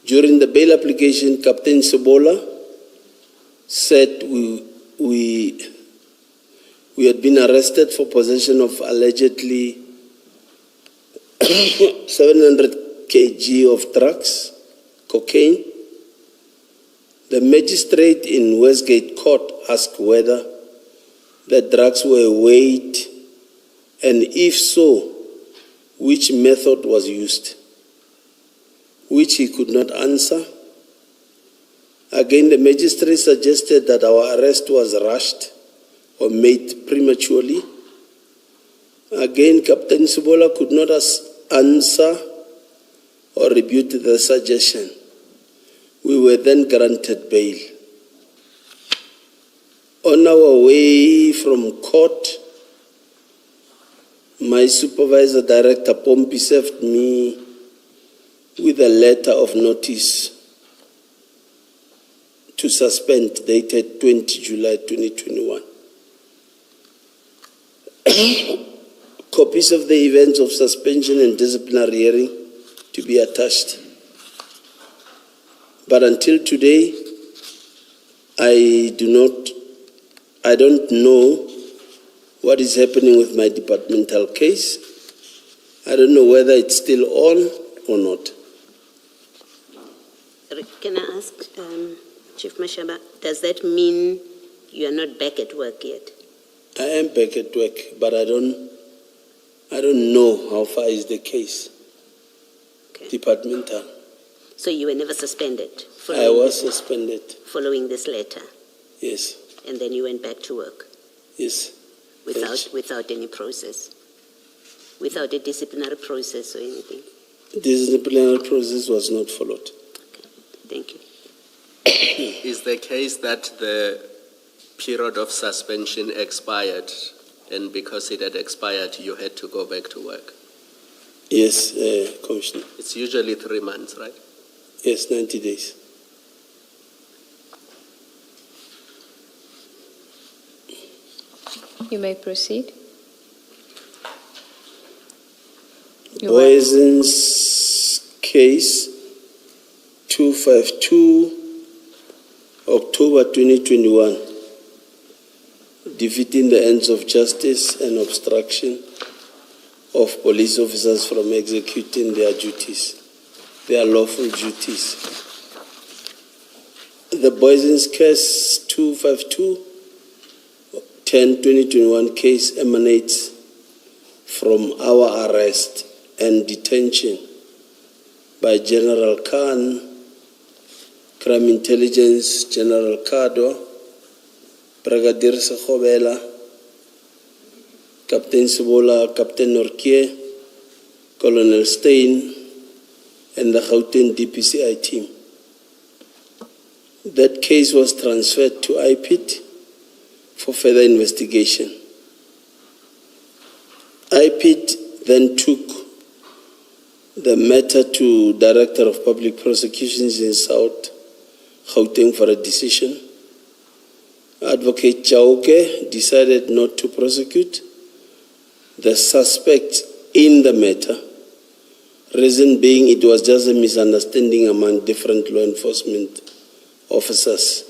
I: During the bail application, Captain Sebola said we had been arrested for possession of allegedly 700 kg of drugs, cocaine. The magistrate in Westgate Court asked whether the drugs were weighed, and if so, which method was used, which he could not answer. Again, the magistrate suggested that our arrest was rushed or made prematurely. Again, Captain Sebola could not answer or rebut the suggestion. We were then granted bail. On our way from court, my supervisor, Director Pompi, served me with a letter of notice to suspend dated 20 July 2021. Copies of the events of suspension and disciplinary hearing to be attached. But until today, I don't know what is happening with my departmental case. I don't know whether it's still on or not.
G: Can I ask, Chief Mashaba, does that mean you are not back at work yet?
I: I am back at work, but I don't know how far is the case.
G: Okay.
I: Departmental.
G: So you were never suspended
I: I was suspended,
G: following this letter,
I: yes,
G: and then you went back to work
I: yes.
G: without any process, without a disciplinary process or anything.
I: Disciplinary process was not followed.
G: Thank you.
H: Is the case that the period of suspension expired, and because it had expired, you had to go back to work?
I: Yes, Commissioner.
H: It's usually 3 months, right?
I: Yes, 90 days.
K: You may proceed.
I: Poison's case 252, October 2021, defeating the ends of justice and obstruction of police officers from executing their duties, their lawful duties. The Poison's case 252, 10/2021 case emanates from our arrest and detention by General Khan, Crime Intelligence General Kado, Brigadier Sekhobela, Captain Sibola, Captain Norkie, Colonel Stein, and the Gauteng DPCI team. That case was transferred to IPIT for further investigation. IPIT then took the matter to Director of Public Prosecutions in South Gauteng for a decision. Advocate Chauke decided not to prosecute the suspect in the matter, reason being it was just a misunderstanding among different law enforcement officers.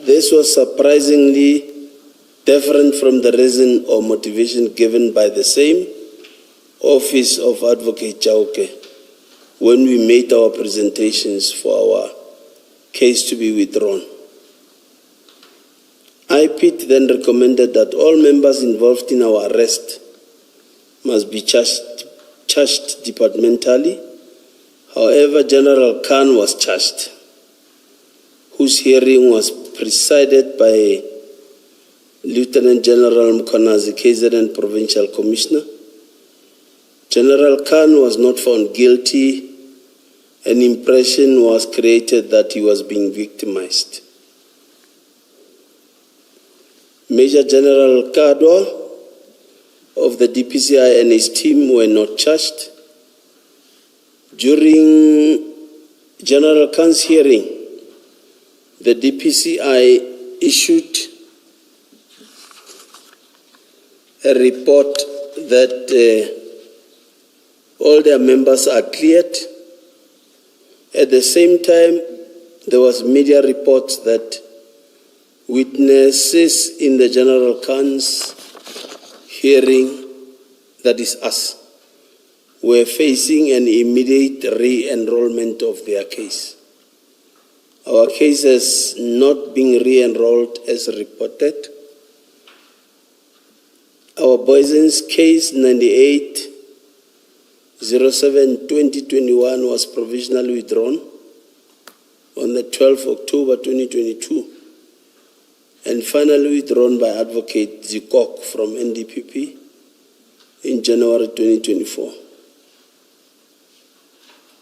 I: This was surprisingly different from the reason or motivation given by the same Office of Advocate Chauke when we made our presentations for our case to be withdrawn. IPIT then recommended that all members involved in our arrest must be charged departmentally. However, General Khan was charged, whose hearing was presided by Lieutenant General Mkonazi, KZN Provincial Commissioner. General Khan was not found guilty. An impression was created that he was being victimized. Major General Kadwa of the DPCI and his team were not charged. During General Khan's hearing, the DPCI issued a report that all their members are cleared. At the same time, there was media reports that witnesses in the General Khan's hearing, that is us, were facing an immediate re-enrollment of their case. Our case has not been re-enrolled as reported. Our Poison's case 98-07-2021 was provisionally withdrawn on the 12th October 2022 and finally withdrawn by Advocate Zikok from NDPP in January 2024.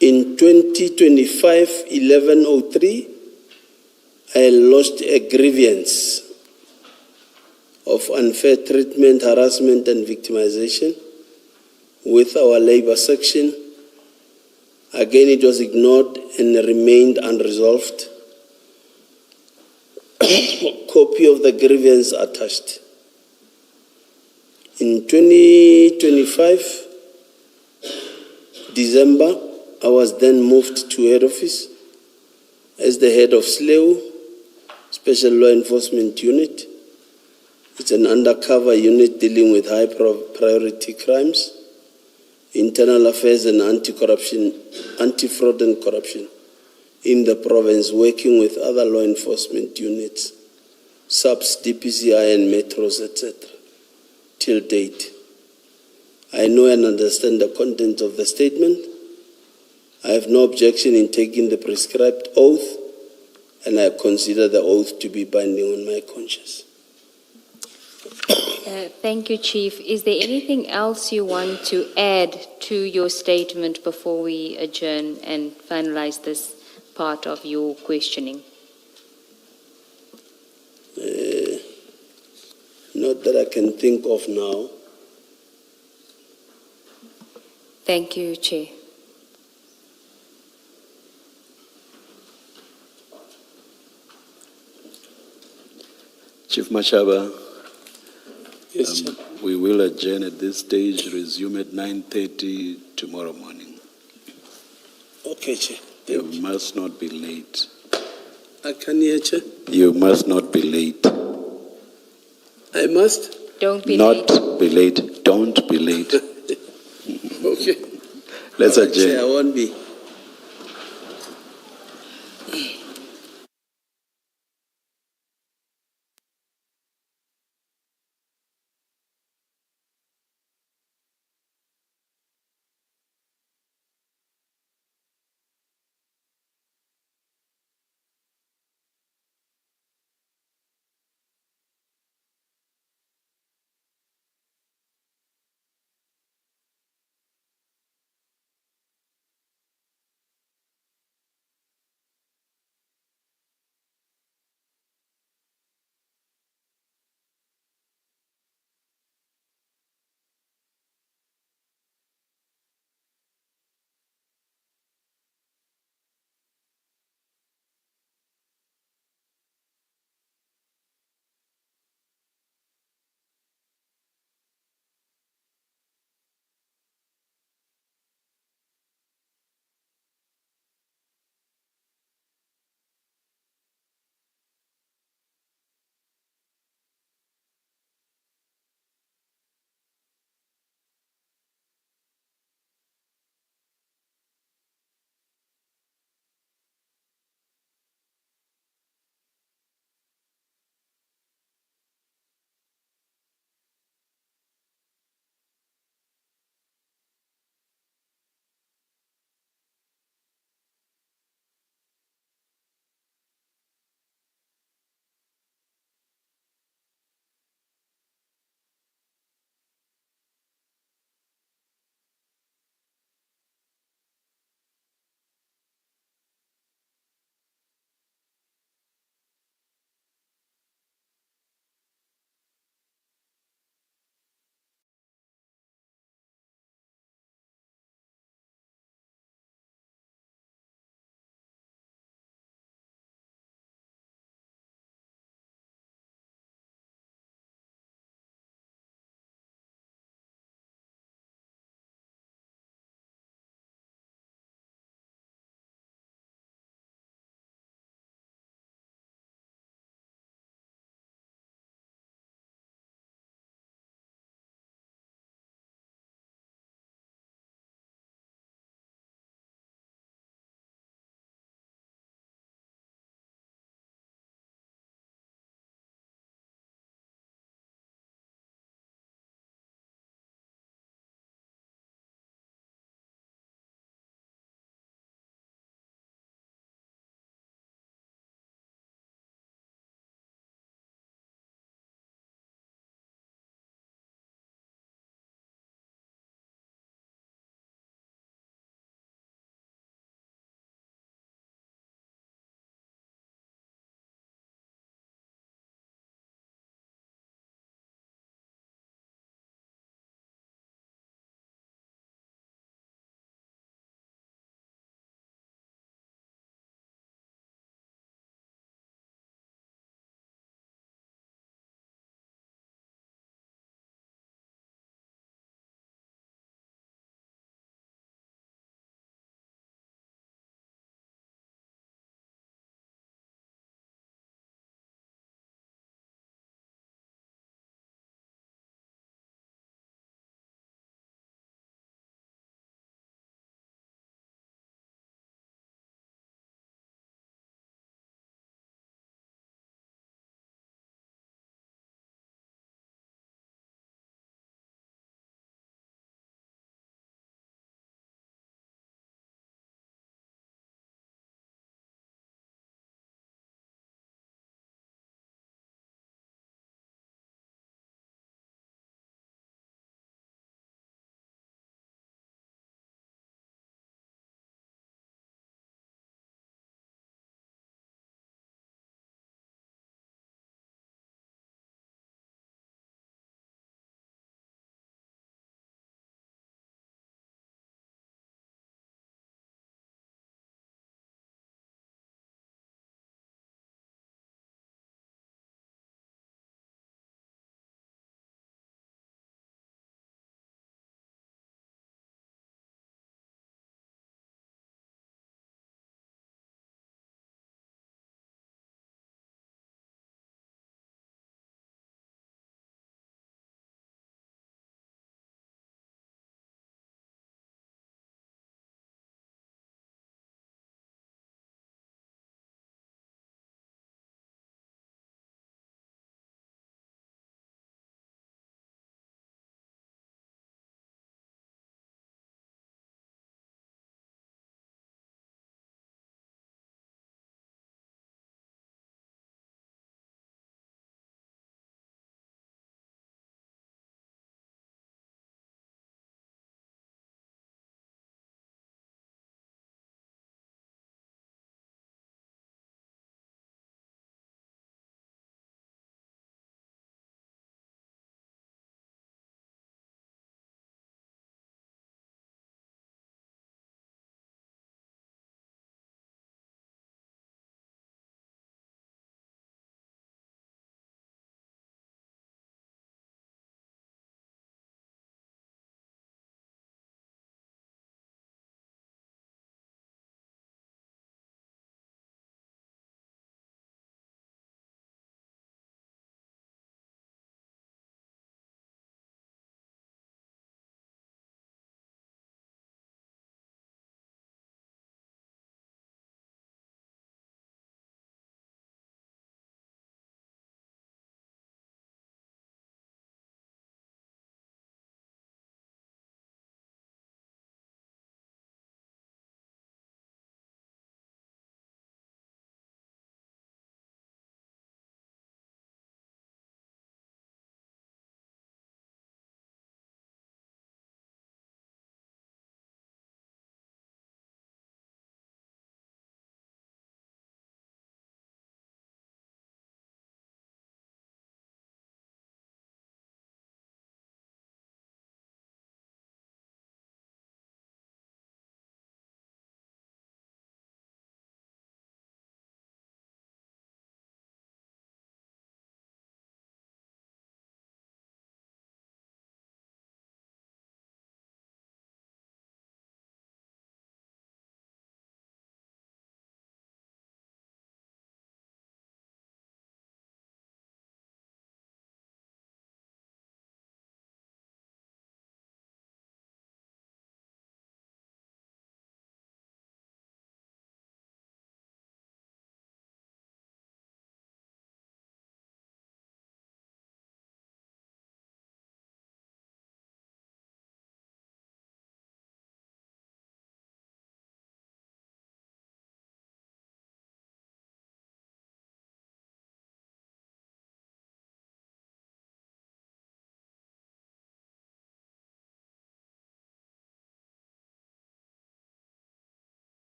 I: In 2025-11-03, I lodged a grievance of unfair treatment, harassment, and victimization with our labor section. Again, it was ignored and remained unresolved. Copy of the grievance attached. In 2025, December, I was then moved to head office as the head of SLEU, Special Law Enforcement Unit. It's an undercover unit dealing with high priority crimes, internal affairs and anti-corruption, anti-fraud and corruption in the province, working with other law enforcement units, SAPS, DPCI and metros, etc. till date. I know and understand the content of the statement I have no objection in taking the prescribed oath, and I consider the oath to be binding on my conscience.
K: Thank you, Chief. Is there anything else you want to add to your statement before we adjourn and finalize this part of your questioning?
I: Not that I can think of now.
K: Thank you, Chair.
J: Chief Mashaba,
I: Yes, Chair.
J: we will adjourn at this stage, resume at 9:30 tomorrow morning.
I: Okay, Chair.
J: You must not be late.
I: I can hear, Chair.
J: You must not be late.
I: I must?
K: Don't be
J: Not
K: late.
J: be late. Don't be late.
I: Okay.
J: Let's
I: All right, Chair, I
J: adjourn.
I: won't be.